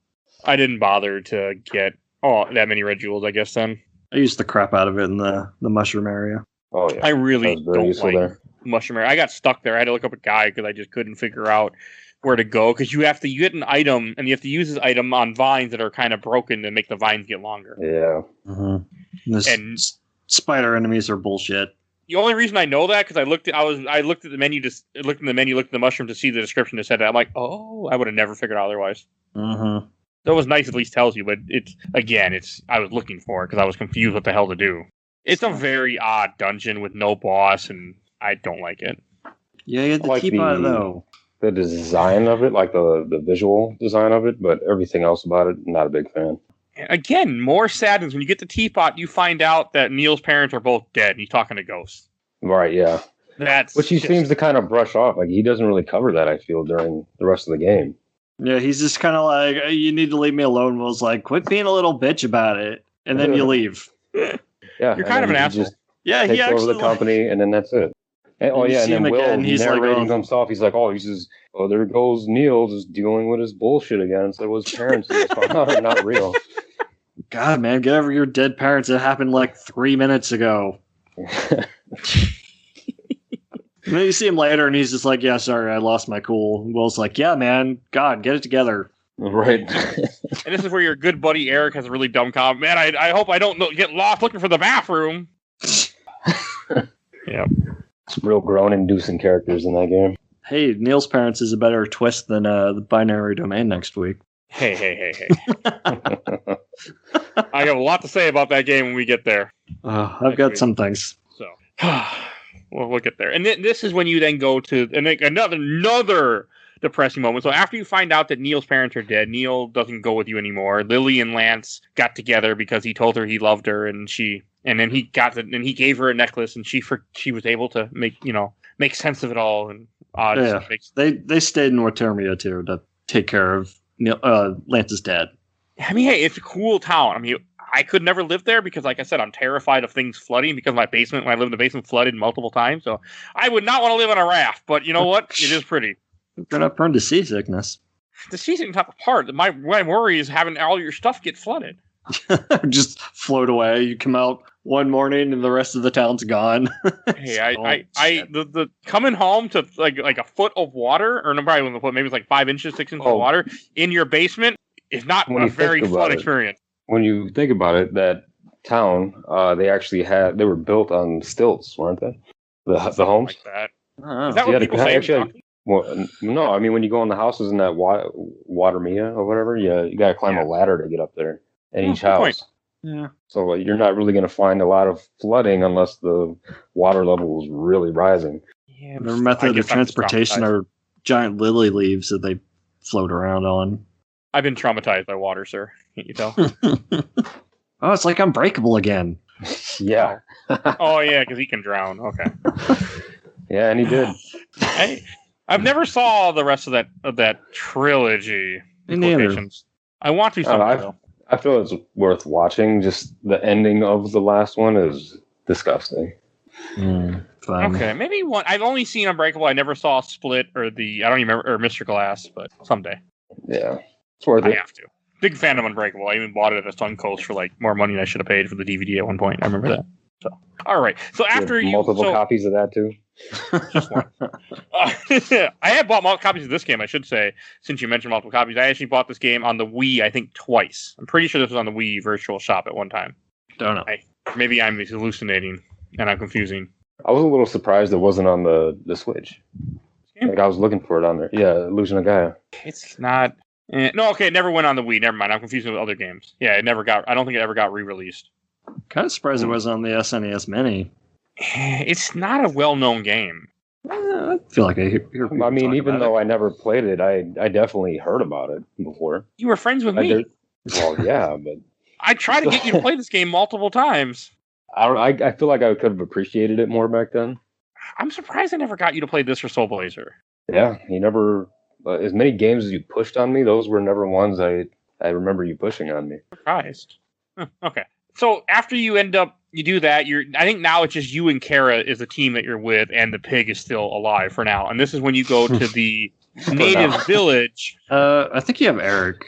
I didn't bother to get that many red jewels, I guess, then. I used the crap out of it in the mushroom area. Oh, yeah. I really don't like mushroom area. I got stuck there. I had to look up a guy because I just couldn't figure out where to go. Because you get an item, and you have to use this item on vines that are kind of broken to make the vines get longer. Yeah. Mm-hmm. And spider enemies are bullshit. The only reason I know that because I looked at the menu, looked at the mushroom to see the description that said that. I'm like, oh, I would have never figured out otherwise. Mm-hmm. That was nice, at least tells you, but I was looking for it because I was confused what the hell to do. It's a very odd dungeon with no boss, and I don't like it. Yeah, you have to keep on though. The design of it, like the visual design of it, but everything else about it, not a big fan. Again, more sadness. When you get to Teapot, you find out that Neil's parents are both dead, and he's talking to ghosts. Right, yeah. Which he seems to kind of brush off. Like, he doesn't really cover that, I feel, during the rest of the game. Yeah, he's just kind of like, you need to leave me alone. Will's like, quit being a little bitch about it. And then you leave. Yeah. You're kind of an asshole. Yeah, he takes over the company, and then that's it. And, and then Will, he's narrating to himself. He's like, there goes Neil just dealing with his bullshit again. So his parents are not real. God, man, get over your dead parents. It happened like 3 minutes ago. And then you see him later, and he's just like, yeah, sorry, I lost my cool. And Will's like, yeah, man, God, get it together. Right. And this is where your good buddy Eric has a really dumb comment. Man, I hope I don't get lost looking for the bathroom. Yeah. Some real groan-inducing characters in that game. Hey, Neil's parents is a better twist than the binary domain next week. Hey. I have a lot to say about that game when we get there. I've got some things. So, we'll get there. And this is when you then go to another depressing moment. So after you find out that Neil's parents are dead, Neil doesn't go with you anymore. Lily and Lance got together because he told her he loved her, and then he gave her a necklace, and she was able to make sense of it all. And they stayed in Watermia too to take care of Lance's dad. I mean, hey, it's a cool town. I mean, I could never live there because, like I said, I'm terrified of things flooding because my basement, when I lived in the basement, flooded multiple times. So I would not want to live on a raft. But you know what? It is pretty. You're not prone to seasickness. The seasickness not the part. My worry is having all your stuff get flooded. Just float away. You come out one morning and the rest of the town's gone. Hey, the coming home to like a foot of water, or no, probably maybe it's like 5 inches, 6 inches of water in your basement is not a very fun experience. When you think about it, that town, they were built on stilts, weren't they? The homes. Like that. Is that what people say? Well, no, I mean, when you go in the houses in that Watermia or whatever, you got to climb a ladder to get up there in each house. Point. Yeah. So you're not really going to find a lot of flooding unless the water level is really rising. Yeah, their method of transportation are giant lily leaves that they float around on. I've been traumatized by water, sir. Can't you tell? Oh, it's like Unbreakable again. Yeah. Oh yeah, because he can drown. Okay. Yeah, and he did. I've never saw the rest of that trilogy. Locations. I want to someday though. I feel it's worth watching. Just the ending of the last one is disgusting. Okay, maybe one. I've only seen Unbreakable. I never saw Split or I don't even remember, or Mr. Glass, but someday. Yeah, it's worth it. I have to. Big fan of Unbreakable. I even bought it at Suncoast for like more money than I should have paid for the DVD at one point. I remember that. So, all right. So after multiple copies of that too. Just one. I have bought multiple copies of this game, I should say, since you mentioned multiple copies. I actually bought this game on the Wii, I think, twice. I'm pretty sure this was on the Wii Virtual Shop at one time. Don't know. Maybe I'm hallucinating and I'm confusing. I was a little surprised it wasn't on the Switch. Like I was looking for it on there. Yeah, Illusion of Gaia. It's not. No, okay, it never went on the Wii. Never mind. I'm confused with other games. Yeah, it never got. I don't think it ever got re-released. Kind of surprised it wasn't on the SNES Mini. It's not a well-known game. I feel like I hear I mean, even though I never played it, I definitely heard about it before. You were friends with me. Well, yeah, but I tried to get you to play this game multiple times. I feel like I could have appreciated it more back then. I'm surprised I never got you to play this or Soul Blazer. Yeah, you never. As many games as you pushed on me, those were never ones I remember you pushing on me. Surprised. Okay. So after you do that, I think now it's just you and Kara is the team that you're with, and the pig is still alive for now. And this is when you go to the native village. I think you have Eric.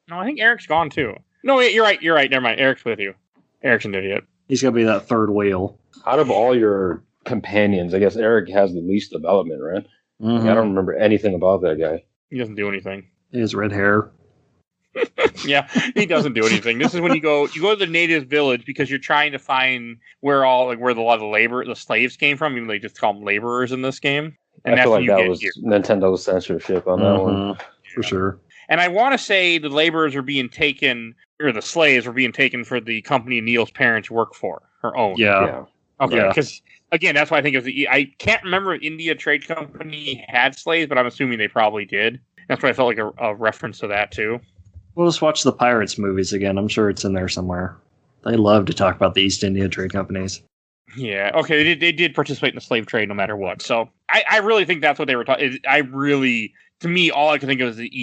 No, I think Eric's gone too. No, wait, you're right. Never mind. Eric's with you. Eric's an idiot. He's gonna be that third wheel. Out of all your companions, I guess Eric has the least development, right? Mm-hmm. I don't remember anything about that guy. He doesn't do anything. He has red hair. Yeah, he doesn't do anything. This is when you go to the native village because you're trying to find where a lot of the slaves came from. Even though they just call them laborers in this game. And I feel like that was Nintendo's censorship on that one. For sure. And I want to say the laborers are being taken, or the slaves were being taken for the company Neil's parents work for, her own. Yeah. Okay, because again, that's why I think it was I can't remember if India Trade Company had slaves, but I'm assuming they probably did. That's why I felt like a reference to that too. We'll just watch the Pirates movies again. I'm sure it's in there somewhere. They love to talk about the East India Trade Companies. Yeah, okay, they did participate in the slave trade no matter what. So I really think that's what they were talking. To me, all I could think of was the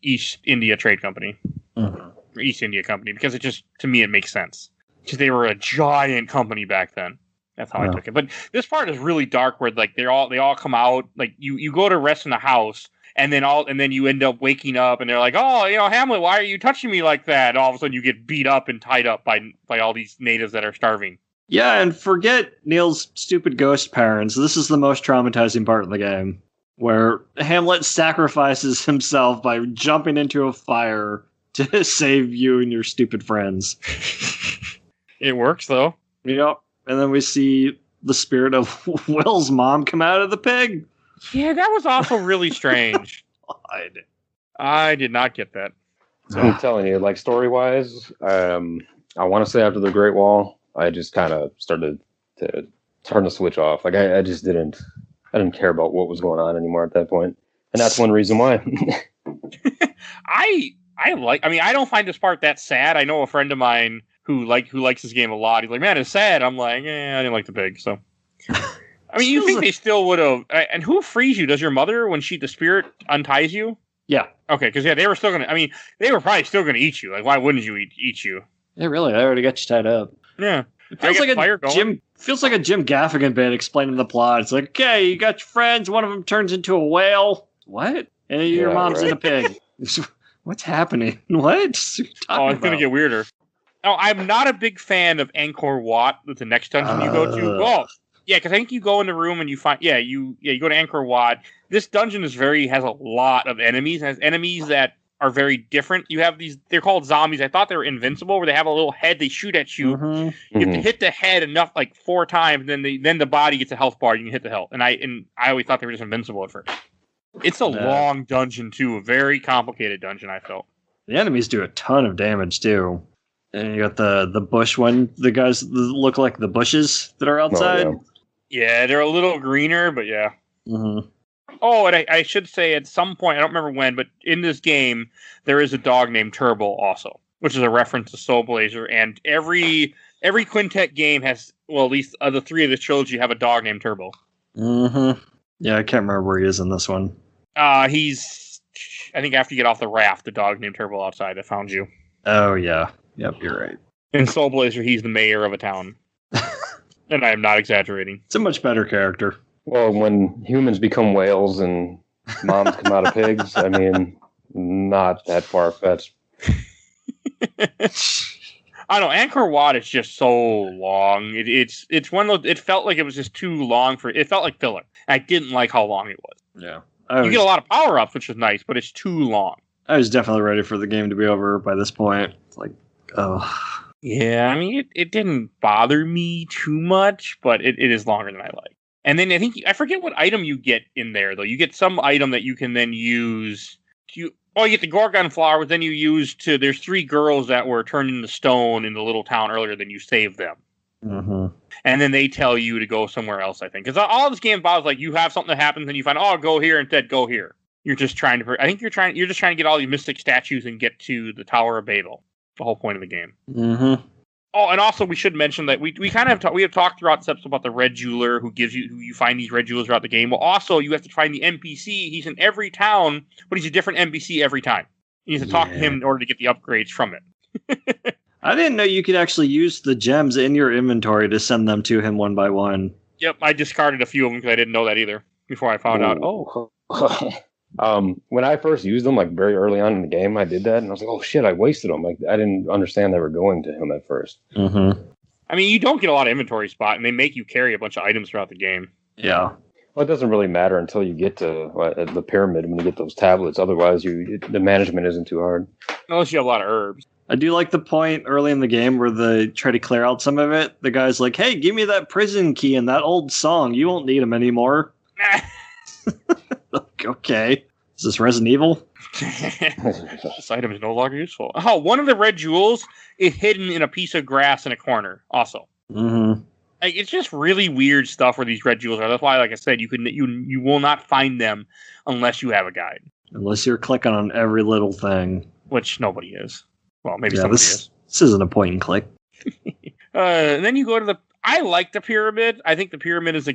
East India Trade Company. Mm-hmm. Or East India Company, because it just, to me, it makes sense. Because they were a giant company back then. That's how I took it. But this part is really dark, where like they all come out. Like you go to rest in the house, and then you end up waking up, and they're like, "Oh, Hamlet, why are you touching me like that?" And all of a sudden, you get beat up and tied up by all these natives that are starving. Yeah, and forget Neil's stupid ghost parents. This is the most traumatizing part of the game, where Hamlet sacrifices himself by jumping into a fire to save you and your stupid friends. It works, though. Yep. And then we see the spirit of Will's mom come out of the pig. Yeah, that was also really strange. I did not get that. So I'm telling you, like story-wise, I want to say after the Great Wall, I just kind of started to turn the switch off. Like I didn't care about what was going on anymore at that point, and that's one reason why. I don't find this part that sad. I know a friend of mine who likes this game a lot. He's like, man, it's sad. I'm like, I didn't like the pig. So, I mean, you think they still would have? And who frees you? Does your mother when the spirit unties you? Yeah. Okay, because they were still gonna. I mean, they were probably still gonna eat you. Like, why wouldn't you eat you? Yeah, really. I already got you tied up. Yeah. It feels like a Jim Gaffigan bit explaining the plot. It's like, okay, you got your friends. One of them turns into a whale. What? And your mom's in a pig. What's happening? What? It's going to get weirder. Now, I'm not a big fan of Angkor Wat, the next dungeon you go to. Oh, yeah, because I think you go in the room and you find, you go to Angkor Wat. This dungeon has a lot of enemies. It has enemies that are very different. You have they're called zombies. I thought they were invincible, where they have a little head, they shoot at you. Mm-hmm. You have to hit the head enough, like 4 times, and then the body gets a health bar, you can hit the health. And I always thought they were just invincible at first. It's a long dungeon, too. A very complicated dungeon, I felt. The enemies do a ton of damage, too. And you got the bush one. The guys that look like the bushes that are outside. Yeah, they're a little greener, but yeah. Mm-hmm. Oh, and I should say at some point, I don't remember when, but in this game, there is a dog named Turbo also, which is a reference to Soul Blazer. And every Quintet game has, well, at least the three of the trilogy have a dog named Turbo. Mm-hmm. Yeah, I can't remember where he is in this one. He's, I think after you get off the raft, the dog named Turbo outside that found you. Oh, yeah. Yep, you're right. In Soul Blazer, he's the mayor of a town. And I am not exaggerating. It's a much better character. Well, when humans become whales and moms come out of pigs, I mean, not that far-fetched. I don't know. Angkor Wat is just so long. It's one of those. It felt like it was just too long for. It felt like filler. I didn't like how long it was. Yeah, you get a lot of power ups, which is nice, but it's too long. I was definitely ready for the game to be over by this point. It's like, oh. Yeah, I mean, it didn't bother me too much, but it is longer than I like. And then I forget what item you get in there though. You get some item that you can then use. You get the Gorgon flower, but then you use to. There's 3 girls that were turned into stone in the little town earlier. Then you save them, and then they tell you to go somewhere else. I think because all this game involves like you have something that happens, and you find go here instead. Go here. You're just trying to. I think you're just trying to get all these mystic statues and get to the Tower of Babel. The whole point of the game. Mm-hmm. Oh, and also we should mention that we kind of we have talked throughout this episode about the red jeweler who you find these red jewelers throughout the game. Well, also you have to find the NPC. He's in every town, but he's a different NPC every time. You have to talk to him in order to get the upgrades from it. I didn't know you could actually use the gems in your inventory to send them to him one by one. Yep, I discarded a few of them because I didn't know that either before I found out. When I first used them, like very early on in the game, I did that, and I was like, "Oh shit, I wasted them." Like I didn't understand they were going to him at first. Mm-hmm. I mean, you don't get a lot of inventory spot, and they make you carry a bunch of items throughout the game. Yeah. Well, it doesn't really matter until you get to the pyramid when you get those tablets. Otherwise, the management isn't too hard. Unless you have a lot of herbs. I do like the point early in the game where they try to clear out some of it. The guy's like, "Hey, give me that prison key and that old song. You won't need them anymore." Okay. Is this Resident Evil? This item is no longer useful. Oh, one of the red jewels is hidden in a piece of grass in a corner. Also, like, it's just really weird stuff where these red jewels are. That's why, like I said, you will not find them unless you have a guide. Unless you're clicking on every little thing, which nobody is. Well, maybe somebody is. This isn't a point and click. And then you go to the. I like the pyramid. I think the pyramid is a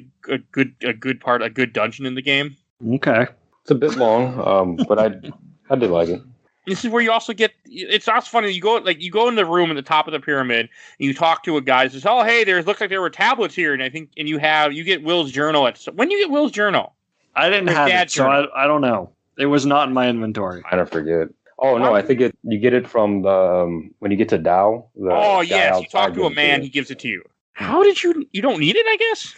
good dungeon in the game. Okay. It's a bit long, but I did like it. This is where you also get. It's also funny. You go in the room at the top of the pyramid, and you talk to a guy. Who says, "Oh, hey, looks like there were tablets here." And I think, and you get Will's journal. When do you get Will's journal? I didn't have it, so I don't know. It was not in my inventory. I don't forget. Oh no, I think you get it from the when you get to Tao. Yes, you talk to a man. He gives it to you. How did you? You don't need it, I guess.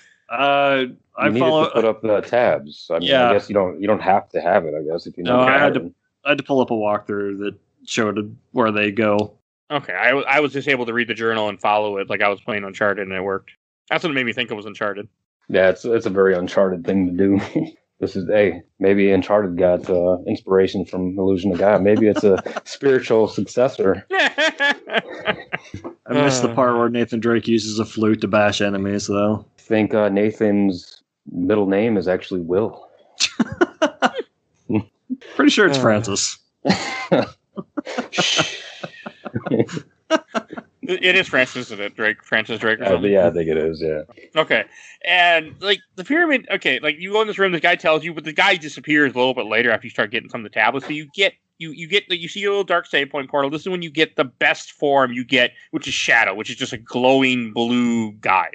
You need to put up the tabs. I mean, I guess you don't have to have it. I guess if you know. No, I had to pull up a walkthrough that showed where they go. Okay, I was just able to read the journal and follow it like I was playing Uncharted, and it worked. That's what made me think it was Uncharted. Yeah, it's a very Uncharted thing to do. Maybe Uncharted got inspiration from Illusion of Gaia. Maybe it's a spiritual successor. I missed the part where Nathan Drake uses a flute to bash enemies, though. I think Nathan's middle name is actually Will. Pretty sure it's Francis. It is Francis, isn't it? Francis Drake or something? Yeah, I think it is, yeah. Okay. And, like, the pyramid, okay, like, you go in this room, this guy tells you, but the guy disappears a little bit later after you start getting some of the tablets. So you see a little dark save point portal. This is when you get the best form you get, which is Shadow, which is just a glowing blue guy.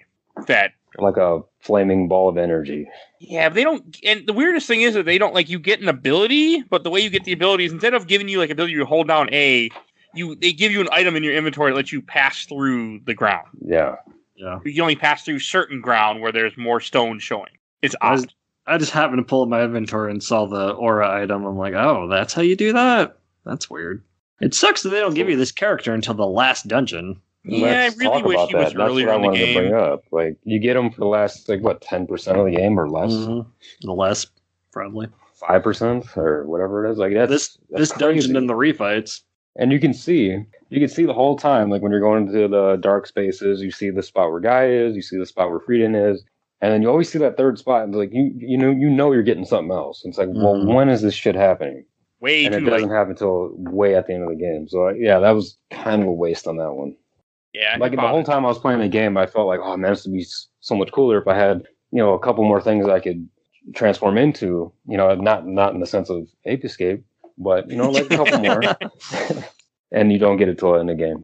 Like a flaming ball of energy. Yeah, but they don't, and the weirdest thing is that they don't, like, you get an ability, but the way you get the ability is instead of giving you, like, ability to hold down A, they give you an item in your inventory that lets you pass through the ground. Yeah. Yeah. You can only pass through certain ground where there's more stone showing. It's odd. I just happened to pull up my inventory and saw the aura item. I'm like, oh, that's how you do that? That's weird. It sucks that they don't give you this character until the last dungeon. Yeah, I really wish he was earlier in the game. To bring up. Like, you get him for the last, 10% of the game or less? Mm-hmm. Less, probably. 5% or whatever it is. Like, that's this dungeon in the refights. And you can see the whole time, like when you're going into the dark spaces, you see the spot where Guy is, you see the spot where Frieden is, And then you always see that third spot, and like you know you're getting something else. It's like, well, when is this shit happening? Way and too it doesn't late. happen until way at the end of the game. So yeah, that was kind of a waste on that one. Yeah, like the whole time I was playing the game, I felt like, oh man, this would be so much cooler if I had a couple more things I could transform into. Not in the sense of Ape Escape, but like a couple more. And you don't get it till in the game.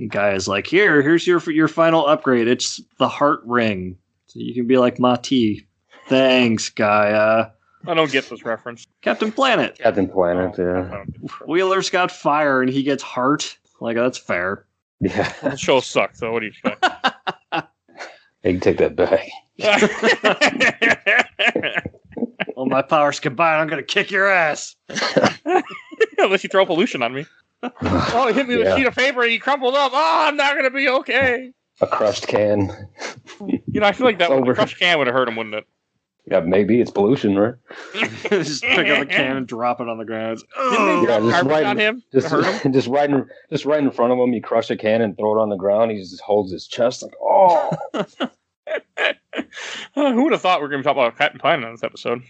Guy's like, here's your final upgrade. It's the heart ring, so you can be like Mati. Thanks, Gaia. I don't get this reference. Captain Planet. Yeah. Wheeler's got fire and he gets heart. Like, that's fair. Yeah. Well, the show sucks, so what do you expect? Hey, you take that back. Well, my powers combined, I'm going to kick your ass. Unless you throw pollution on me. Oh, he hit me with a sheet of paper and he crumpled up. Oh, I'm not going to be okay. A crushed can. I feel like a crushed can would have hurt him, wouldn't it? Yeah, maybe it's pollution, right? Just pick up a can and drop it on the ground. Just right in front of him, you crush a can and throw it on the ground. He just holds his chest like, oh. Who would have thought we were going to talk about Captain Planet on this episode?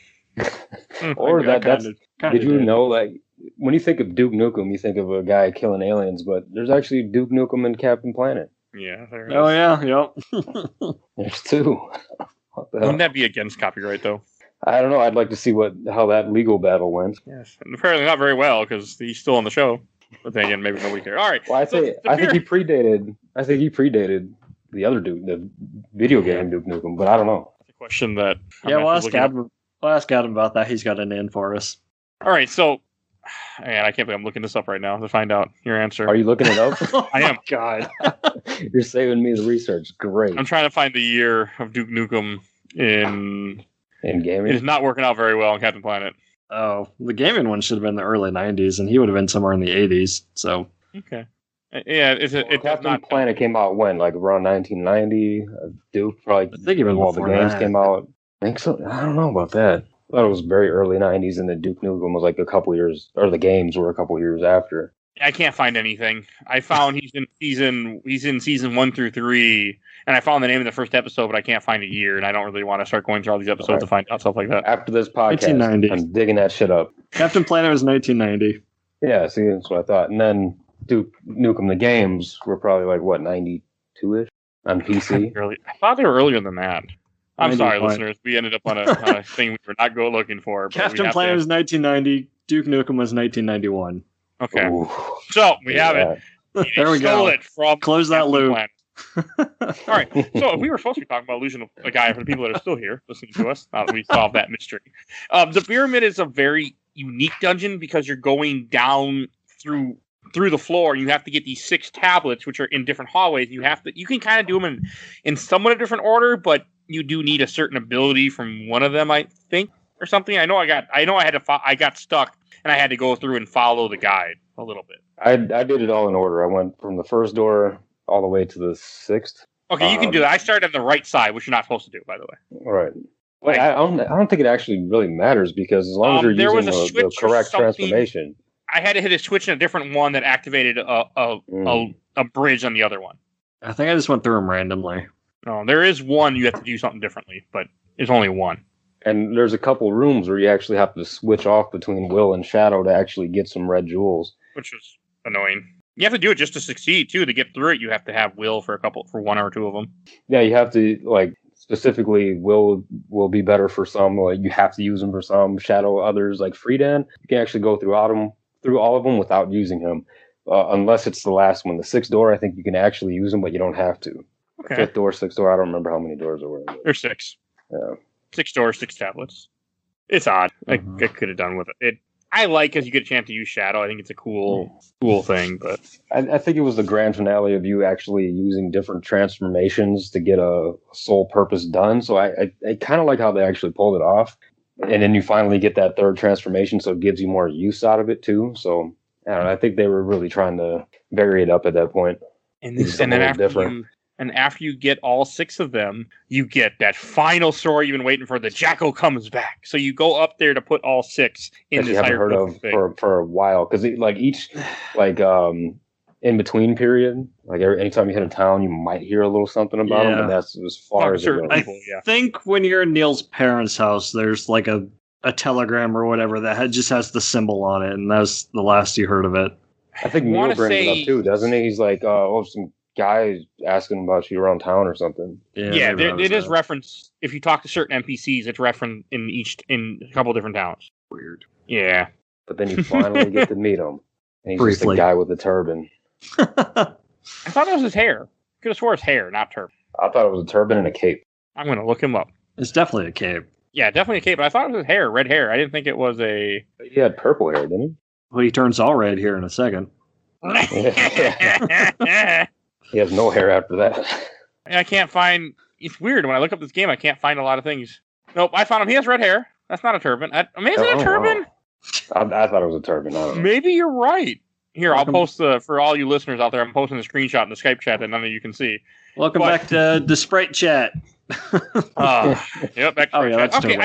Or did you know, like, when you think of Duke Nukem, you think of a guy killing aliens, but there's actually Duke Nukem and Captain Planet. Yeah. Oh, yeah, yep. There's two. Wouldn't that be against copyright, though? I don't know. I'd like to see how that legal battle went. Yes, and apparently not very well because he's still on the show. But then again, maybe nobody cares. All right. Well, I think he predated the other Duke, the video game Duke Nukem. But I don't know. That's a question that. We'll ask Adam about that. He's got an in for us. All right, so. Man, I can't believe I'm looking this up right now to find out your answer. Are you looking it up? I am. God. You're saving me the research. Great. I'm trying to find the year of Duke Nukem in gaming. It is not working out very well on Captain Planet. Oh, the gaming one should have been the early 90s, and he would have been somewhere in the 80s. So okay. Yeah, Captain Planet came out when? Like around 1990? Duke probably. I think even all the games came out. I think so. I don't know about that. I thought it was very early 90s, and the Duke Nukem was like a couple years, or the games were a couple years after. I can't find anything. I found he's in season 1 through 3, and I found the name of the first episode, but I can't find a year, and I don't really want to start going through all these episodes to find out stuff like that. After this podcast, I'm digging that shit up. Captain Planet was 1990. Yeah, see, that's what I thought. And then Duke Nukem, the games were probably like, what, 92-ish on PC? I thought they were earlier than that. I'm sorry, 91. listeners. We ended up on a thing we were not looking for. Captain Planet was 1990. Duke Nukem was 1991. Okay. Ooh, so we have it. There we go. It from Close that loop. All right. So we were supposed to be talking about Illusion of a Gaia for the people that are still here listening to us. Now that we solved that mystery. The pyramid is a very unique dungeon because you're going down through the floor, and you have to get these 6 tablets, which are in different hallways. You can kind of do them in somewhat a different order, but you do need a certain ability from one of them, I think, or something. I got stuck, and I had to go through and follow the guide a little bit. I did it all in order. I went from the first door all the way to the 6th. Okay, you can do that. I started on the right side, which you're not supposed to do, by the way. All right. Like, I don't think it actually really matters because as long as you're using the correct transformation. I had to hit a switch in a different one that activated a bridge on the other one. I think I just went through them randomly. No, there is one you have to do something differently, but it's only one. And there's a couple rooms where you actually have to switch off between Will and Shadow to actually get some red jewels. Which is annoying. You have to do it just to succeed, too. To get through it, you have to have Will for one or two of them. Yeah, you have to, like, specifically, Will be better for some. Like, you have to use him for some. Shadow others, like Friedan, you can actually go through all of them without using him. Unless it's the last one. The 6th door, I think you can actually use them, but you don't have to. Okay. 5th door, 6th door, I don't remember how many doors there were. There's 6. Yeah. 6 doors, 6 tablets. It's odd. I could have done with it. I like because you get a chance to use Shadow. I think it's a cool thing. But I think it was the grand finale of you actually using different transformations to get a sole purpose done. So I kind of like how they actually pulled it off. And then you finally get that 3rd transformation, so it gives you more use out of it too. So I don't know, I think they were really trying to vary it up at that point. And then after you get all 6 of them, you get that final story you've been waiting for. The Jackal comes back. So you go up there to put all 6 in this. You haven't heard of for a while because in-between period. Like anytime you hit a town, you might hear a little something about them, but that's as far as it goes. I think when you're in Neil's parents' house, there's like a telegram or whatever that just has the symbol on it, and that's the last you heard of it. I think Neil brings it up too, doesn't he? He's like, some guy asking about you around town or something. Yeah, it is referenced. If you talk to certain NPCs, it's referenced in a couple different towns. Weird. Yeah. But then you finally get to meet him. And he's just a guy with a turban. I thought it was his hair. Could have swore his hair, not turban. I thought it was a turban and a cape. I'm going to look him up. It's definitely a cape. Yeah, definitely a cape, but I thought it was his hair, red hair. I didn't think it was a... He had purple hair, didn't he? Well, he turns all red here in a second. He has no hair after that. I can't find... It's weird. When I look up this game, I can't find a lot of things. Nope, I found him. He has red hair. That's not a turban. Is it a turban? Wow. I thought it was a turban. I don't know. Maybe you're right. Here, I'll post for all you listeners out there, I'm posting a screenshot in the Skype chat that none of you can see. Welcome back to the Sprite chat. Yep, back to that's okay,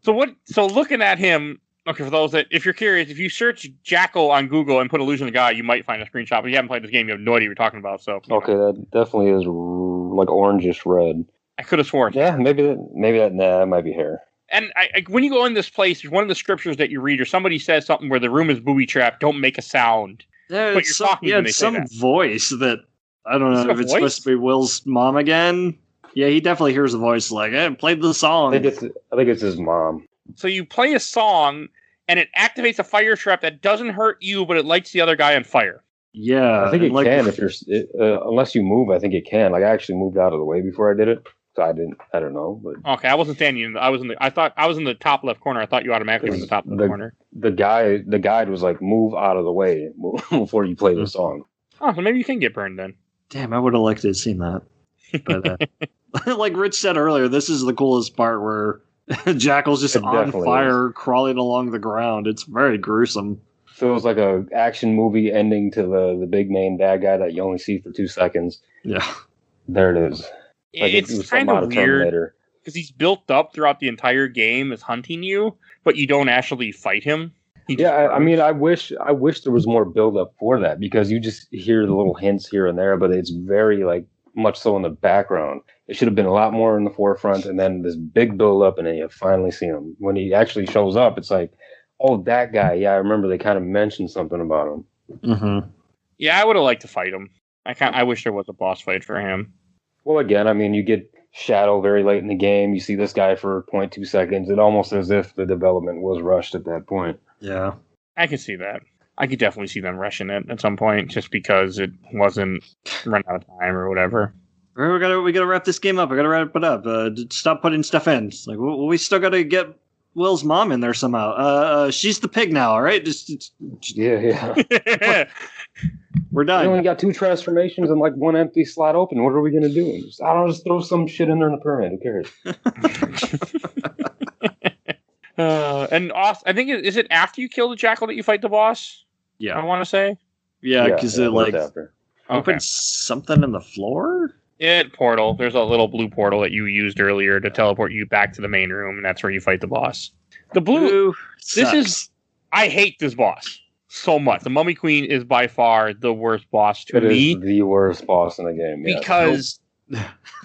totally so looking at him, okay, for those that, if you're curious, if you search Jackal on Google and put Illusion of God, you might find a screenshot, but you haven't played this game, you have no idea what you're talking about, so. Okay, that definitely is like orangish red. I could have sworn. Yeah, maybe that might be hair. And when you go in this place, one of the scriptures that you read, or somebody says something where the room is booby-trapped, don't make a sound. Yeah, it's some voice that, I don't know if it's supposed to be Will's mom again. Yeah, he definitely hears a voice like, hey, played the song. I think it's his mom. So you play a song, and it activates a fire trap that doesn't hurt you, but it lights the other guy on fire. Yeah. I think it can if you're, unless you move, I think it can. Like, I actually moved out of the way before I did it. So I don't know. But okay, I wasn't standing. I thought I was in the top left corner. I thought you automatically were in the top left corner. The guide was like, move out of the way before you play the song. Oh, so maybe you can get burned then. Damn, I would have liked to have seen that. But like Rich said earlier, this is the coolest part where Jackal's just on fire, crawling along the ground. It's very gruesome. So it was like a action movie ending to the big main bad guy that you only see for 2 seconds. Yeah, there it is. Like it's kind of weird because he's built up throughout the entire game as hunting you, but you don't actually fight him. I mean, I wish there was more build up for that, because you just hear the little hints here and there, but it's very like much so in the background. It should have been a lot more in the forefront, and then this big build up, and then you finally see him. When he actually shows up, it's like, oh, that guy. Yeah, I remember they kind of mentioned something about him. Mm-hmm. Yeah, I would have liked to fight him. I wish there was a boss fight for him. Well, again, I mean, you get Shadow very late in the game. You see this guy for 0.2 seconds. It's almost as if the development was rushed at that point. Yeah. I can see that. I could definitely see them rushing it at some point just because it wasn't run out of time or whatever. We gotta wrap this game up. I gotta wrap it up. Stop putting stuff in. It's like, we still gotta get Will's mom in there somehow. She's the pig now, all right? Yeah. We're done. We only got 2 transformations and like 1 empty slot open. What are we gonna do? Just throw some shit in there in the pyramid. Who cares? And also, I think is it after you kill the Jackal that you fight the boss? Yeah, I want to say. Yeah, because it like opens something in the floor. Portal. There's a little blue portal that you used earlier to teleport you back to the main room, and that's where you fight the boss. The blue. I hate this boss so much. The Mummy Queen is by far the worst boss to me. It is the worst boss in the game. Yeah. Because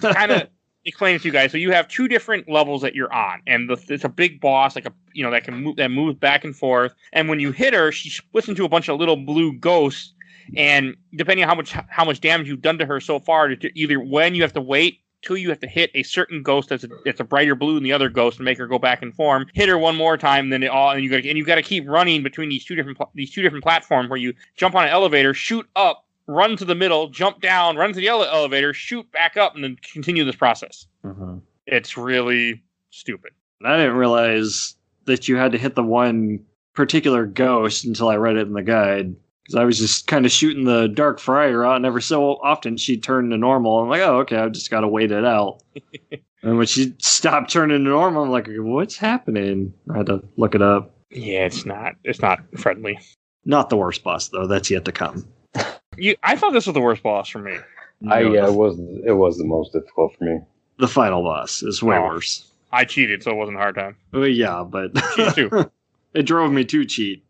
kind of explain it to you guys. So you have 2 different levels that you're on, and it's a big boss, like that moves back and forth. And when you hit her, she splits into a bunch of little blue ghosts. And depending on how much damage you've done to her so far, either when you have to wait till you have to hit a certain ghost that's a brighter blue than the other ghost and make her go back and form. Hit her one more time, then you got to keep running between these two different platforms where you jump on an elevator, shoot up, run to the middle, jump down, run to the elevator, shoot back up, and then continue this process. Mm-hmm. It's really stupid. I didn't realize that you had to hit the one particular ghost until I read it in the guide. Because I was just kind of shooting the Dark Friar out, and every so often she'd turn to normal. I'm like, oh, okay, I've just got to wait it out. And when she stopped turning to normal, I'm like, what's happening? I had to look it up. Yeah, it's not friendly. Not the worst boss, though. That's yet to come. I thought this was the worst boss for me. It was the most difficult for me. The final boss is way worse. I cheated, so it wasn't a hard time. Well, yeah, but Cheat too. It drove me to cheat.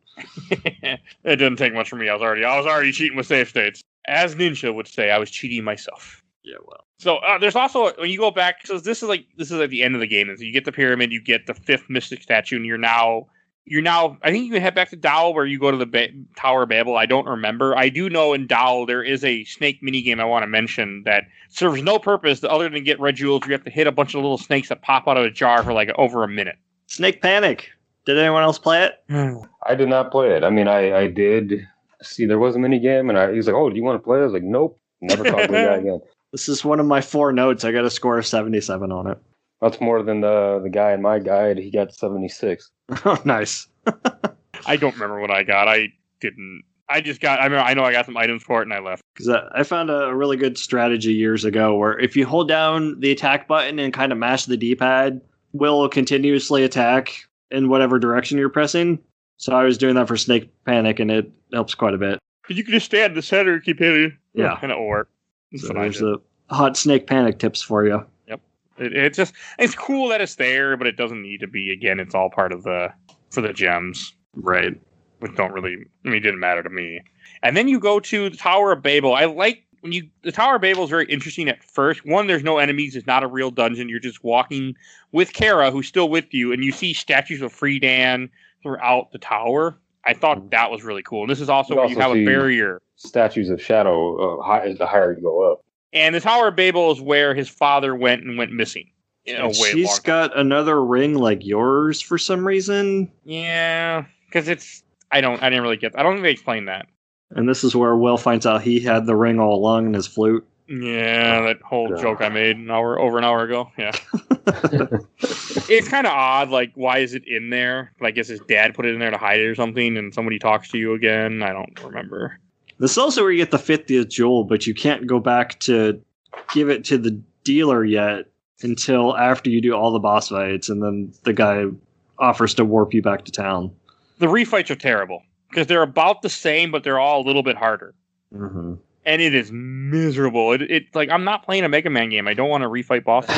It didn't take much for me. I was already cheating with save states. As Ninja would say, I was cheating myself. Yeah, well. So there's also, when you go back, so this is at the end of the game. So you get the pyramid, you get the 5th mystic statue, and you're now. I think you can head back to Dao where you go to the Tower of Babel. I don't remember. I do know in Dao there is a snake minigame I want to mention that serves no purpose other than get red jewels. You have to hit a bunch of little snakes that pop out of a jar for like over a minute. Snake Panic. Did anyone else play it? I did not play it. I mean, I did see there was a minigame, and he was like, "Oh, do you want to play?" I was like, "Nope." Never talked to the guy again. This is one of my 4 notes. I got a score of 77 on it. That's more than the guy in my guide. He got 76. Oh, nice. I don't remember what I got. I didn't. I know I got some items for it and I left. Because I found a really good strategy years ago where if you hold down the attack button and kind of mash the D-pad, will continuously attack in whatever direction you're pressing. So I was doing that for Snake Panic and it helps quite a bit. But you can just stand in the center and keep hitting. Yeah. And it will work. So there's the hot Snake Panic tips for you. Yep. It's cool that it's there, but it doesn't need to be. Again, it's all part of for the gems. Right. Which didn't matter to me. And then you go to the Tower of Babel. I like the Tower of Babel is very interesting at first. One, there's no enemies. It's not a real dungeon. You're just walking with Kara, who's still with you, and you see statues of Freedan throughout the tower. I thought that was really cool. And this is also where you have a barrier. Statues of Shadow, the higher you go up. And the Tower of Babel is where his father went missing. She's got another ring like yours for some reason. Yeah, because I didn't really get. I don't think they explained that. And this is where Will finds out he had the ring all along in his flute. Yeah, that whole joke I made over an hour ago. Yeah. It's kind of odd, like, why is it in there? But I guess his dad put it in there to hide it or something, and somebody talks to you again. I don't remember. This is also where you get the 50th jewel, but you can't go back to give it to the dealer yet until after you do all the boss fights, and then the guy offers to warp you back to town. The refights are terrible, because they're about the same, but they're all a little bit harder. Mm-hmm. And it is miserable. It's like, I'm not playing a Mega Man game. I don't want to refight bosses.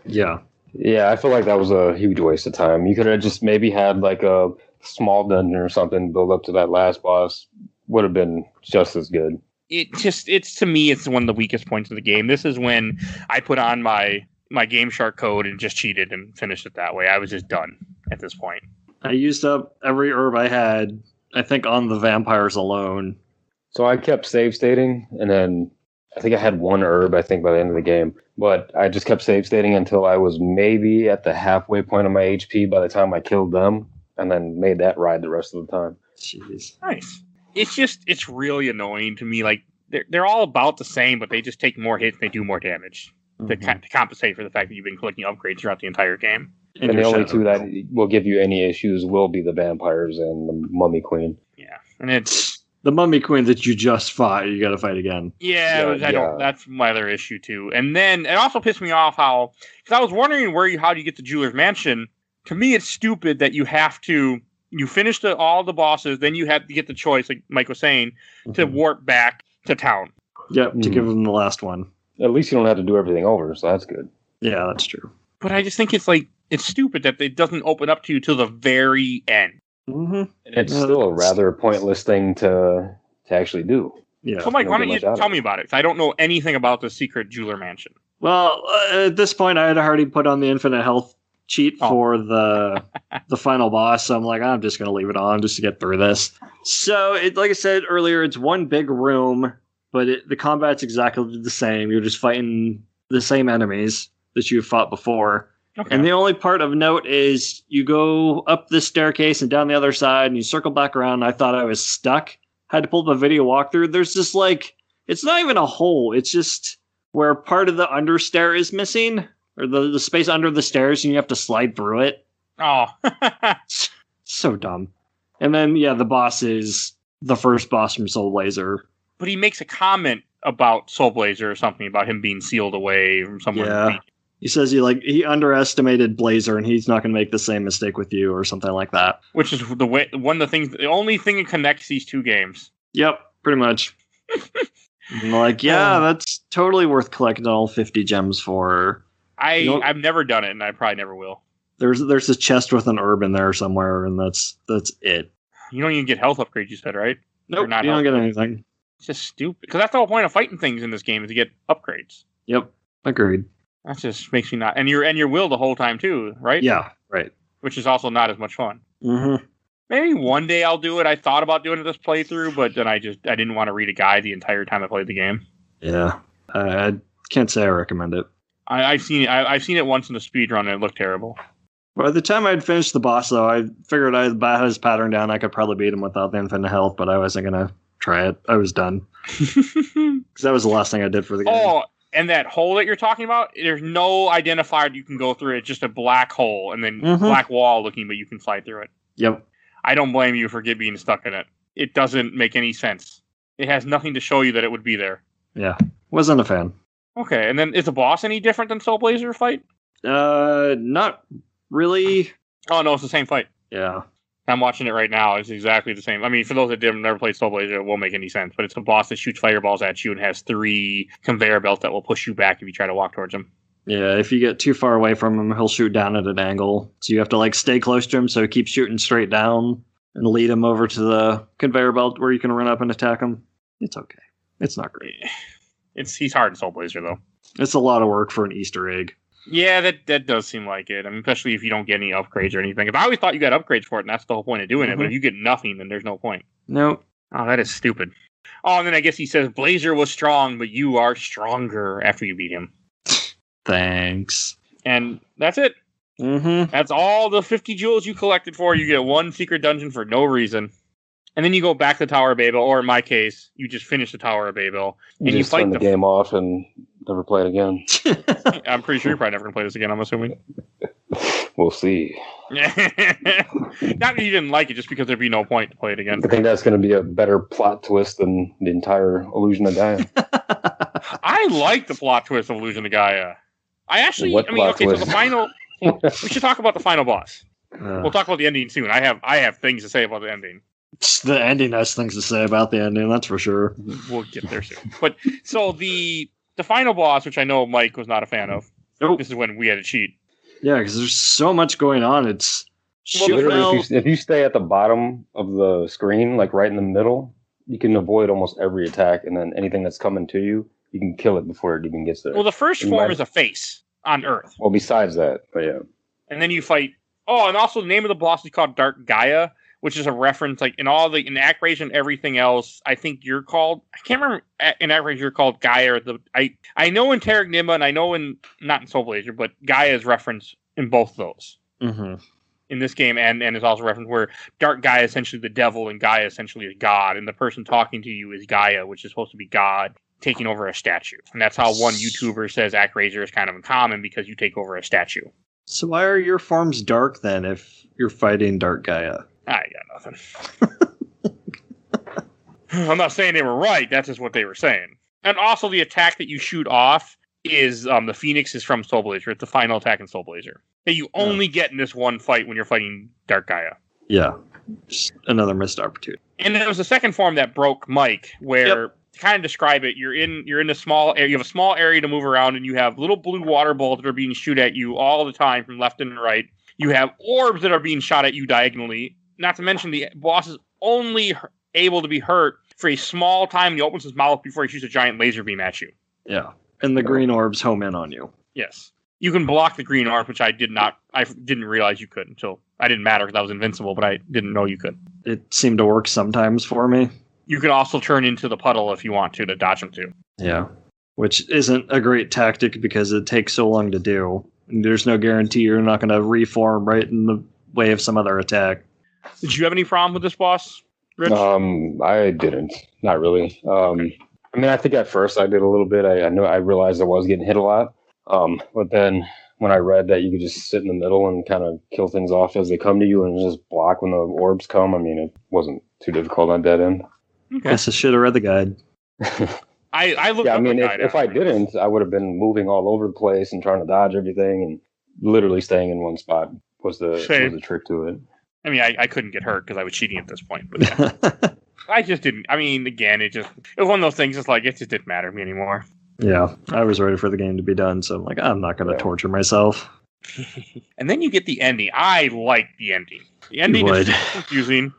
Yeah. Yeah, I feel like that was a huge waste of time. You could have just maybe had like a small dungeon or something build up to that last boss. Would have been just as good. To me, it's one of the weakest points of the game. This is when I put on my Game Shark code and just cheated and finished it that way. I was just done at this point. I used up every herb I had, I think, on the vampires alone. So I kept save stating, and then I think I had 1 herb, I think, by the end of the game. But I just kept save stating until I was maybe at the halfway point of my HP by the time I killed them, and then made that ride the rest of the time. Jeez. Nice. It's really annoying to me. Like, they're all about the same, but they just take more hits and they do more damage to compensate for the fact that you've been collecting upgrades throughout the entire game. And the only 2 that will give you any issues will be the vampires and the Mummy Queen. Yeah, and it's the Mummy Queen that you just fought. You got to fight again. Yeah, that's my other issue too. And then it also pissed me off because I was wondering how do you get the Jeweler's Mansion. To me, it's stupid that you have to. You finish all the bosses, then you have to get the choice, like Mike was saying, to warp back to town. Yep, to give them the last one. At least you don't have to do everything over, so that's good. Yeah, that's true. But I just think it's stupid that it doesn't open up to you till the very end. Mm-hmm. It's still a rather pointless thing to actually do. Yeah. So, Mike, why don't you tell me about it? 'Cause I don't know anything about the secret Jeweler Mansion. Well, at this point, I had already put on the infinite health cheat for the final boss, so I'm like, I'm just going to leave it on just to get through this. So, like I said earlier, it's one big room, but the combat's exactly the same. You're just fighting the same enemies that you've fought before. Okay. And the only part of note is you go up this staircase and down the other side, and you circle back around. I thought I was stuck. Had to pull up a video walkthrough. There's just it's not even a hole. It's just where part of the understair is missing, or the space under the stairs, and you have to slide through it. Oh. So dumb. And then, the boss is the first boss from Soul Blazer. But he makes a comment about Soul Blazer or something about him being sealed away from somewhere. Yeah. He says he underestimated Blazer and he's not going to make the same mistake with you or something like that. Which is the only thing that connects these two games. Yep, pretty much. That's totally worth collecting all 50 gems for. I've never done it and I probably never will. There's a chest with an herb in there somewhere and that's it. You don't even get health upgrades, you said, right? Nope, you don't get anything. It's just stupid. Because that's the whole point of fighting things in this game is to get upgrades. Yep, agreed. That just makes me not... And your will the whole time, too, right? Yeah, right. Which is also not as much fun. Mm-hmm. Maybe one day I'll do it. I thought about doing it this playthrough, but then I didn't want to read a guide the entire time I played the game. Yeah, I can't say I recommend it. I've seen it. I've seen it once in a speedrun, and it looked terrible. By the time I'd finished the boss, though, I figured I had his pattern down. I could probably beat him without the infinite health, but I wasn't going to try it. I was done. Because that was the last thing I did for the game. Oh, and that hole that you're talking about, there's no identifier you can go through. It's just a black hole, and then black wall looking, but you can slide through it. Yep. I don't blame you for being stuck in it. It doesn't make any sense. It has nothing to show you that it would be there. Yeah. Wasn't a fan. Okay, and then is the boss any different than Soul Blazer fight? Not really. Oh, no, it's the same fight. Yeah. I'm watching it right now. It's exactly the same. I mean, for those that never played Soul Blazer, it won't make any sense. But it's a boss that shoots fireballs at you and has 3 conveyor belts that will push you back if you try to walk towards him. Yeah, if you get too far away from him, he'll shoot down at an angle. So you have to stay close to him so he keeps shooting straight down and lead him over to the conveyor belt where you can run up and attack him. It's okay. It's not great. He's hard in Soul Blazer, though. It's a lot of work for an Easter egg. Yeah, that does seem like it. I mean, especially if you don't get any upgrades or anything. If I always thought you got upgrades for it, and that's the whole point of doing it. But if you get nothing, then there's no point. Nope. Oh, that is stupid. Oh, and then I guess he says Blazer was strong, but you are stronger after you beat him. Thanks. And that's it. Mm-hmm. That's all the 50 jewels you collected for. You get 1 secret dungeon for no reason. And then you go back to the Tower of Babel, or in my case, you just finish the Tower of Babel. And you fight turn the game off and never play it again. I'm pretty sure you're probably never going to play this again, I'm assuming. We'll see. Not that you didn't like it, just because there'd be no point to play it again. I think that's going to be a better plot twist than the entire Illusion of Gaia. I like the plot twist of Illusion of Gaia. So the final... we should talk about the final boss. We'll talk about the ending soon. I have things to say about the ending. The ending has things to say about the ending, that's for sure. We'll get there soon. But so the final boss, which I know Mike was not a fan of. Nope. This is when we had to cheat. Yeah, because there's so much going on. It's literally if you stay at the bottom of the screen, right in the middle, you can avoid almost every attack, and then anything that's coming to you, you can kill it before it even gets there. Well, the first form is a face on Earth. Well, besides that, but yeah. And then you fight. Oh, and also the name of the boss is called Dark Gaia, which is a reference, in ActRage and everything else. I think you're called. I can't remember in ActRage you're called Gaia. Or I know in Terranigma, and I know not in Soul Blazer, but Gaia is referenced in both of those. Mm-hmm. In this game, and is also referenced where Dark Gaia is essentially the devil, and Gaia essentially is God, and the person talking to you is Gaia, which is supposed to be God taking over a statue. And that's how one YouTuber says ActRaiser is kind of uncommon because you take over a statue. So why are your forms dark then if you're fighting Dark Gaia? I got nothing. I'm not saying they were right. That's just what they were saying. And also the attack that you shoot off is the Phoenix is from Soul Blazer. It's the final attack in Soul Blazer that you only get in this one fight when you're fighting Dark Gaia. Yeah. Just another missed opportunity. And there was a second form that broke Mike where... To kind of describe it, you're in a small area. You have a small area to move around, and you have little blue water balls that are being shot at you all the time from left and right. You have orbs that are being shot at you diagonally. Not to mention the boss is only able to be hurt for a small time. He opens his mouth before he shoots a giant laser beam at you. Yeah, and the green orbs home in on you. Yes, you can block the green orbs, which I didn't realize you could until I didn't matter because I was invincible, but I didn't know you could. It seemed to work sometimes for me. You can also turn into the puddle if you want to dodge them too. Yeah, which isn't a great tactic because it takes so long to do. And there's no guarantee you're not going to reform right in the way of some other attack. Did you have any problem with this boss, Rich? I didn't. Not really. I think at first I did a little bit. I realized I was getting hit a lot. But then when I read that you could just sit in the middle and kind of kill things off as they come to you and just block when the orbs come, it wasn't too difficult on that end. Okay. Guess I should have read the guide. I looked up the guide. If I didn't, I would have been moving all over the place and trying to dodge everything, and literally staying in one spot was the trick to it. I couldn't get hurt because I was cheating at this point. But yeah. I just didn't. Again, it was one of those things. It's it just didn't matter to me anymore. Yeah, I was ready for the game to be done, so I'm like, I'm not going to torture myself. And then you get the ending. I like the ending. The ending is confusing.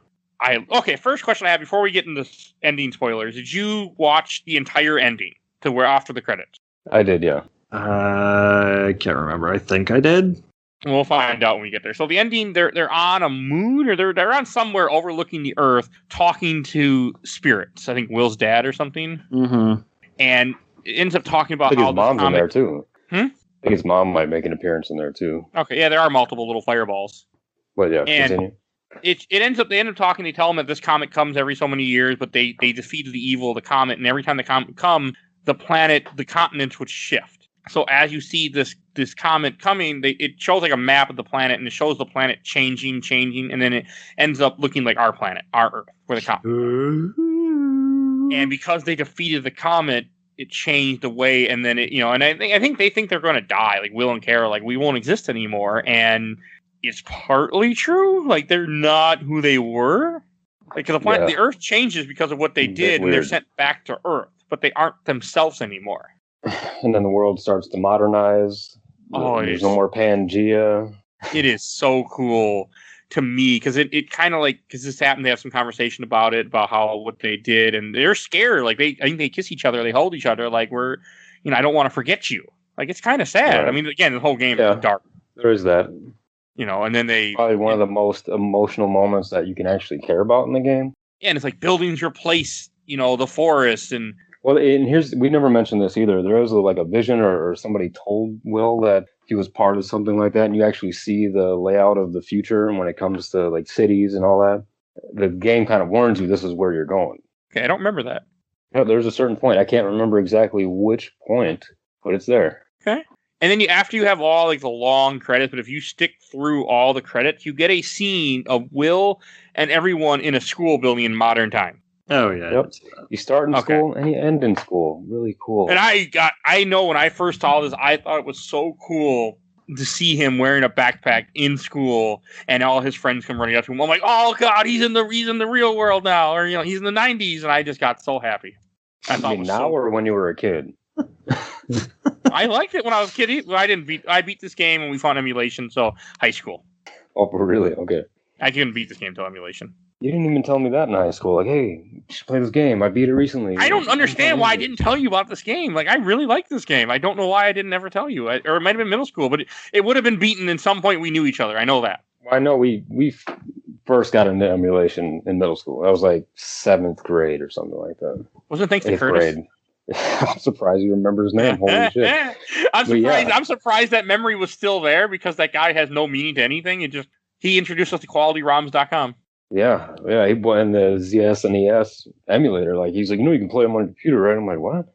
First question I have before we get into ending spoilers: did you watch the entire ending to where after the credits? I did, yeah. I can't remember. I think I did. We'll find out when we get there. So the ending, they're on a moon, or they're on somewhere overlooking the Earth, talking to spirits. I think Will's dad or something. Mm-hmm. And it ends up talking about how his mom's in there too. I think his mom might make an appearance in there too. Okay, yeah, there are multiple little fireballs. Well, yeah, and continue. They end up talking. They tell him that this comet comes every so many years, but they defeated the evil of the comet, and every time the comet come, the continents would shift. So as you see this comet coming, it shows like a map of the planet, and it shows the planet changing, and then it ends up looking like our planet, our Earth, where the comet. And because they defeated the comet, it changed the way, and then and I think they think they're going to die. Like Will and Carol, like we won't exist anymore, and it's partly true. Like they're not who they were. Like the Earth changes because of what they did, and they're sent back to Earth, but they aren't themselves anymore. And then the world starts to modernize. There's no more Pangea. It is so cool to me because it kind of like, because this happened, they have some conversation about it, about what they did, and they're scared. Like I think they kiss each other, they hold each other, like we're, I don't want to forget you. Like it's kind of sad. Right. I mean, again, the whole game is dark. There is that. And then probably one of the most emotional moments that you can actually care about in the game. Yeah, and it's like buildings replace, the forest and. Well, and we never mentioned this either. There was like a vision or somebody told Will that he was part of something like that, and you actually see the layout of the future. And when it comes to like cities and all that, the game kind of warns you this is where you're going. Okay, I don't remember that. Yeah, there's a certain point. I can't remember exactly which point, but it's there. Okay. And then after you have all like the long credits, but if you stick through all the credits, you get a scene of Will and everyone in a school building in modern time. Oh yeah. Yep. You start in school and you end in school. Really cool. And I know when I first saw this, I thought it was so cool to see him wearing a backpack in school and all his friends come running up to him. I'm like, oh God, he's in the real world now, or he's in the 90s, and I just got so happy. I mean, now or when you were a kid? I liked it when I was a kid. I beat this game when we found emulation, so high school. Oh, really? Okay. I couldn't beat this game till emulation. You didn't even tell me that in high school. Like, hey, you should play this game. I beat it recently. I don't understand why I didn't tell you about this game. Like, I really like this game. I don't know why I didn't ever tell you. Or it might have been middle school, but it would have been beaten in some point. We knew each other. I know that. Well, I know we first got into emulation in middle school. That was like 7th grade or something like that. Wasn't it thanks to Curtis? Grade. I'm surprised you remember his name. Holy shit. I'm surprised that memory was still there because that guy has no meaning to anything. He introduced us to QualityRoms.com. Yeah. He bought in the SNES emulator. Like, he's like, you can play them on a computer, right? I'm like, what?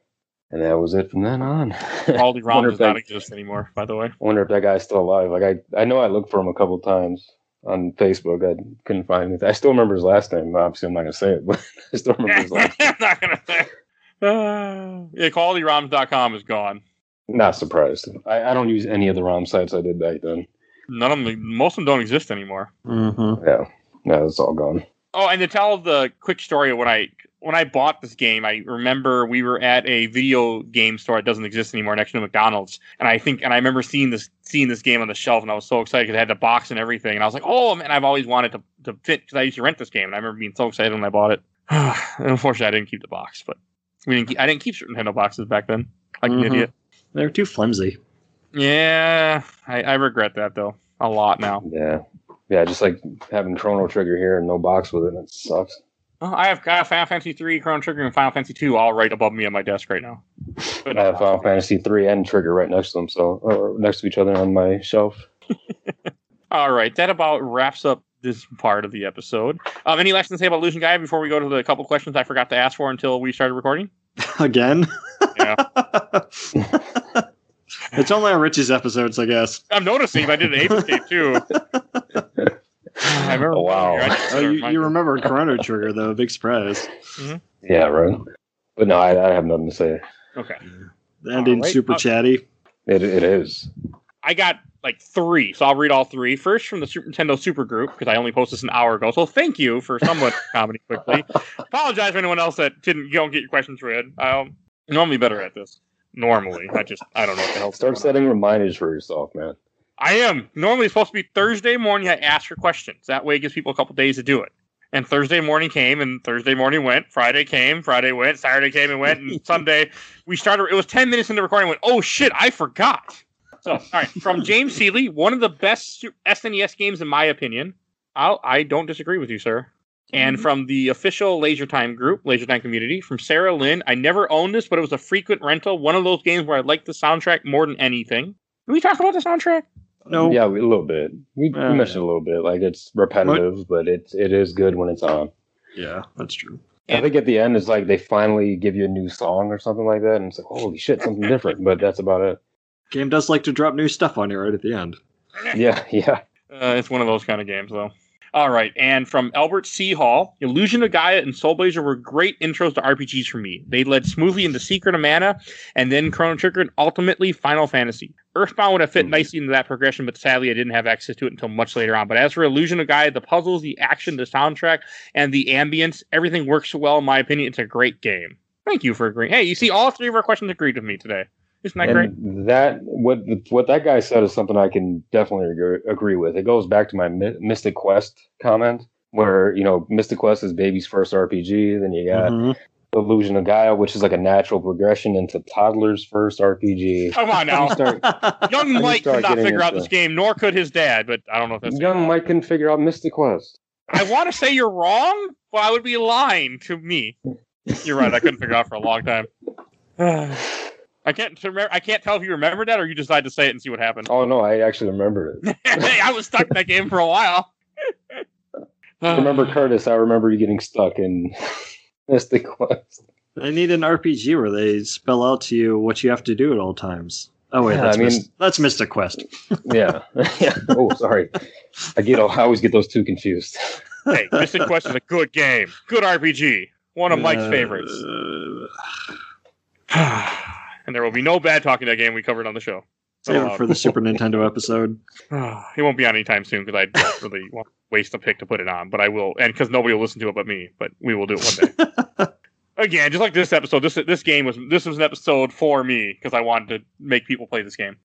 And that was it from then on. QualityRoms does not exist anymore, by the way. I wonder if that guy's still alive. Like, I know I looked for him a couple times on Facebook. I couldn't find anything. I still remember his last name. Obviously, I'm not going to say it, but I still remember his last name. I'm not going to say it. QualityRoms.com is gone. Not surprised. I don't use any of the ROM sites I did back then. Most of them don't exist anymore. Mm-hmm. Yeah, it's all gone. Oh, and to tell the quick story of when I bought this game, I remember we were at a video game store that doesn't exist anymore next to McDonald's, and I remember seeing this game on the shelf, and I was so excited because it had the box and everything, and I was like, oh man, I've always wanted to fit, because I used to rent this game, and I remember being so excited when I bought it. Unfortunately, I didn't keep the box, but I didn't keep Super Nintendo boxes back then, like an idiot. They're too flimsy. Yeah, I regret that though a lot now. Yeah, just like having Chrono Trigger here and no box with it. It sucks. Oh, I have Final Fantasy 3, Chrono Trigger, and Final Fantasy 2 all right above me on my desk right now. But I have Final Fantasy 3 and Trigger right next to them, so next to each other on my shelf. All right, that about wraps up this part of the episode. Any lessons to say about Losing Gaia before we go to the couple questions I forgot to ask for until we started recording? Again? Yeah. It's only on Rich's episodes, I guess. I'm noticing I did an Ape Escape too. I remember. Oh, wow. You remember Chrono Trigger, though. Big surprise. Mm-hmm. Yeah, right. But no, I have nothing to say. Okay. The ending's super chatty. It is. I got like 3, so I'll read all 3. First from the Super Nintendo Super Group, because I only posted this an hour ago, so thank you for somewhat comedy quickly. Apologize for anyone else that don't get your questions read. I'm normally better at this. Normally. I don't know what the hell. Start setting reminders for yourself, man. I am. Normally it's supposed to be Thursday morning I ask for questions. That way it gives people a couple days to do it. And Thursday morning came, and Thursday morning went. Friday came, Friday went. Saturday came and went. And Sunday, we started. It was 10 minutes into recording. Went, oh shit, I forgot. So, all right, from James Seeley, one of the best SNES games in my opinion. I don't disagree with you, sir. And from the official Laser Time group, Laser Time community, from Sarah Lynn, I never owned this, but it was a frequent rental. One of those games where I liked the soundtrack more than anything. Did we talk about the soundtrack? No. Yeah, a little bit. We mentioned a little bit. Like, it's repetitive, but it is good when it's on. Yeah, that's true. I think at the end, it's like they finally give you a new song or something like that, and it's like, holy shit, something different, but that's about it. Game does like to drop new stuff on you right at the end. Yeah. It's one of those kind of games, though. All right, and from Albert C. Hall, Illusion of Gaia and Soul Blazer were great intros to RPGs for me. They led smoothly into Secret of Mana, and then Chrono Trigger, and ultimately Final Fantasy. Earthbound would have fit nicely into that progression, but sadly I didn't have access to it until much later on. But as for Illusion of Gaia, the puzzles, the action, the soundtrack, and the ambience, everything works so well in my opinion. It's a great game. Thank you for agreeing. Hey, you see, all three of our questions agreed with me today. Isn't that great? That what that guy said is something I can definitely agree with. It goes back to my Mystic Quest comment, where Mystic Quest is baby's first RPG. Then you got Illusion of Gaia, which is like a natural progression into toddler's first RPG. Come on now, young Mike could not figure out this game, nor could his dad. But I don't know if that's young Mike couldn't figure out Mystic Quest. I want to say you're wrong, but I would be lying to me. You're right. I couldn't figure it out for a long time. I can't tell if you remembered that or you decided to say it and see what happened. Oh, no, I actually remember it. I was stuck in that game for a while. Remember, Curtis, I remember you getting stuck in Mystic Quest. I need an RPG where they spell out to you what you have to do at all times. Oh, wait, that's Mystic Quest. Yeah. Oh, sorry. I always get those two confused. Hey, Mystic Quest is a good game. Good RPG. One of Mike's favorites. And there will be no bad talking that game we covered on the show. Save it for the Super Nintendo episode. It won't be on anytime soon because I don't really want to waste a pick to put it on. But I will, and because nobody will listen to it but me. But we will do it one day. Again, just like this episode, this was an episode for me because I wanted to make people play this game.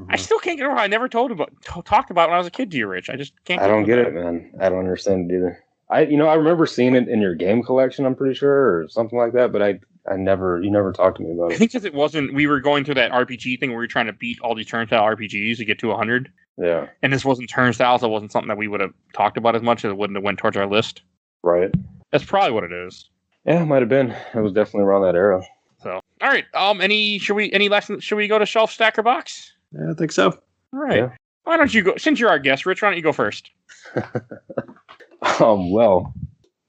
I still can't get over how I never talked about it when I was a kid to you, Rich. I just can't. I don't get it, man. I don't understand it either. I remember seeing it in your game collection, I'm pretty sure, or something like that, but you never talked to me about it. I think because we were going through that RPG thing where we were trying to beat all these turnstile RPGs to get to 100. Yeah. And this wasn't turnstile, so it wasn't something that we would have talked about as much, as it wouldn't have went towards our list. Right. That's probably what it is. Yeah, it might have been. It was definitely around that era. So, all right. Any lessons? Should we go to Shelf Stacker Box? Yeah, I think so. All right. Yeah. Why don't you go, since you're our guest, Rich, why don't you go first? Well,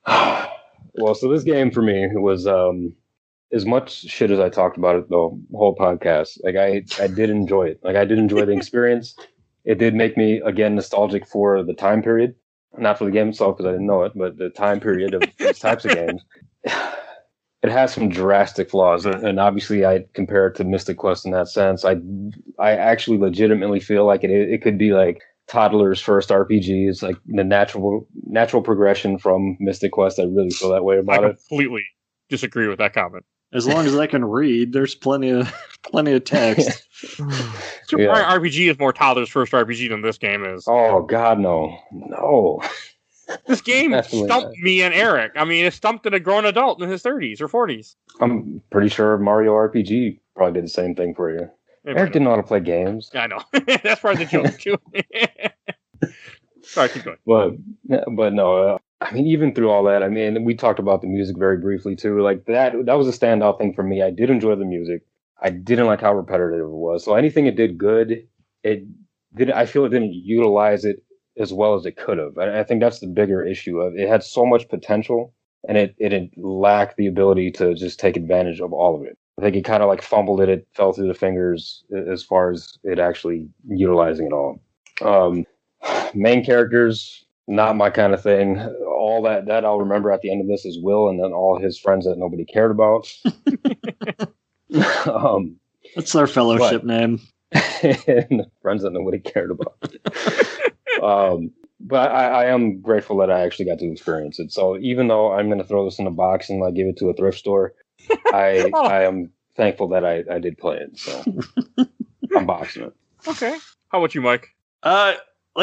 so this game for me was as much shit as I talked about it the whole podcast. Like I did enjoy it. Like I did enjoy the experience. It did make me again nostalgic for the time period, not for the game itself because I didn't know it, but the time period of these types of games. It has some drastic flaws, and obviously I compare it to Mystic Quest in that sense. I actually legitimately feel like it could be like toddler's first RPG. It's like the natural progression from Mystic Quest. I really feel that way about it. I completely disagree with that comment. As long as I can read, there's plenty of text. Super Mario RPG is more toddler's first RPG than this game is. Oh God, no. This game stumped me and Eric. I mean, it stumped a grown adult in his 30s or 40s. I'm pretty sure Mario RPG probably did the same thing for you. Eric didn't know how to play games. I know. That's part of the joke, too. Sorry, keep going. But no, I mean, even through all that, I mean, we talked about the music very briefly, too. Like, that was a standout thing for me. I did enjoy the music. I didn't like how repetitive it was. So anything it did good, I feel it didn't utilize it as well as it could have. I think that's the bigger issue of it. Had so much potential, and it lacked the ability to just take advantage of all of it. I think it kind of like fumbled it. It fell through the fingers as far as it actually utilizing it all. Main characters, not my kind of thing. All that I'll remember at the end of this is Will, and then all his friends that nobody cared about. That's our fellowship name. Friends that nobody cared about. But I am grateful that I actually got to experience it. So even though I'm going to throw this in a box and like give it to a thrift store, I am thankful that I did play it. So I'm boxing it. Okay. How about you, Mike? Like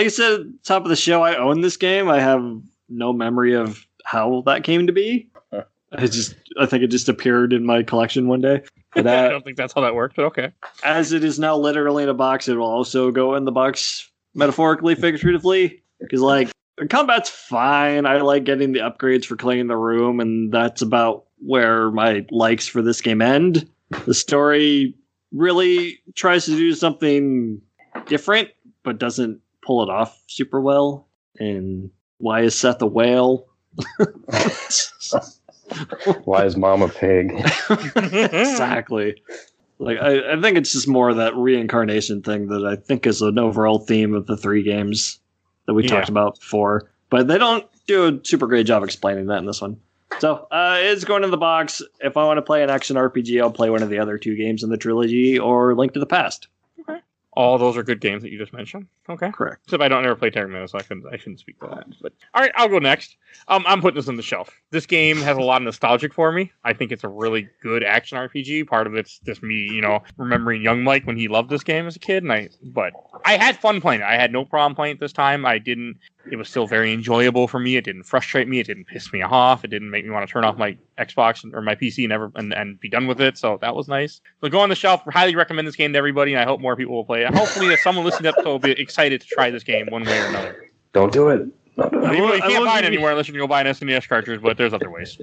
I said at the top of the show, I own this game. I have no memory of how that came to be. I think it just appeared in my collection one day. But I don't think that's how that worked, but okay. As it is now literally in a box, it will also go in the box metaphorically, figuratively. Because, like, the combat's fine. I like getting the upgrades for cleaning the room, and that's about where my likes for this game end. The story really tries to do something different, but doesn't pull it off super well. And why is Seth a whale? Why is Mom a pig? Exactly. Like I think it's just more of that reincarnation thing that I think is an overall theme of the 3 games that we talked about before. But they don't do a super great job explaining that in this one. So it's going in the box. If I want to play an action RPG, I'll play one of the other 2 games in the trilogy or Link to the Past. Okay. All those are good games that you just mentioned. Okay. Correct. Except I don't ever play Terra, so I shouldn't speak to that. But all right, I'll go next. I'm putting this on the shelf. This game has a lot of nostalgic for me. I think it's a really good action RPG. Part of it's just me, remembering young Mike when he loved this game as a kid. But I had fun playing it. I had no problem playing it this time. It was still very enjoyable for me. It didn't frustrate me. It didn't piss me off. It didn't make me want to turn off my Xbox or my PC and be done with it. So that was nice. So go on the shelf. Highly recommend this game to everybody, and I hope more people will play it. Hopefully, that someone listening to the episode will be excited to try this game one way or another. Don't do it. You can't buy it anywhere unless you can go buy an SNES cartridge, but there's other ways.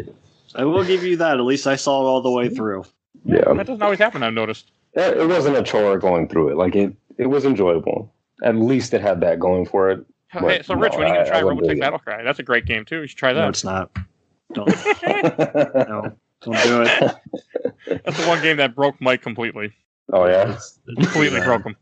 I will give you that. At least I saw it all the way through. Yeah. That doesn't always happen, I've noticed. It wasn't a chore going through it. Like, it was enjoyable. At least it had that going for it. Hey, so, Rich, when are you going to try Robotech Battlecry? That's a great game, too. You should try that. No, it's not. Don't. No, don't do it. That's the one game that broke Mike completely. Oh, yeah? Completely broke him.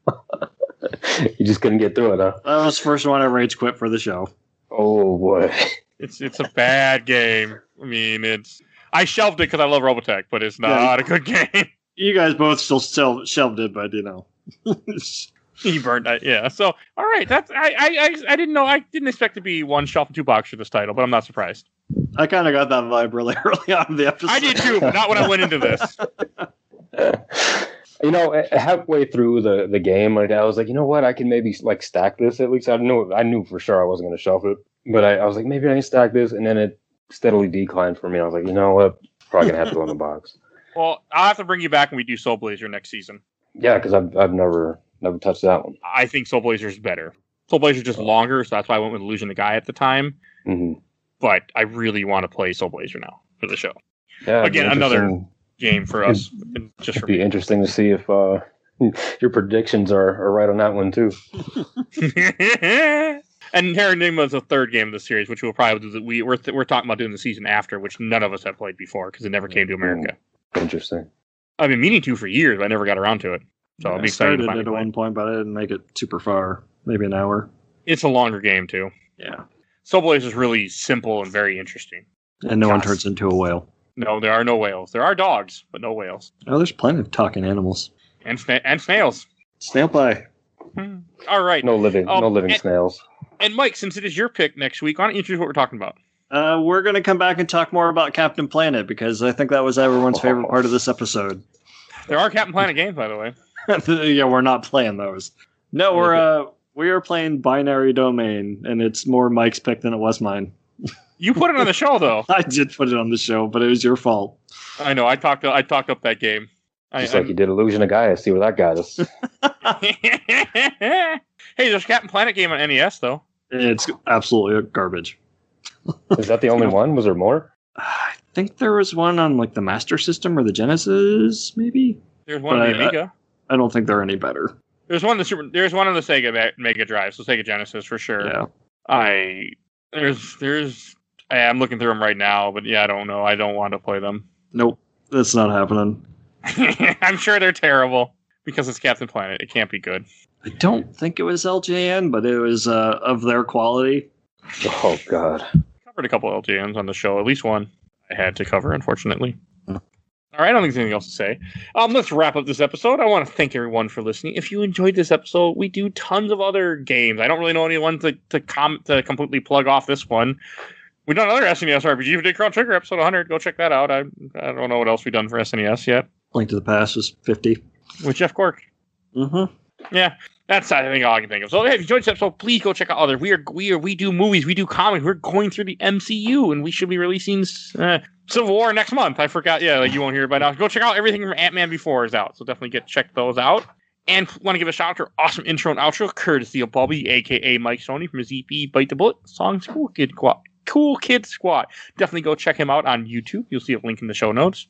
You just couldn't get through it, huh? That was the first one I rage quit for the show. Oh, boy. It's a bad game. I mean, I shelved it because I love Robotech, but it's not a good game. You guys both still shelved it, but He burned it, yeah. So, all right, that's I didn't know. I didn't expect to be 1 shelf and 2 box for this title, but I'm not surprised. I kind of got that vibe really early on in the episode. I did too, but not when I went into this. Halfway through the game, like, I was like, you know what? I can maybe stack this at least. I knew for sure I wasn't going to shelf it, but I was like, maybe I can stack this, and then it steadily declined for me. I was like, you know what? Probably gonna have to go in the box. Well, I'll have to bring you back when we do Soul Blazer next season. Yeah, because I've never touched that one. I think Soul Blazer is better. Soul Blazer is just longer, so that's why I went with Illusion of Gaia at the time. Mm-hmm. But I really want to play Soul Blazer now for the show. Yeah, again, another game for us. It'd be interesting to see if your predictions are right on that one too. And Terra Enigma is the 3rd game of the series, which we'll probably do. We're talking about doing the season after, which none of us have played before because it never came to America. Interesting. I've been meaning to for years, but I never got around to it. So I'll be excited. I started it at one point, but I didn't make it super far. Maybe an hour. It's a longer game too. Yeah. Soul Blazer is really simple and very interesting. And no one turns into a whale. No, there are no whales. There are dogs, but no whales. Oh, there's plenty of talking animals. And snails. Snail pie. All right. No living snails. And Mike, since it is your pick next week, why don't you introduce what we're talking about? We're going to come back and talk more about Captain Planet because I think that was everyone's favorite part of this episode. There are Captain Planet games, by the way. Yeah, we're not playing those. No, we are playing Binary Domain, and it's more Mike's pick than it was mine. You put it on the show, though. I did put it on the show, but it was your fault. I know. I talked up that game. Just like you did Illusion of Gaia. See where that got us. Hey, there's a Captain Planet game on NES, though. It's absolutely garbage. Is that the only one? Was there more? I think there was one on the Master System or the Genesis, maybe. There's one on the Amiga. I don't think they're any better. There's one on There's one on the Sega Mega Drive, so Sega Genesis for sure. Yeah. I'm looking through them right now, but yeah, I don't know. I don't want to play them. Nope, that's not happening. I'm sure they're terrible because it's Captain Planet. It can't be good. I don't think it was LJN, but it was of their quality. Oh, God. Covered a couple of LJNs on the show. At least one I had to cover, unfortunately. All right, I don't think there's anything else to say. Let's wrap up this episode. I want to thank everyone for listening. If you enjoyed this episode, we do tons of other games. I don't really know anyone to completely plug off this one. We've done another SNES RPG. We did Chrono Trigger episode 100. Go check that out. I don't know what else we've done for SNES yet. Link to the Past was 50. With Jeff Cork. Mm-hmm. Yeah. That's I think all I can think of. So if you enjoyed this episode, please go check out others. We do movies, we do comics. We're going through the MCU, and we should be releasing Civil War next month. I forgot. Yeah, like you won't hear it by now. Go check out everything from Ant-Man before is out. So definitely check those out. And want to give a shout out to our awesome intro and outro, courtesy of Bubby, aka Mike Stoney from his EP Bite the Bullet songs Cool Kid Squad. Definitely go check him out on YouTube. You'll see a link in the show notes.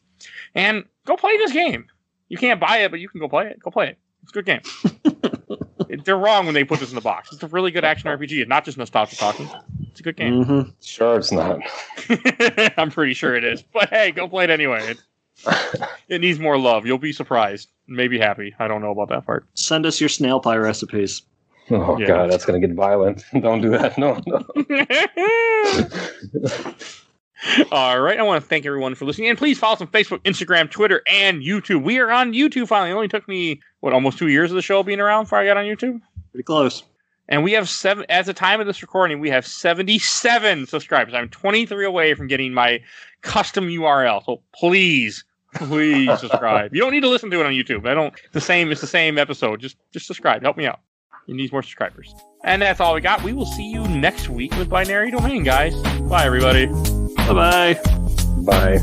And go play this game. You can't buy it, but you can go play it. Go play it. It's a good game. They're wrong when they put this in the box. It's a really good action RPG. It's not just nostalgia talking. It's a good game. Mm-hmm. Sure, it's not. I'm pretty sure it is. But hey, go play it anyway. It needs more love. You'll be surprised. Maybe happy. I don't know about that part. Send us your snail pie recipes. Oh, yeah. God, that's going to get violent. Don't do that. No. All right. I want to thank everyone for listening. And please follow us on Facebook, Instagram, Twitter, and YouTube. We are on YouTube finally. It only took me, almost 2 years of the show being around before I got on YouTube? Pretty close. And we have as the time of this recording, we have 77 subscribers. I'm 23 away from getting my custom URL. So please subscribe. You don't need to listen to it on YouTube. It's the same episode. Just subscribe. Help me out. You need more subscribers. And that's all we got. We will see you next week with Binary Domain, guys. Bye, everybody. Bye-bye. Bye.